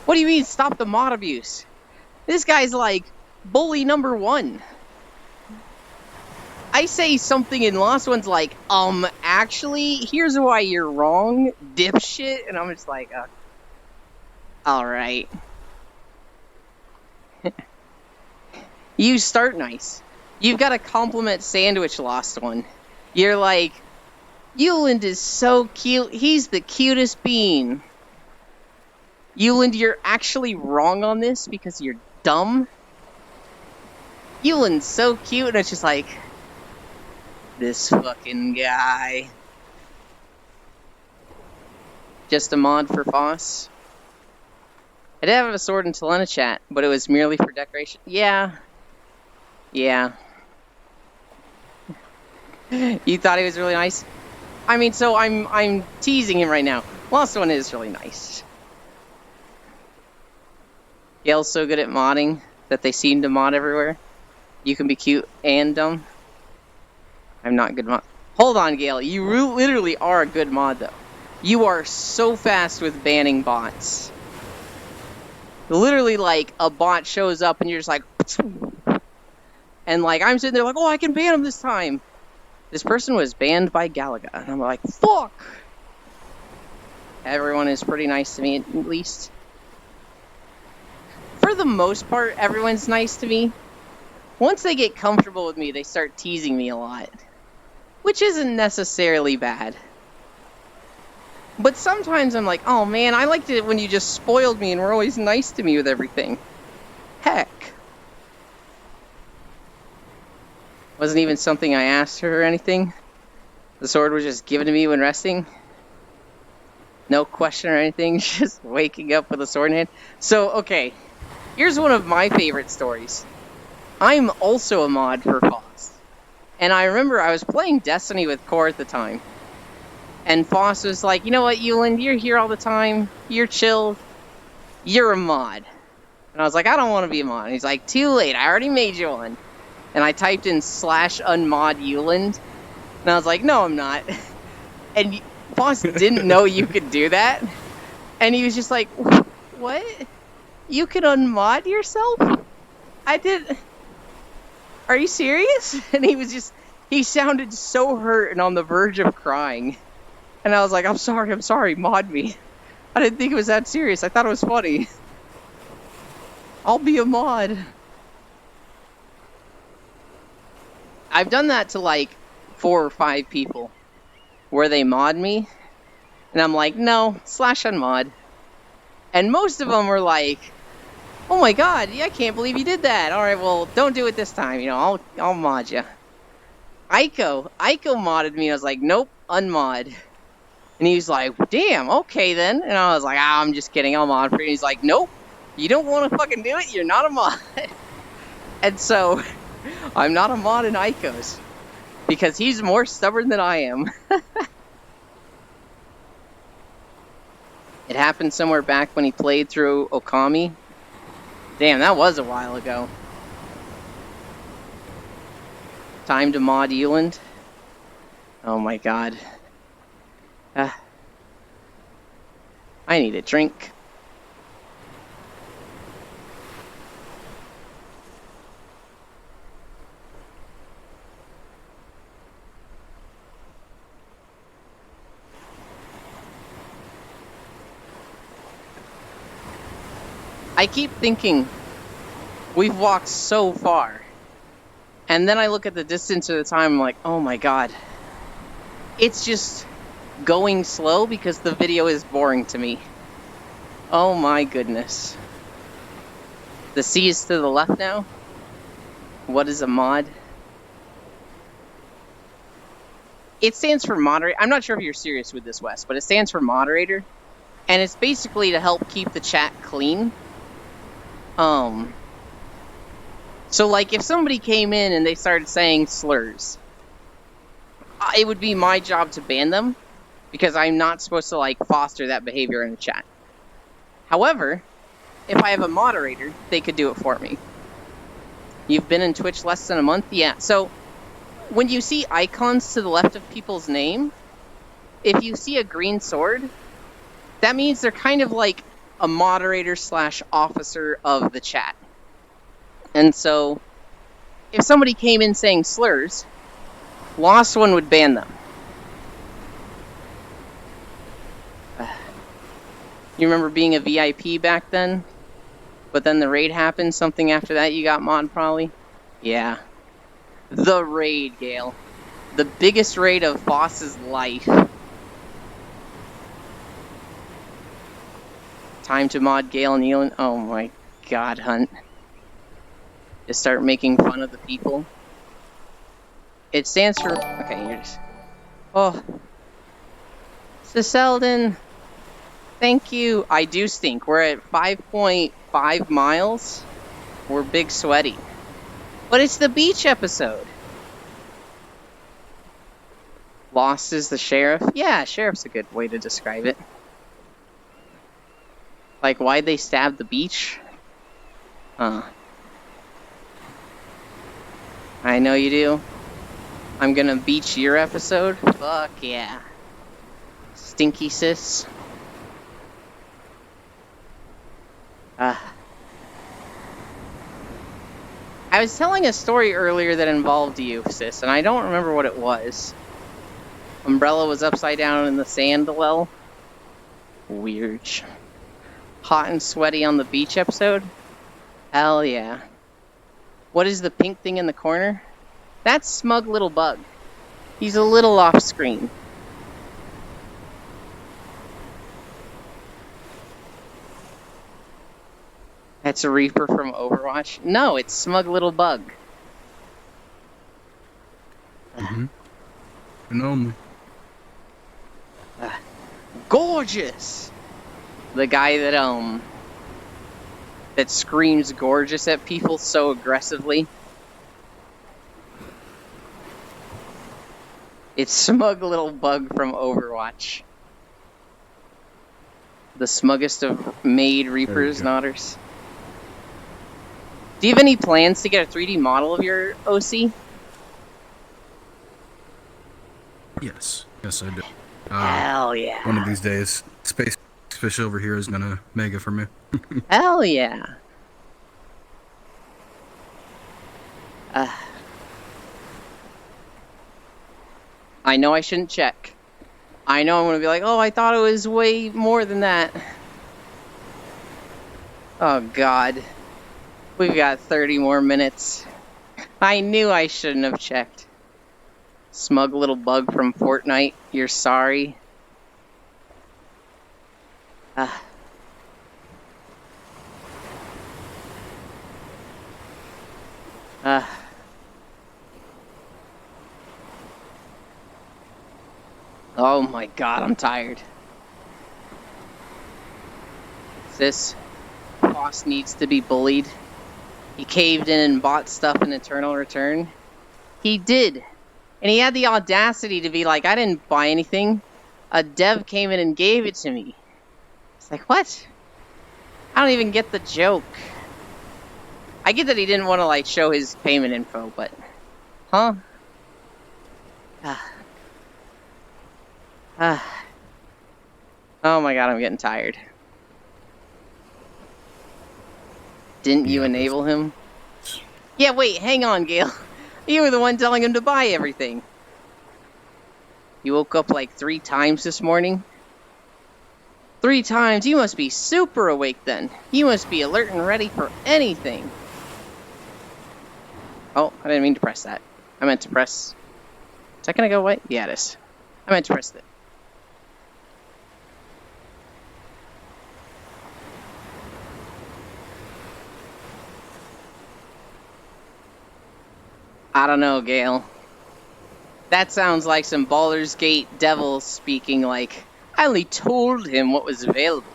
What do you mean, stop the mod abuse? This guy's like, bully number 1. I say something and Lost One's like, actually, here's why you're wrong, dipshit. And I'm just like, alright. You start nice. You've got a compliment sandwich, Lost One. You're like, Euland is so cute. He's the cutest bean. Euland, you're actually wrong on this because you're dumb. Euland's so cute, and it's just like, this fucking guy. Just a mod for Foss. I did have a sword in Telena chat, but it was merely for decoration. Yeah. Yeah. You thought he was really nice? I mean, so I'm teasing him right now. Lost One is really nice. Gale's so good at modding that they seem to mod everywhere. You can be cute and dumb. I'm not good mod. Hold on, Gale. You literally are a good mod, though. You are so fast with banning bots. Literally, like, a bot shows up and you're just like... And, like, I'm sitting there like, oh, I can ban him this time. This person was banned by Galaga. And I'm like, fuck! Everyone is pretty nice to me, at least. For the most part, everyone's nice to me. Once they get comfortable with me, they start teasing me a lot. Which isn't necessarily bad. But sometimes I'm like, oh man, I liked it when you just spoiled me and were always nice to me with everything. Heck. Wasn't even something I asked her or anything. The sword was just given to me when resting. No question or anything, just waking up with a sword in hand. So, okay, here's one of my favorite stories. I'm also a mod for Foss. And I remember I was playing Destiny with Core at the time. And Foss was like, you know what, Yuland, you're here all the time. You're chill. You're a mod. And I was like, I don't want to be a mod. And he's like, too late, I already made you one. And I typed in /unmod Yuland. And I was like, no, I'm not. And Foss didn't know you could do that. And he was just like, what? You can unmod yourself? I did... Are you serious? And he was just... He sounded so hurt and on the verge of crying. And I was like, I'm sorry, mod me. I didn't think it was that serious. I thought it was funny. I'll be a mod. I've done that to like 4 or 5 people. Where they mod me. And I'm like, no, /unmod. And most of them were like, oh my god, I can't believe you did that. Alright, well, don't do it this time. You know, I'll mod you. Aiko modded me. I was like, nope, unmod. And he was like, damn, okay then. And I was like, I'm just kidding, I'll mod for you. And he's like, nope, you don't want to fucking do it, you're not a mod. And so, I'm not a mod in Aiko's. Because he's more stubborn than I am. It happened somewhere back when he played through Okami. Damn, that was a while ago. Time to mod Yuland. Oh my god. I need a drink. I keep thinking, we've walked so far. And then I look at the distance of the time, I'm like, oh my god. It's just going slow because the video is boring to me. Oh my goodness. The C is to the left now. What is a mod? It stands for moderator. I'm not sure if you're serious with this, Wes, but it stands for moderator. And it's basically to help keep the chat clean. So like if somebody came in and they started saying slurs, it would be my job to ban them because I'm not supposed to like foster that behavior in the chat. However, if I have a moderator, they could do it for me. You've been in Twitch less than a month? Yeah. So when you see icons to the left of people's name, if you see a green sword, that means they're kind of like a moderator / officer of the chat. And so, if somebody came in saying slurs, Lost One would ban them. You remember being a VIP back then? But then the raid happened, something after that you got mod probably? Yeah. The raid, Gale. The biggest raid of Foss's life. Time to mod Gale and Elon. Oh my god, Hunt. To start making fun of the people. It stands for... Okay, you're just... Oh. Selden. Thank you. I do stink. We're at 5.5 miles. We're big sweaty. But it's the beach episode. Lost is the sheriff? Yeah, sheriff's a good way to describe it. Like, why'd they stab the beach? Huh. I know you do. I'm gonna beach your episode? Fuck yeah. Stinky sis. I was telling a story earlier that involved you, sis, and I don't remember what it was. Umbrella was upside down in the sand, well. Weird. Hot and sweaty on the beach episode? Hell yeah. What is the pink thing in the corner? That's Smug Little Bug. He's a little off screen. That's a Reaper from Overwatch? No, it's Smug Little Bug. Mm-hmm. You know me. Gorgeous! The guy that screams gorgeous at people so aggressively. It's Smug Little Bug from Overwatch. The smuggest of maid Reapers and Otters. Do you have any plans to get a 3D model of your OC? Yes. Yes, I do. Hell yeah. One of these days, Space Fish over here is gonna make it for me. Hell yeah. I know I shouldn't check. I know I'm gonna be like, oh, I thought it was way more than that. Oh god. We've got 30 more minutes. I knew I shouldn't have checked. Smug Little Bug from Fortnite, you're sorry. Oh my god, I'm tired. This boss needs to be bullied. He caved in and bought stuff in Eternal Return. He did. And he had the audacity to be like, I didn't buy anything. A dev came in and gave it to me. It's like, what? I don't even get the joke. I get that he didn't want to, like, show his payment info, but... Huh? Oh my god, I'm getting tired. Didn't you enable him? Yeah, wait, hang on, Gale. You were the one telling him to buy everything. You woke up like 3 times this morning? 3 times? You must be super awake then. You must be alert and ready for anything. Oh, I didn't mean to press that. I meant to press... Is that gonna go away? Yeah, it is. I meant to press it. I don't know, Gale. That sounds like some Baldur's Gate devil speaking like, I only told him what was available.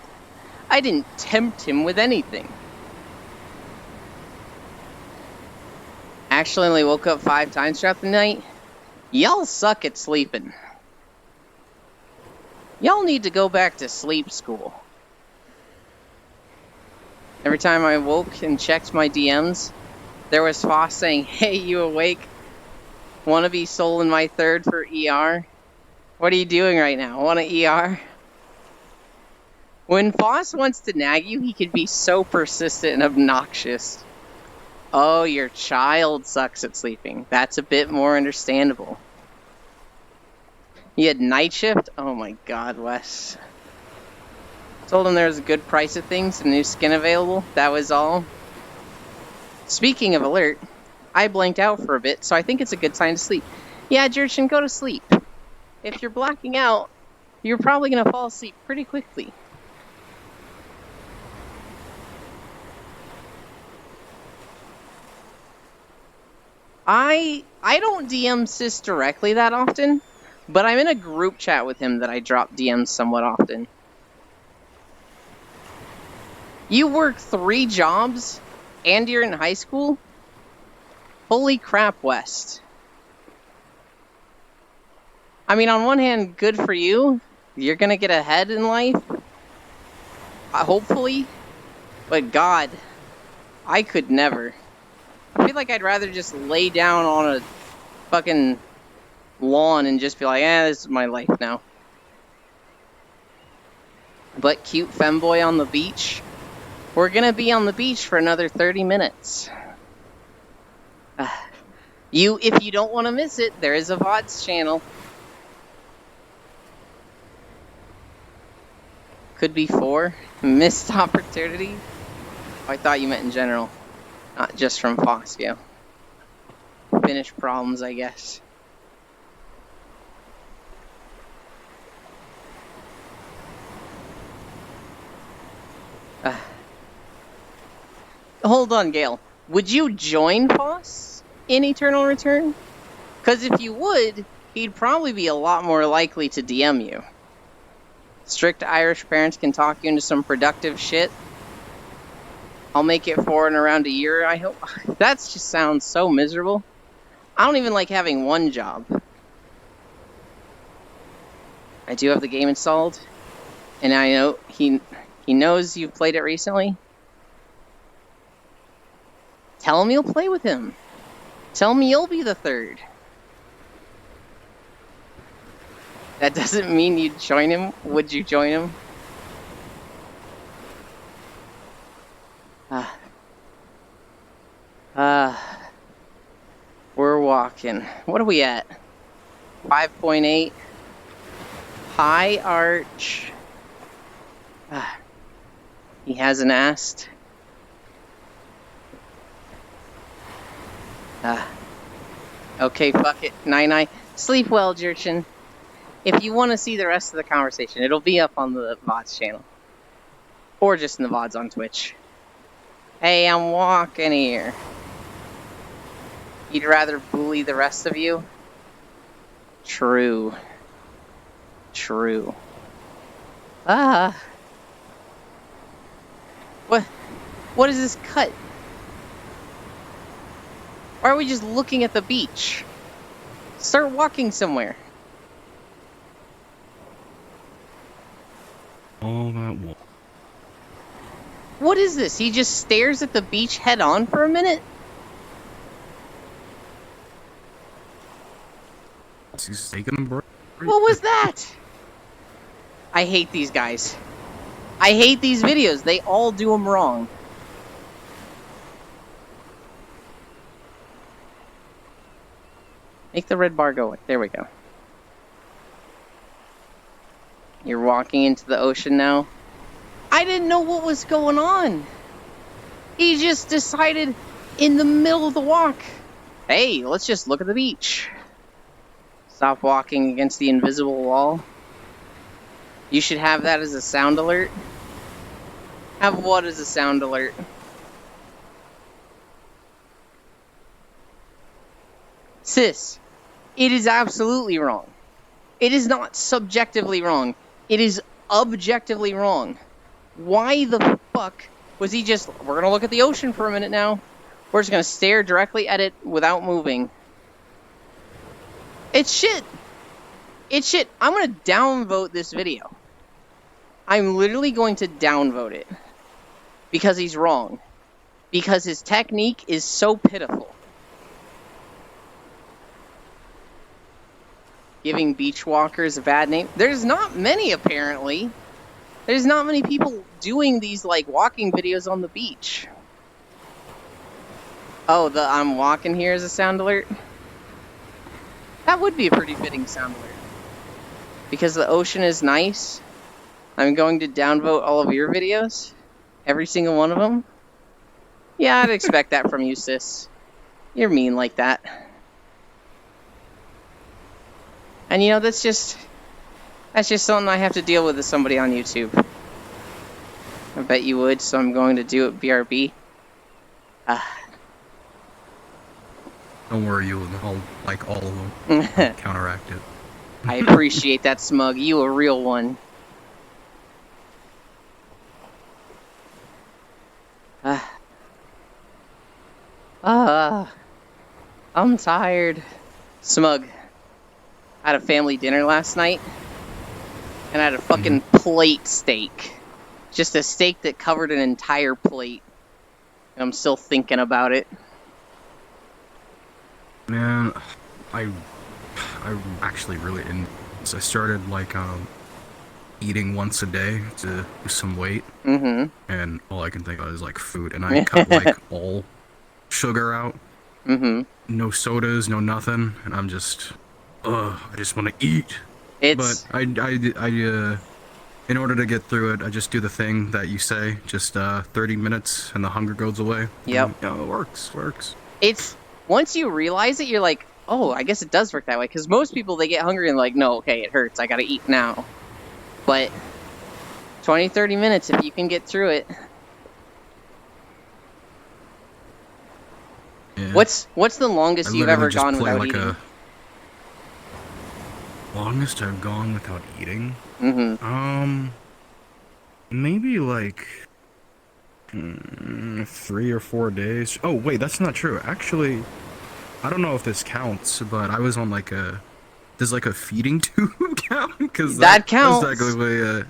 I didn't tempt him with anything. Actually only woke up 5 times throughout the night? Y'all suck at sleeping. Y'all need to go back to sleep school. Every time I woke and checked my DMs, there was Foss saying, hey, you awake? Wanna be soul in my third for ER? What are you doing right now? Want an ER? When Foss wants to nag you, he can be so persistent and obnoxious. Oh, your child sucks at sleeping. That's a bit more understandable. You had night shift? Oh my god, Wes. Told him there was a good price of things, a new skin available. That was all. Speaking of alert, I blanked out for a bit, so I think it's a good time to sleep. Yeah, Jerchin, go to sleep. If you're blacking out, you're probably going to fall asleep pretty quickly. I don't DM Sis directly that often, but I'm in a group chat with him that I drop DMs somewhat often. You work 3 jobs? And you're in high school? Holy crap, West. I mean, on one hand, good for you. You're gonna get ahead in life. Hopefully. But God, I could never. I feel like I'd rather just lay down on a fucking lawn and just be like, this is my life now. But cute femboy on the beach. We're gonna be on the beach for another 30 minutes. If you don't want to miss it, there is a VODs channel. Could be 4. Missed opportunity. Oh, I thought you meant in general. Not just from Fosco. Finished problems, I guess. Hold on, Gale. Would you join Foss in Eternal Return? Because if you would, he'd probably be a lot more likely to DM you. Strict Irish parents can talk you into some productive shit. I'll make it for in around a year, I hope. That just sounds so miserable. I don't even like having one job. I do have the game installed. And I know he knows you've played it recently. Tell him you'll play with him. Tell him you'll be the 3rd. That doesn't mean you'd join him. Would you join him? We're walking. What are we at? 5.8. High arch. He hasn't asked. Okay, fuck it. Nine. Sleep well, Jerchin. If you want to see the rest of the conversation, it'll be up on the VODs channel. Or just in the VODs on Twitch. Hey, I'm walking here. You'd rather bully the rest of you? True. What is this cut? Why are we just looking at the beach? Start walking somewhere. All that wall. What is this? He just stares at the beach head on for a minute? He's taking a break. What was that? I hate these guys. I hate these videos. They all do them wrong. Make the red bar go away. There we go. You're walking into the ocean now. I didn't know what was going on. He just decided in the middle of the walk, hey, let's just look at the beach. Stop walking against the invisible wall. You should have that as a sound alert. Have what as a sound alert? Sis, it is absolutely wrong. It is not subjectively wrong. It is objectively wrong. Why the fuck was he just... We're gonna look at the ocean for a minute now. We're just gonna stare directly at it without moving. It's shit. It's shit. I'm gonna downvote this video. I'm literally going to downvote it. Because he's wrong. Because his technique is so pitiful. Giving beach walkers a bad name. There's not many, apparently. There's not many people doing these, like, walking videos on the beach. Oh, the I'm walking here is a sound alert? That would be a pretty fitting sound alert. Because the ocean is nice, I'm going to downvote all of your videos. Every single one of them. Yeah, I'd expect that from you, sis. You're mean like that. And you know, that's just something I have to deal with as somebody on YouTube. I bet you would, so I'm going to do it BRB. Don't worry, I'll like all of them. Counteract it. I appreciate that, Smug. You a real one. I'm tired. Smug, I had a family dinner last night, and I had a fucking plate steak. Just a steak that covered an entire plate. And I'm still thinking about it. Man, I'm actually really in. So I started like eating once a day to lose some weight, and all I can think of is like food, and I cut like all sugar out, no sodas, no nothing, and I'm just, I just want to eat. It's... But I in order to get through it, I just do the thing that you say, just 30 minutes, and the hunger goes away. Yep. And, it works. It's, once you realize it, you're like, oh, I guess it does work that way. Because most people, they get hungry and like, no, okay, it hurts. I gotta eat now. But 20, 30 minutes, if you can get through it. Yeah. What's the longest you've ever gone without like eating? Longest I've gone without eating? Maybe like 3 or 4 days. Oh wait, that's not true. Actually, I don't know if this counts, but I was on like there's like a feeding tube count, because that counts. Technically,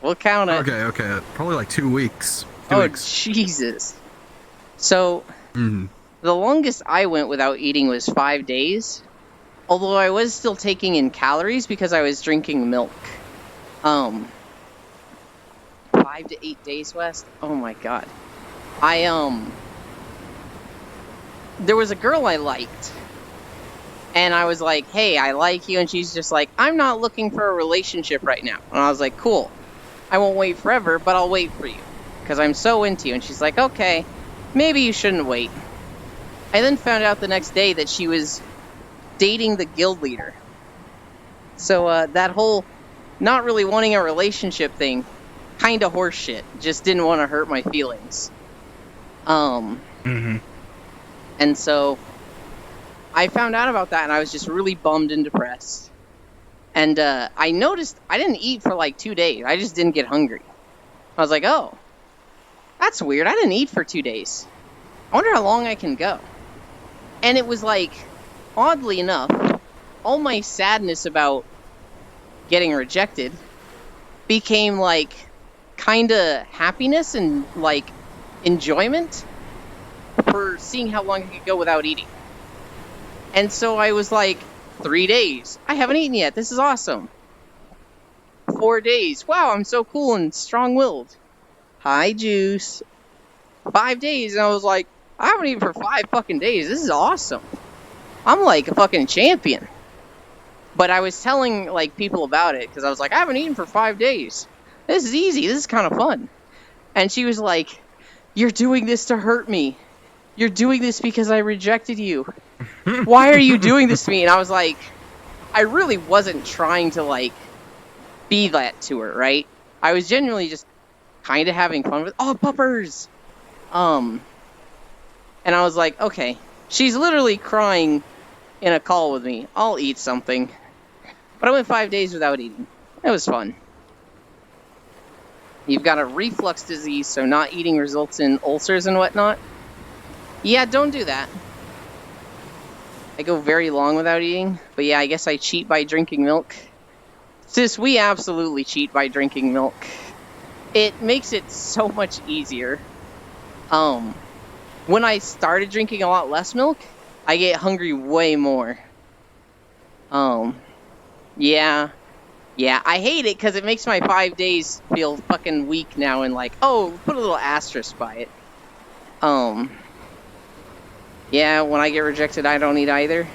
We'll count it. Okay. Probably like 2 weeks. 2 Oh weeks. Jesus! So the longest I went without eating was 5 days. Although I was still taking in calories because I was drinking milk. 5 to 8 days, West. Oh my god. There was a girl I liked. And I was like, hey, I like you. And she's just like, I'm not looking for a relationship right now. And I was like, cool. I won't wait forever, but I'll wait for you. Because I'm so into you. And she's like, okay, maybe you shouldn't wait. I then found out the next day that she was dating the guild leader. So that whole not really wanting a relationship thing, kind of horseshit. Just didn't want to hurt my feelings. And so I found out about that, and I was just really bummed and depressed. And I noticed I didn't eat for like 2 days. I just didn't get hungry. I was like, oh, that's weird. I didn't eat for 2 days. I wonder how long I can go. And it was like, oddly enough, all my sadness about getting rejected became like kind of happiness and like enjoyment for seeing how long I could go without eating. And so I was like, 3 days. I haven't eaten yet. This is awesome. 4 days. Wow, I'm so cool and strong-willed. Hi, Juice. 5 days, and I was like, I haven't eaten for 5 fucking days. This is awesome. I'm like a fucking champion. But I was telling like people about it because I was like, I haven't eaten for 5 days. This is easy. This is kind of fun. And she was like, you're doing this to hurt me. You're doing this because I rejected you. Why are you doing this to me? And I was like, I really wasn't trying to like be that to her, right? I was genuinely just kind of having fun with, oh, puppers. And I was like, okay, she's literally crying in a call with me. I'll eat something. But I went 5 days without eating. It was fun. You've got a reflux disease, so not eating results in ulcers and whatnot. Yeah, don't do that. I go very long without eating, but yeah, I guess I cheat by drinking milk. Sis, we absolutely cheat by drinking milk. It makes it so much easier. When I started drinking a lot less milk, I get hungry way more. Yeah, I hate it because it makes my 5 days feel fucking weak now and like, oh, put a little asterisk by it. Yeah, when I get rejected, I don't eat either.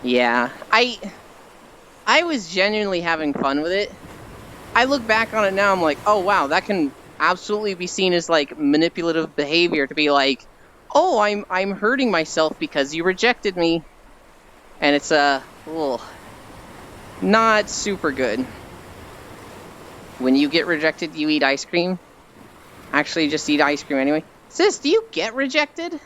Yeah, I was genuinely having fun with it. I look back on it now, I'm like, oh wow, that can absolutely be seen as like manipulative behavior to be like, oh, I'm hurting myself because you rejected me. And it's not super good. When you get rejected, you eat ice cream. Actually, just eat ice cream anyway. Sis, do you get rejected?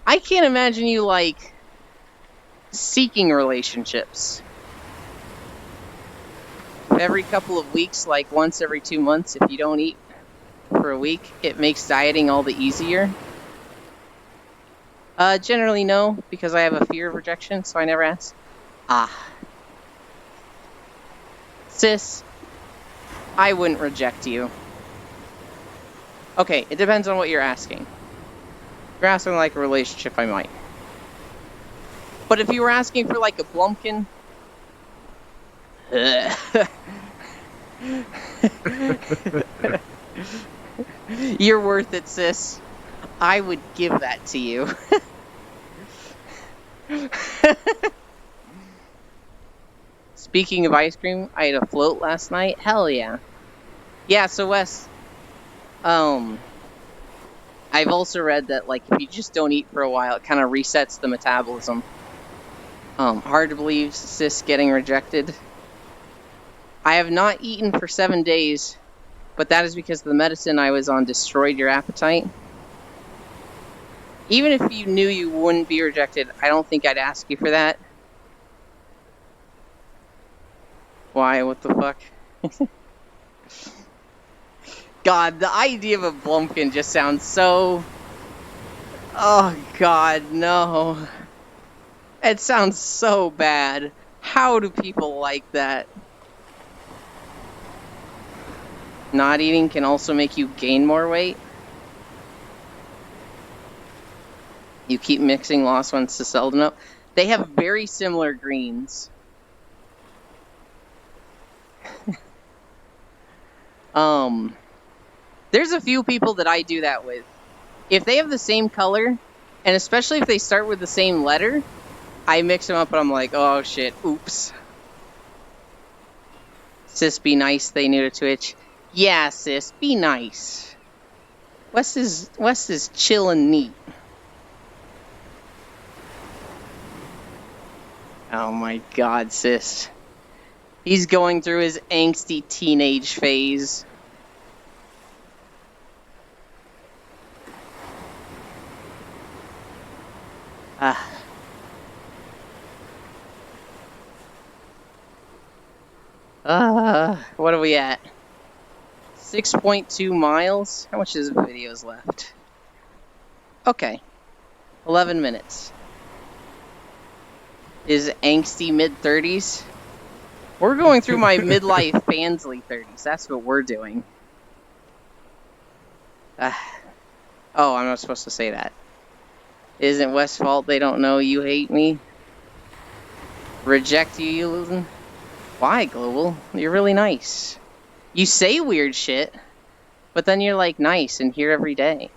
I can't imagine you, like, seeking relationships. Every couple of weeks, like once every 2 months, if you don't eat for a week, it makes dieting all the easier. Generally no, because I have a fear of rejection, so I never ask. Sis, I wouldn't reject you. Okay, it depends on what you're asking. If you're asking like a relationship, I might. But if you were asking for like a Blumpkin... You're worth it, sis. I would give that to you. Speaking of ice cream, I ate a float last night. Hell yeah. Yeah, so Wes, I've also read that like if you just don't eat for a while, it kind of resets the metabolism. Hard to believe, sis getting rejected. I have not eaten for 7 days, but that is because the medicine I was on destroyed your appetite. Even if you knew you wouldn't be rejected, I don't think I'd ask you for that. Why? What the fuck? God, the idea of a Blumpkin just sounds so... Oh, God, no. It sounds so bad. How do people like that? Not eating can also make you gain more weight. You keep mixing lost ones to Selden up. They have very similar greens. There's a few people that I do that with. If they have the same color, and especially if they start with the same letter, I mix them up and I'm like, oh shit, oops. Sis, be nice, they new to Twitch. Yeah, sis, be nice. Wes is chill and neat. Oh my god, sis. He's going through his angsty teenage phase. What are we at? 6.2 miles? How much is the videos left? Okay. 11 minutes. Is angsty mid-30s? We're going through my midlife Bansley 30s. That's what we're doing. Oh, I'm not supposed to say that. Isn't Wes' fault they don't know you hate me? Reject you losing? Why, Global? You're really nice. You say weird shit, but then you're like nice and here every day.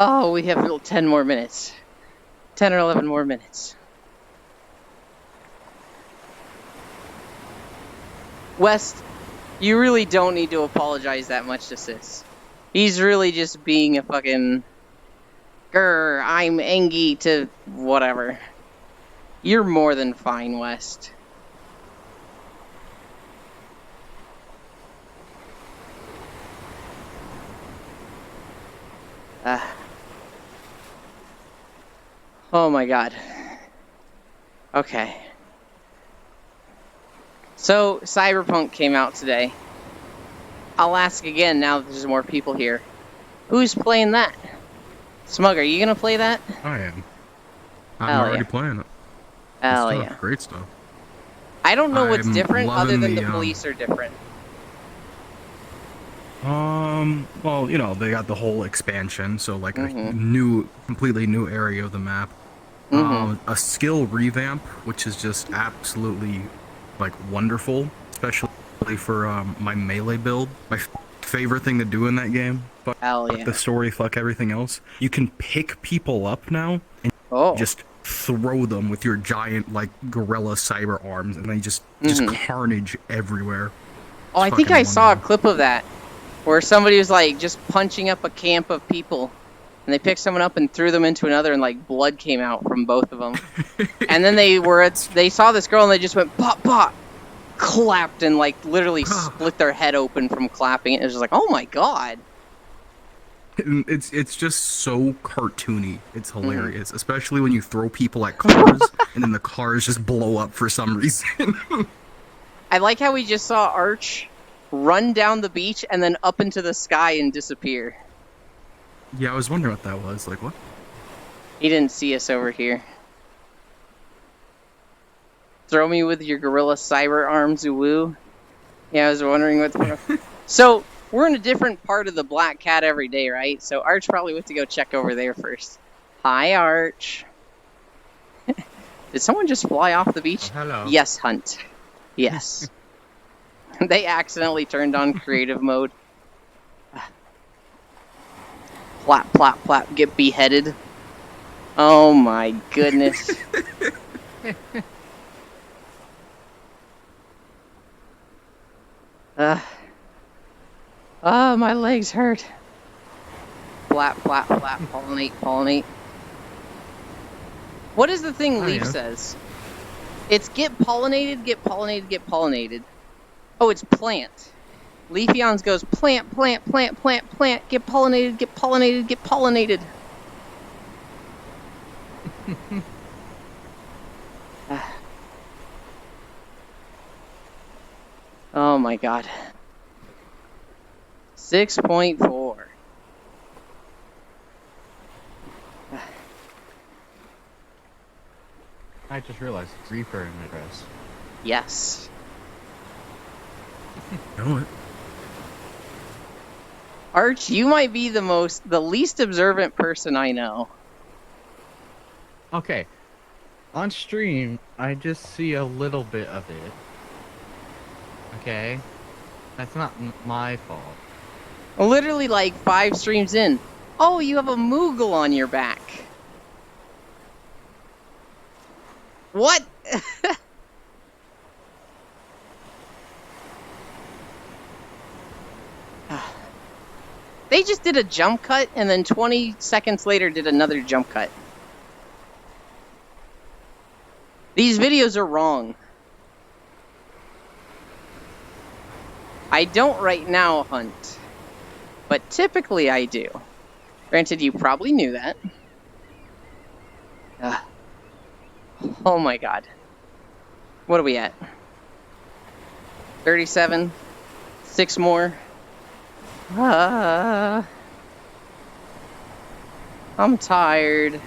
Oh, we have 10 more minutes. 10 or 11 more minutes. West, you really don't need to apologize that much to Sis. He's really just being a fucking... Grr, I'm Engie to whatever. You're more than fine, West. Oh my god. Okay. So, Cyberpunk came out today. I'll ask again now that there's more people here. Who's playing that? Smug, are you gonna play that? I am. I'm already playing it. Hell yeah. Great stuff. I don't know what's different other than the police are different. Well, you know, they got the whole expansion, so like a new, completely new area of the map. A skill revamp, which is just absolutely, like, wonderful, especially for my melee build. My favorite thing to do in that game. Fuck the story, fuck everything else. You can pick people up now and just throw them with your giant, like, gorilla cyber arms, and they just carnage everywhere. Oh, I think I saw a clip of that, where somebody was, like, just punching up a camp of people. And they picked someone up and threw them into another, and like blood came out from both of them. And then they saw this girl and they just went pop pop, clapped and like literally split their head open from clapping. It was just like, oh my god. It's just so cartoony. It's hilarious, especially when you throw people at cars and then the cars just blow up for some reason. I like how we just saw Arch run down the beach and then up into the sky and disappear. Yeah, I was wondering what that was. Like, what? He didn't see us over here. Throw me with your gorilla cyber arms, woo. Yeah, I was wondering what. So we're in a different part of the Black Cat every day, right? So Arch probably went to go check over there first. Hi, Arch. Did someone just fly off the beach? Oh, hello. Yes, Hunt. Yes. They accidentally turned on creative mode. Plap, plap, plap, get beheaded. Oh my goodness. Oh, my legs hurt. Flap, flap, flap, pollinate, pollinate. What is the thing Leaf says? It's get pollinated, get pollinated, get pollinated. Oh, it's plant. Leafeons goes plant, plant, plant, plant, plant, get pollinated, get pollinated, get pollinated. Oh my god. 6.4. I just realized it's Reaper in my dress. Yes. Know it. Arch, you might be the least observant person I know. Okay. On stream, I just see a little bit of it. Okay? That's not my fault. Literally like 5 streams in. Oh, you have a Moogle on your back. What? They just did a jump cut and then 20 seconds later did another jump cut. These videos are wrong. I don't right now, Hunt. But typically I do. Granted, you probably knew that. Oh my god. What are we at? 37? 6 more? I'm tired.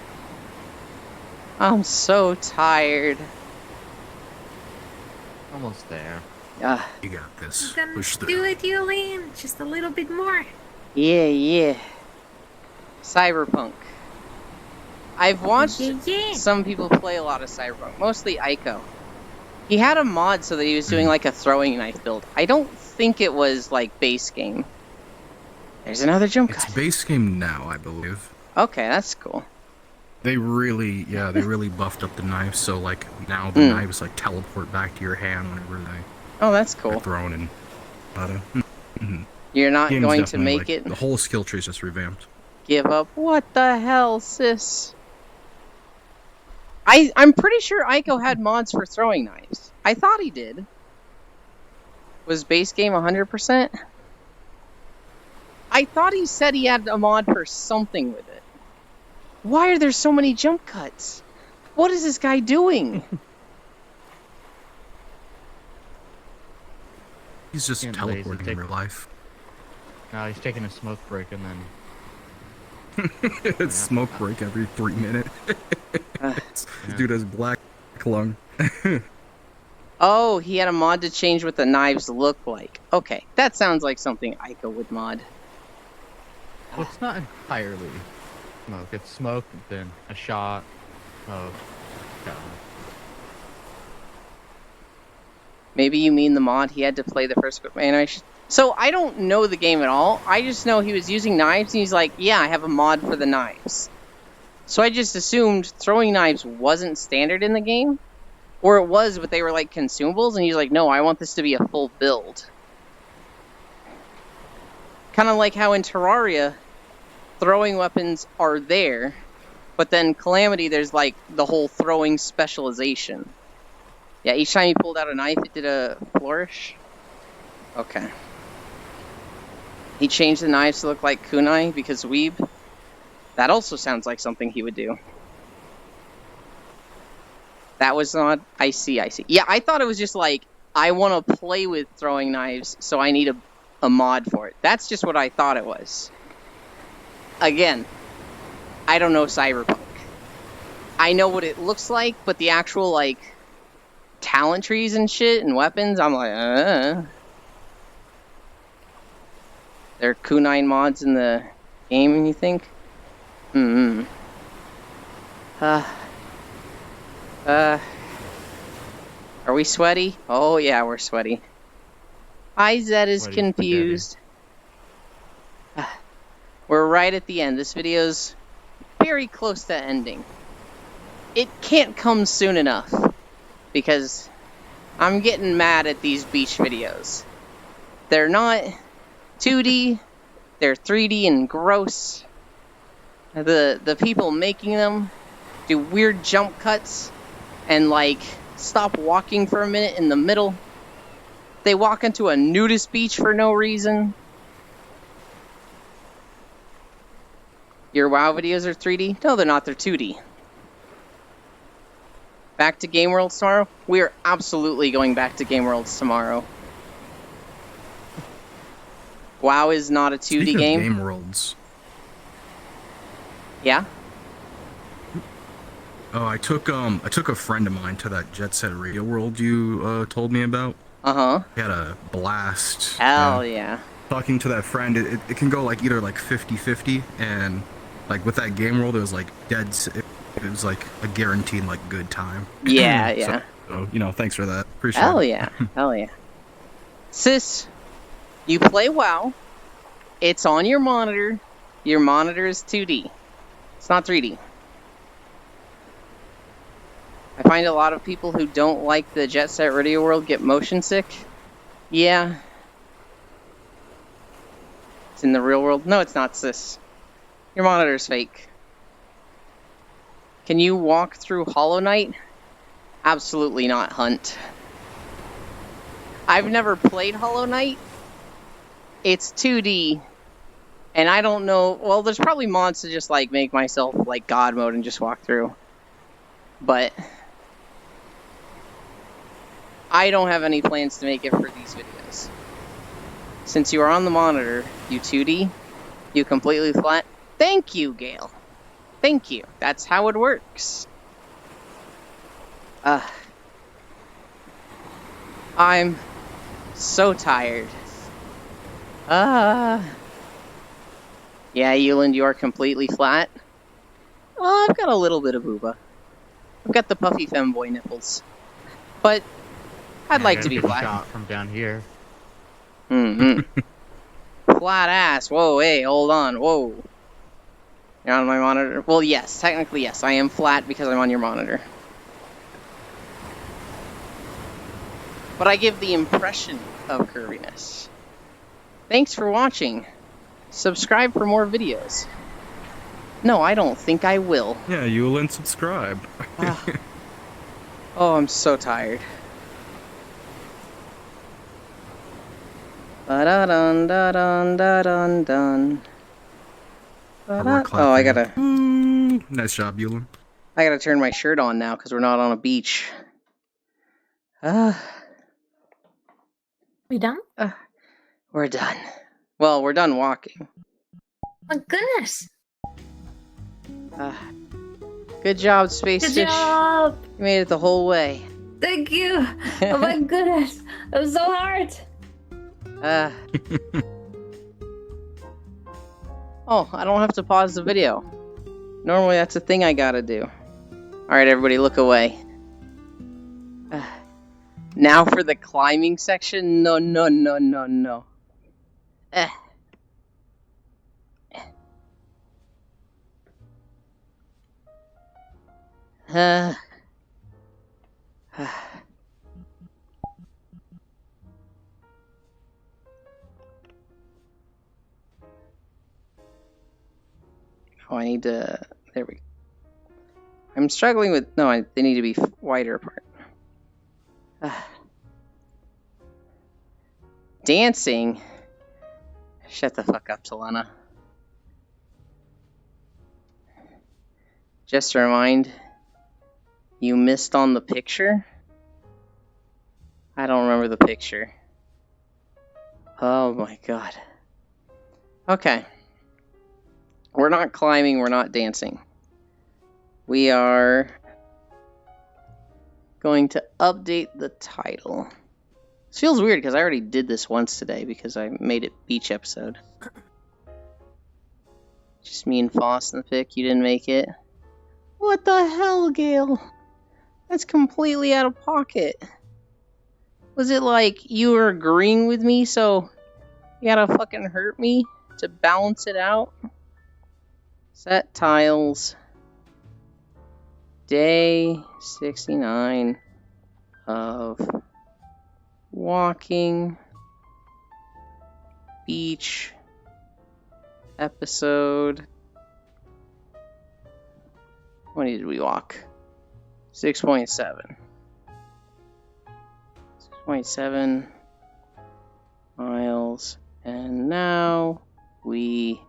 I'm so tired. Almost there. You got this. Then Push do through. it, Yulene. Just a little bit more. Yeah. Cyberpunk. I've watched Yeah. some people play a lot of Cyberpunk, mostly Ico. He had a mod so that he was doing like a throwing knife build. I don't think it was like base game. There's another jump It's cut. base game now, I believe. Okay, that's cool. They really buffed up the knives, so like now the knives like teleport back to your hand whenever they Oh, that's are cool. thrown and You're not Game's going to definitely, make like, it. The whole skill tree is just revamped. Give up. What the hell, sis? I'm pretty sure Ico had mods for throwing knives. I thought he did. Was base game 100%? I thought he said he had a mod for something with it. Why are there so many jump cuts? What is this guy doing? He's just Can't teleporting lazy in take- real life. Now he's taking a smoke break and then... It's smoke break every 3 minutes. This dude has black lung. Oh, he had a mod to change what the knives look like. Okay, that sounds like something Ico would mod. Well, it's not entirely smoke. It's smoke, then a shot, smoke, shot. Maybe you mean the mod he had to play the first animation. So I don't know the game at all. I just know he was using knives and he's like, yeah, I have a mod for the knives. So I just assumed throwing knives wasn't standard in the game. Or it was, but they were like consumables, and he's like, no, I want this to be a full build. Kind of like how in Terraria, throwing weapons are there, but then Calamity, there's like the whole throwing specialization. Yeah, each time you pulled out a knife, it did a flourish. Okay. He changed the knives to look like kunai because weeb. That also sounds like something he would do. That was not... I see. Yeah, I thought it was just like I want to play with throwing knives, so I need a mod for it. That's just what I thought it was. Again, I don't know Cyberpunk. I know what it looks like, but the actual, like, talent trees and shit and weapons, I'm like, There are kunai mods in the game, you think? Are we sweaty? Oh yeah, we're sweaty. IZ is Sweaty confused. We're right at the end. This video's very close to ending. It can't come soon enough, because I'm getting mad at these beach videos. They're not 2D, they're 3D and gross. The people making them do weird jump cuts and like stop walking for a minute in the middle. They walk into a nudist beach for no reason. Your WoW videos are 3D? No, they're not. They're 2D. Back to Game Worlds tomorrow? We are absolutely going back to Game Worlds tomorrow. WoW is not a 2D Speaking game. of Game Worlds. Yeah? Oh, I took a friend of mine to that Jet Set Radio World you told me about. Uh-huh. He had a blast. Hell yeah. Talking to that friend, it can go like either like 50-50, and like with that Game World, it was like it was like a guaranteed like good time. Yeah, yeah. So, you know, thanks for that. Appreciate Hell it. yeah. Hell yeah. Sis, you play WoW. It's on your monitor. Your monitor is 2D. It's not 3D. I find a lot of people who don't like the Jet Set Radio World get motion sick. Yeah. It's in the real world. No, it's not, sis. Your monitor's fake. Can you walk through Hollow Knight? Absolutely not, Hunt. I've never played Hollow Knight. It's 2D. And I don't know... Well, there's probably mods to just, like, make myself, like, God mode and just walk through. But... I don't have any plans to make it for these videos. Since you are on the monitor, you 2D, you completely flat. Thank you, Gale. Thank you. That's how it works. I'm so tired. Yeah, Euland, you are completely flat. Oh, I've got a little bit of booba. I've got the puffy femboy nipples. But I'd like to be flat. Shot from down here. Flat ass. Whoa, hey, hold on. Whoa. You're on my monitor? Well, yes. Technically, yes. I am flat because I'm on your monitor. But I give the impression of curviness. Thanks for watching. Subscribe for more videos. No, I don't think I will. Yeah, you will unsubscribe. Oh, I'm so tired. Ba-da-dun, da-dun, da-dun, dun. Oh, I gotta... Nice job, Ewan. I gotta turn my shirt on now because we're not on a beach. We done? We're done. Well, we're done walking. My goodness! Good job, Space Good Fish. job! You made it the whole way. Thank you! Oh my goodness! It was so hard! Oh, I don't have to pause the video. Normally that's a thing I gotta do. Alright, everybody, look away. Now for the climbing section? No, no, no, no, no. Oh, I need to... There we go. I'm struggling with... No, they need to be wider apart. Dancing? Shut the fuck up, Selena. Just to remind... You missed on the picture? I don't remember the picture. Oh my god. Okay. We're not climbing, we're not dancing. We are going to update the title. This feels weird because I already did this once today because I made it beach episode. Just me and Foss and the Pick, you didn't make it. What the hell, Gale? That's completely out of pocket. Was it like you were agreeing with me, so you gotta fucking hurt me to balance it out? Set tiles. Day 69 of walking beach episode. How many did we walk? 6.7. 6.7 miles. And now we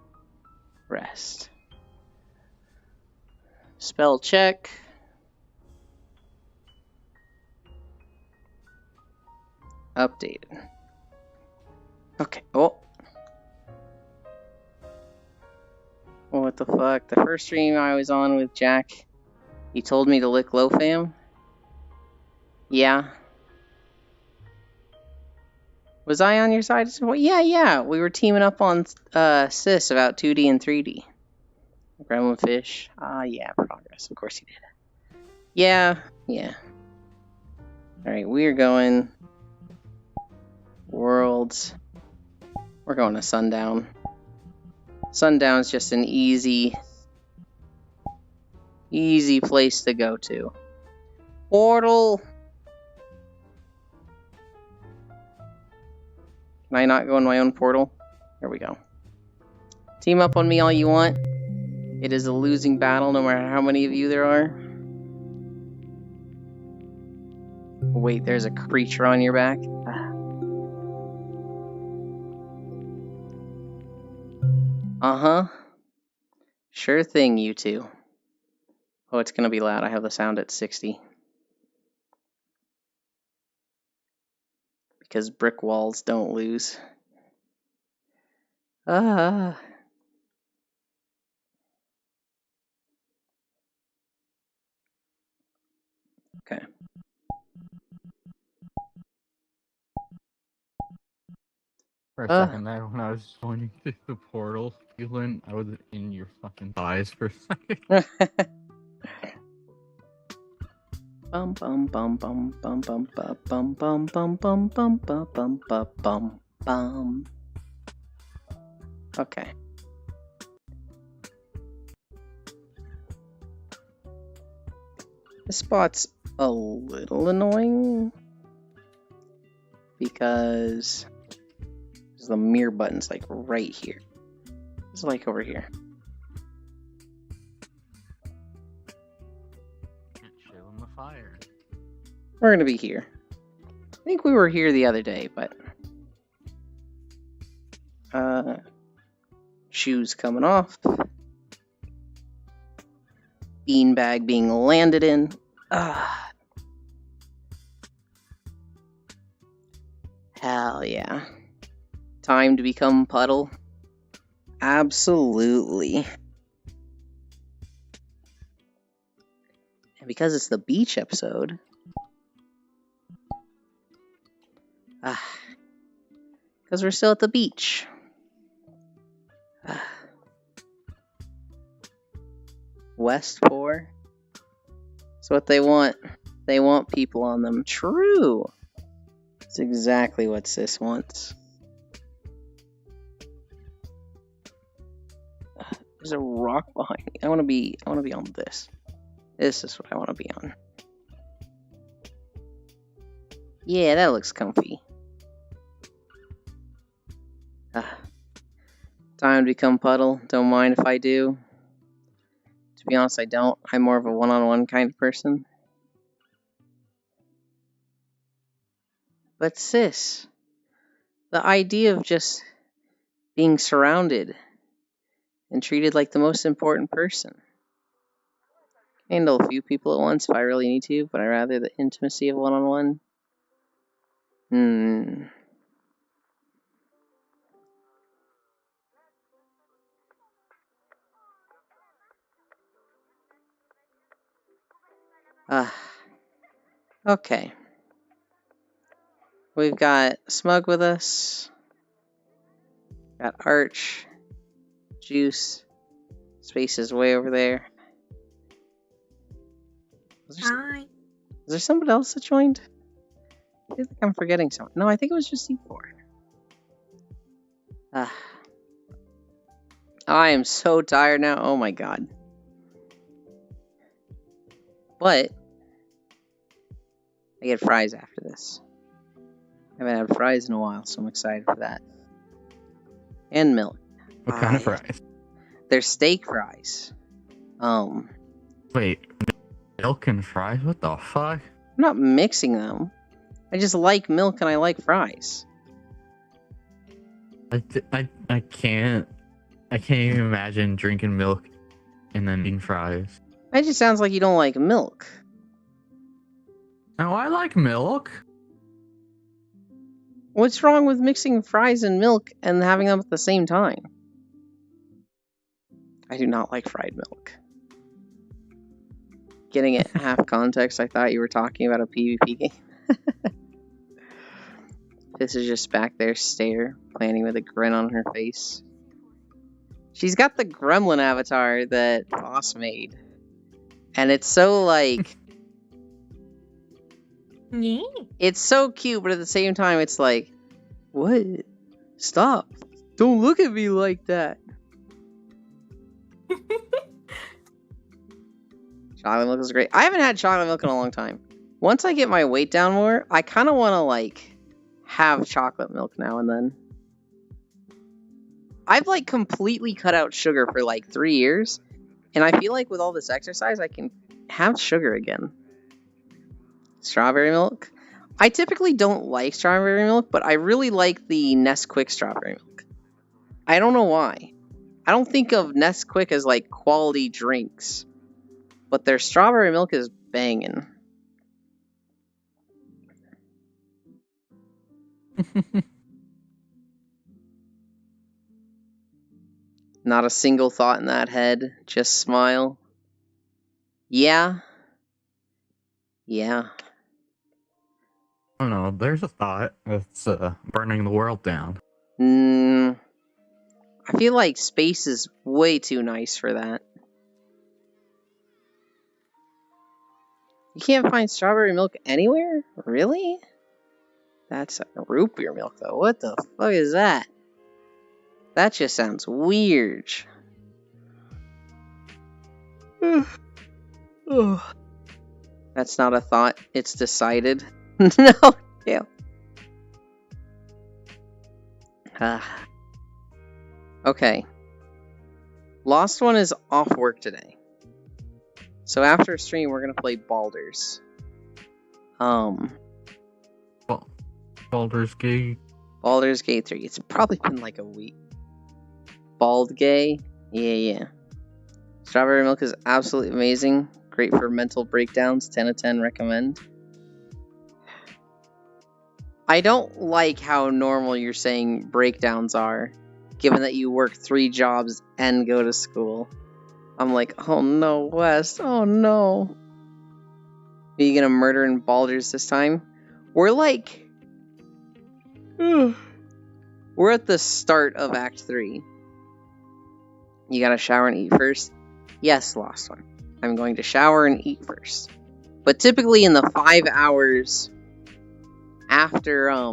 rest. Spell check. Updated. Okay. Oh. What the fuck? The first stream I was on with Jack, he told me to lick low fam. Yeah. Was I on your side? Well, yeah. We were teaming up on Sis about 2D and 3D. Gremlin fish. Yeah, progress. Of course he did. Yeah. Alright, we are going Worlds. We're going to Sundown. Sundown's just an easy place to go to. Portal. Can I not go in my own portal? Here we go. Team up on me all you want. It is a losing battle no matter how many of you there are. Wait, there's a creature on your back. Uh-huh. Sure thing, you two. Oh, it's gonna be loud. I have the sound at 60. Because brick walls don't lose. Okay. For a second there, when I was joining through the portal, Keelan, I was in your fucking thighs for a second. Bum bum bum bum bum bum bum bum bum bum bum bum bum bum bum. Okay. This spot's a little annoying because the mirror button's like right here. It's like over here. Chill in the fire. We're gonna be here. I think we were here the other day, but shoes coming off. Beanbag being landed in. Hell yeah. Time to become Puddle. Absolutely. And because it's the beach episode. Because we're still at the beach. West 4. That's what they want. They want people on them. True. That's exactly what Sis wants. There's a rock behind me. I want to be on this. This is what I want to be on. Yeah, that looks comfy. Time to become Puddle. Don't mind if I do. To be honest, I don't. I'm more of a one-on-one kind of person. But Sis, the idea of just being surrounded and treated like the most important person. Handle a few people at once if I really need to, but I rather the intimacy of one-on-one. Hmm. Okay. We've got Smug with us. Got Arch. Juice. Space is way over there. Hi. Is there somebody else that joined? I feel like I'm forgetting someone. No, I think it was just C4. I am so tired now. Oh my god. But I get fries after this. I haven't had fries in a while, so I'm excited for that. And milk. What kind of fries? They're steak fries. Wait, milk and fries? What the fuck? I'm not mixing them. I just like milk and I like fries. I can't even imagine drinking milk and then eating fries. It just sounds like you don't like milk. No, I like milk. What's wrong with mixing fries and milk and having them at the same time? I do not like fried milk. Getting it half context, I thought you were talking about a PvP game. This is just back there stare, planning with a grin on her face. She's got the gremlin avatar that Boss made. And it's so like... Yeah. It's so cute, but at the same time it's like... What? Stop. Don't look at me like that. Chocolate milk is great. I haven't had chocolate milk in a long time. Once I get my weight down more, I kind of want to like have chocolate milk now and then. I've like completely cut out sugar for like 3 years, and I feel like with all this exercise, I can have sugar again. Strawberry milk. I typically don't like strawberry milk, but I really like the Nesquik strawberry milk. I don't know why. I don't think of Nesquik as like quality drinks, but their strawberry milk is banging. Not a single thought in that head, just smile. Yeah. Yeah. I don't know, there's a thought. It's burning the world down. I feel like space is way too nice for that. You can't find strawberry milk anywhere? Really? That's a root beer milk, though. What the fuck is that? That just sounds weird. That's not a thought. It's decided. No. Yeah. Okay. Lost One is off work today. So after stream, we're gonna play Baldur's. Baldur's Gate. Baldur's Gate 3. It's probably been like a week. Bald Gay? Yeah. Strawberry milk is absolutely amazing. Great for mental breakdowns. 10 out of 10 recommend. I don't like how normal you're saying breakdowns are, given that you work 3 jobs and go to school. I'm like, oh no, Wes, oh no. Are you gonna murder in Baldur's this time? We're like... We're at the start of Act 3. You gotta shower and eat first? Yes, Lost One. I'm going to shower and eat first. But typically in the 5 hours after, I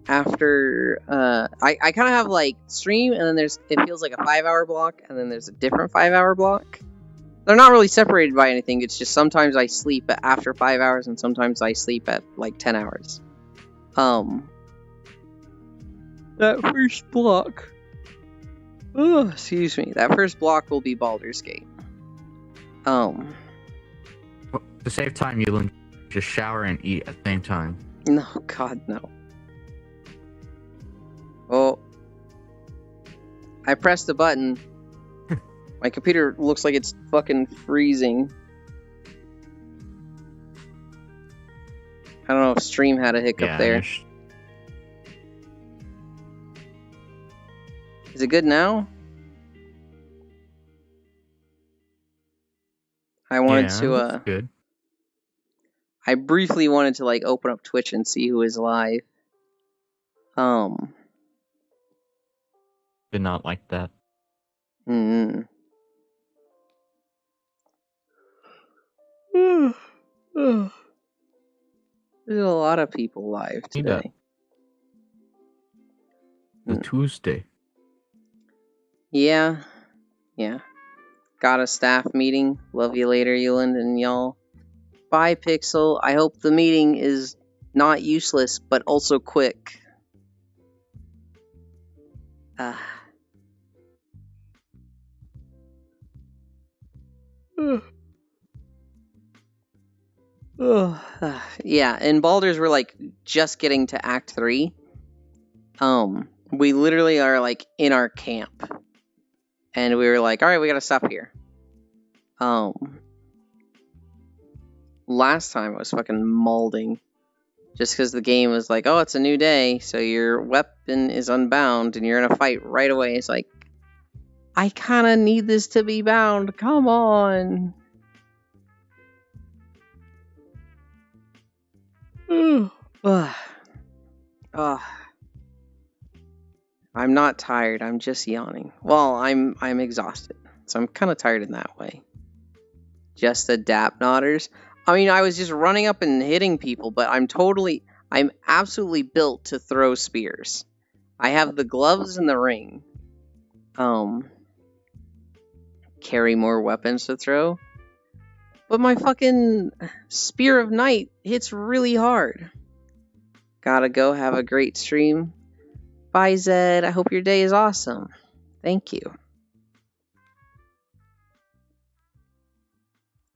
kind of have like stream, and then it feels like a 5-hour block, and then there's a different 5-hour block. They're not really separated by anything. It's just sometimes I sleep after 5 hours, and sometimes I sleep at like 10 hours. That first block. Oh, excuse me. That first block will be Baldur's Gate. Well, to save time, you just shower and eat at the same time. No, God, no. Oh. I pressed the button. My computer looks like it's fucking freezing. I don't know if stream had a hiccup Yeah, there. Is it good now? I wanted to good. I briefly wanted to like open up Twitch and see who is live. Did not like that. There's a lot of people live today. The Tuesday. Yeah. Got a staff meeting. Love you later, Euland and y'all. Bye, Pixel. I hope the meeting is not useless, but also quick. Yeah, and Baldur's we're like just getting to Act 3. We literally are like in our camp. And we were like, alright, we gotta stop here. Last time I was fucking malding. Just because the game was like, oh, it's a new day, so your weapon is unbound and you're in a fight right away. It's like, I kinda need this to be bound, come on. I'm not tired, I'm just yawning. Well, I'm exhausted, so I'm kind of tired in that way. Just adapt, Nodders. I mean, I was just running up and hitting people, but I'm absolutely built to throw spears. I have the gloves and the ring. Carry more weapons to throw. But my fucking Spear of Night hits really hard. Gotta go, have a great stream. Bye, Zed. I hope your day is awesome. Thank you.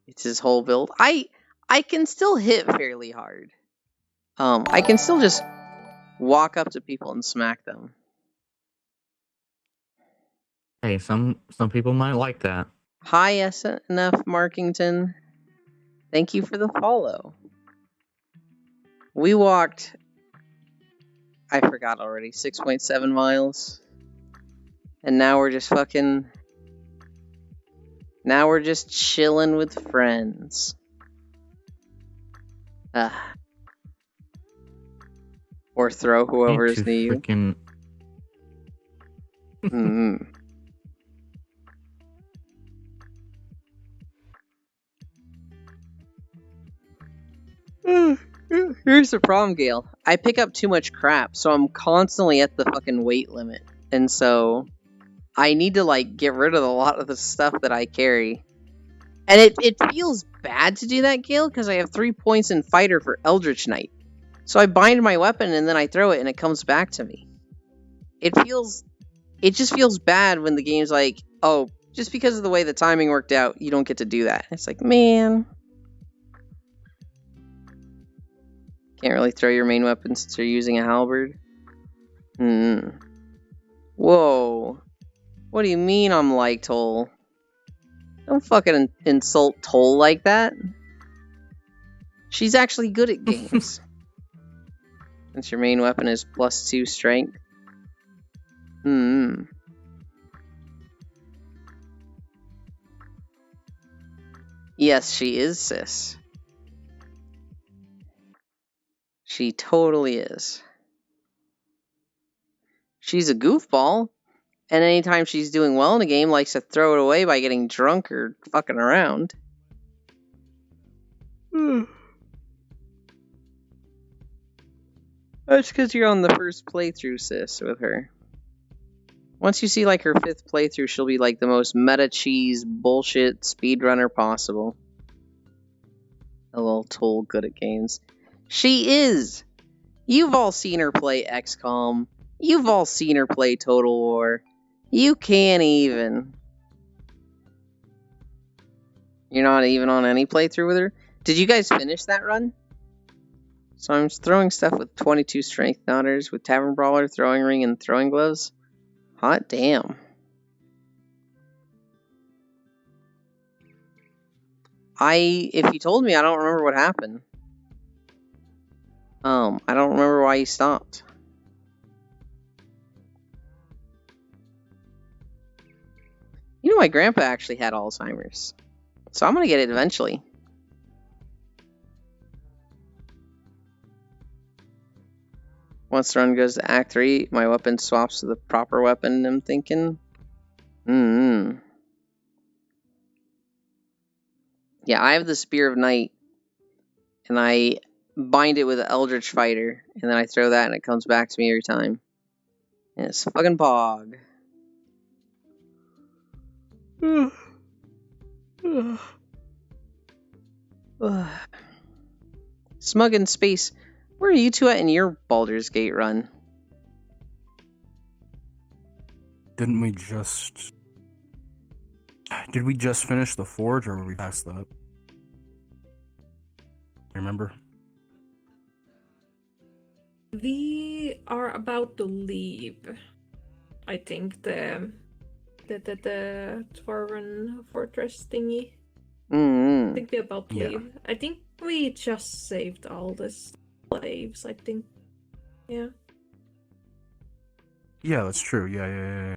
It's his whole build. I can still hit fairly hard. I can still just walk up to people and smack them. Hey, some people might like that. Hi, SNF Markington. Thank you for the follow. We walked, I forgot already, 6.7 miles. And now we're just chilling with friends. Or throw whoever's near you. Here's the problem, Gale. I pick up too much crap, so I'm constantly at the fucking weight limit. And so I need to like get rid of a lot of the stuff that I carry. And it feels bad to do that, Gale, because I have 3 points in Fighter for Eldritch Knight. So I bind my weapon and then I throw it and it comes back to me. It just feels bad when the game's like, oh, just because of the way the timing worked out, you don't get to do that. It's like, man. Can't really throw your main weapon since you're using a halberd. Whoa. What do you mean I'm like Toll? Don't fucking insult Toll like that. She's actually good at games. Since your main weapon is +2 strength. Yes, she is, sis. She totally is. She's a goofball, and anytime she's doing well in a game, likes to throw it away by getting drunk or fucking around. That's because you're on the first playthrough, sis, with her. Once you see like her 5th playthrough, she'll be like the most meta cheese bullshit speedrunner possible. A little Toll good at games. She is! You've all seen her play XCOM. You've all seen her play Total War. You can't even. You're not even on any playthrough with her? Did you guys finish that run? So I'm throwing stuff with 22 strength Nodders, with Tavern Brawler, Throwing Ring, and Throwing Gloves. Hot damn. If you told me, I don't remember what happened. I don't remember why you stopped. You know, my grandpa actually had Alzheimer's. So I'm gonna get it eventually. Once the run goes to Act 3, my weapon swaps to the proper weapon, I'm thinking. Yeah, I have the Spear of Night, and I bind it with an Eldritch Fighter, and then I throw that and it comes back to me every time. And it's fucking Pog. Smug in Space, where are you two at in your Baldur's Gate run? Did we just finish the Forge, or were we past that? Remember? We are about to leave. I think the Dwarven fortress thingy. I think we're about to leave. I think we just saved all the slaves, I think. Yeah. Yeah, that's true. Yeah.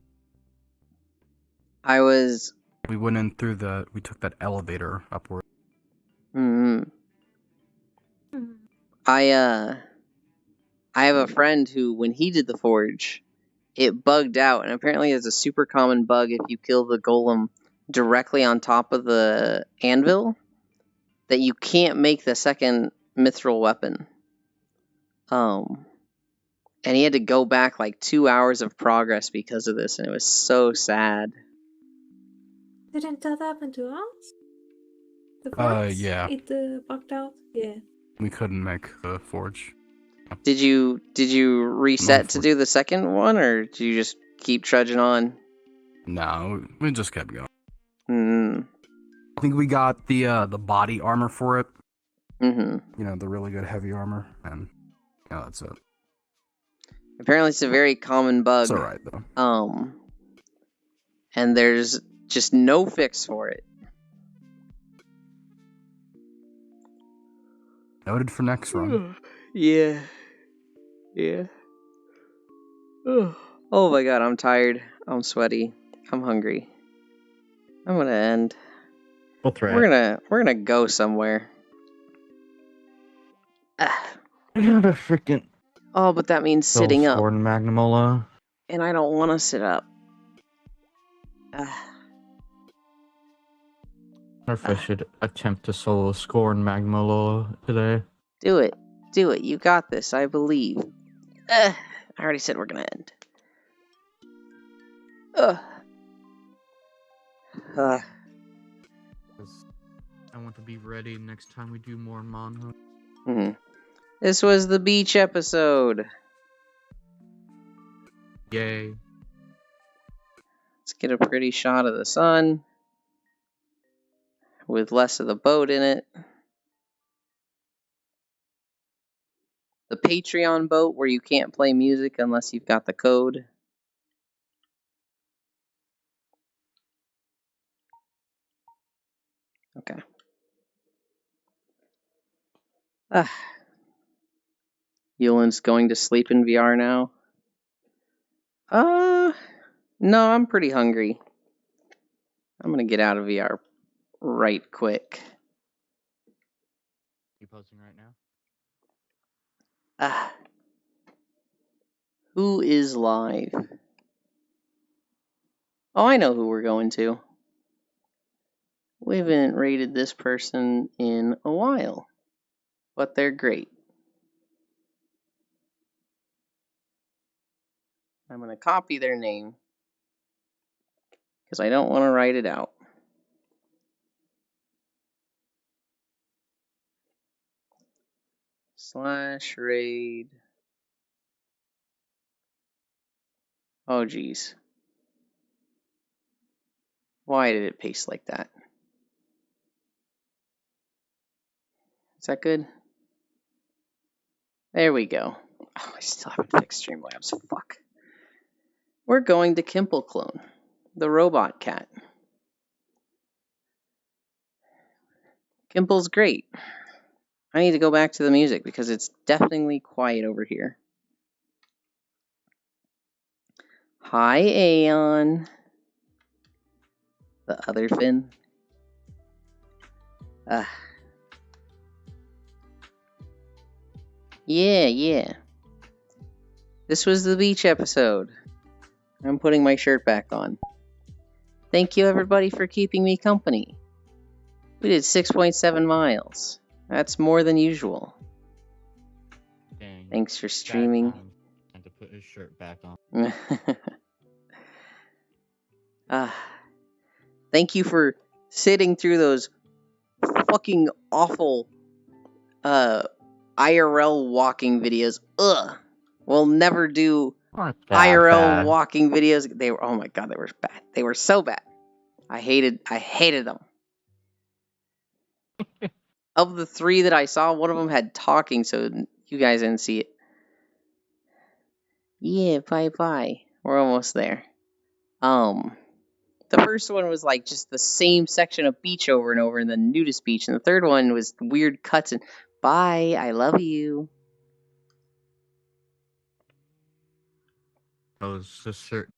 We went in through we took that elevator upward. I have a friend who, when he did the Forge, it bugged out, and apparently it's a super common bug if you kill the golem directly on top of the anvil, that you can't make the second mithril weapon. And he had to go back like 2 hours of progress because of this, and it was so sad. Didn't that happen to us? The Forge? Yeah. It bugged out? Yeah. We couldn't make the Forge. Did you reset to do the second one, or did you just keep trudging on? No, we just kept going. I think we got the body armor for it. You know, the really good heavy armor, and yeah, that's it. Apparently, it's a very common bug. It's alright though. And there's just no fix for it. Noted for next run. Yeah. Oh my god, I'm tired. I'm sweaty. I'm hungry. I'm gonna end. We're gonna go somewhere. I got a freaking. Oh, but that means sitting up. Scorn Magnamola. And I don't want to sit up. I wonder if I should attempt to solo Scorn Magnamola today. Do it. You got this. I believe. I already said we're gonna end. I want to be ready next time we do more Monho. This was the beach episode. Yay. Let's get a pretty shot of the sun with less of the boat in it. The Patreon boat where you can't play music unless you've got the code. Okay. Yulin's going to sleep in VR now. No, I'm pretty hungry. I'm gonna get out of VR right quick. You posting right now? Who is live? Oh, I know who we're going to. We haven't rated this person in a while, but they're great. I'm going to copy their name because I don't want to write it out. /raid. Oh, geez. Why did it paste like that? Is that good? There we go. Oh, I still haven't fixed Streamlabs. Fuck. We're going to Kimple Clone, the robot cat. Kimple's great. I need to go back to the music because it's definitely quiet over here. Hi, Aeon. The other Finn. Yeah. This was the beach episode. I'm putting my shirt back on. Thank you, everybody, for keeping me company. We did 6.7 miles. That's more than usual. Dang. Thanks for streaming. And to put his shirt back on. Thank you for sitting through those fucking awful IRL walking videos. Ugh. We'll never do IRL walking videos. They were, oh my god, they were bad. They were so bad. I hated them. Of the 3 that I saw, one of them had talking, so you guys didn't see it. Yeah, bye. We're almost there. The first one was like just the same section of beach over and over, and the nudist beach, and the third one was weird cuts and bye, I love you. I was just certain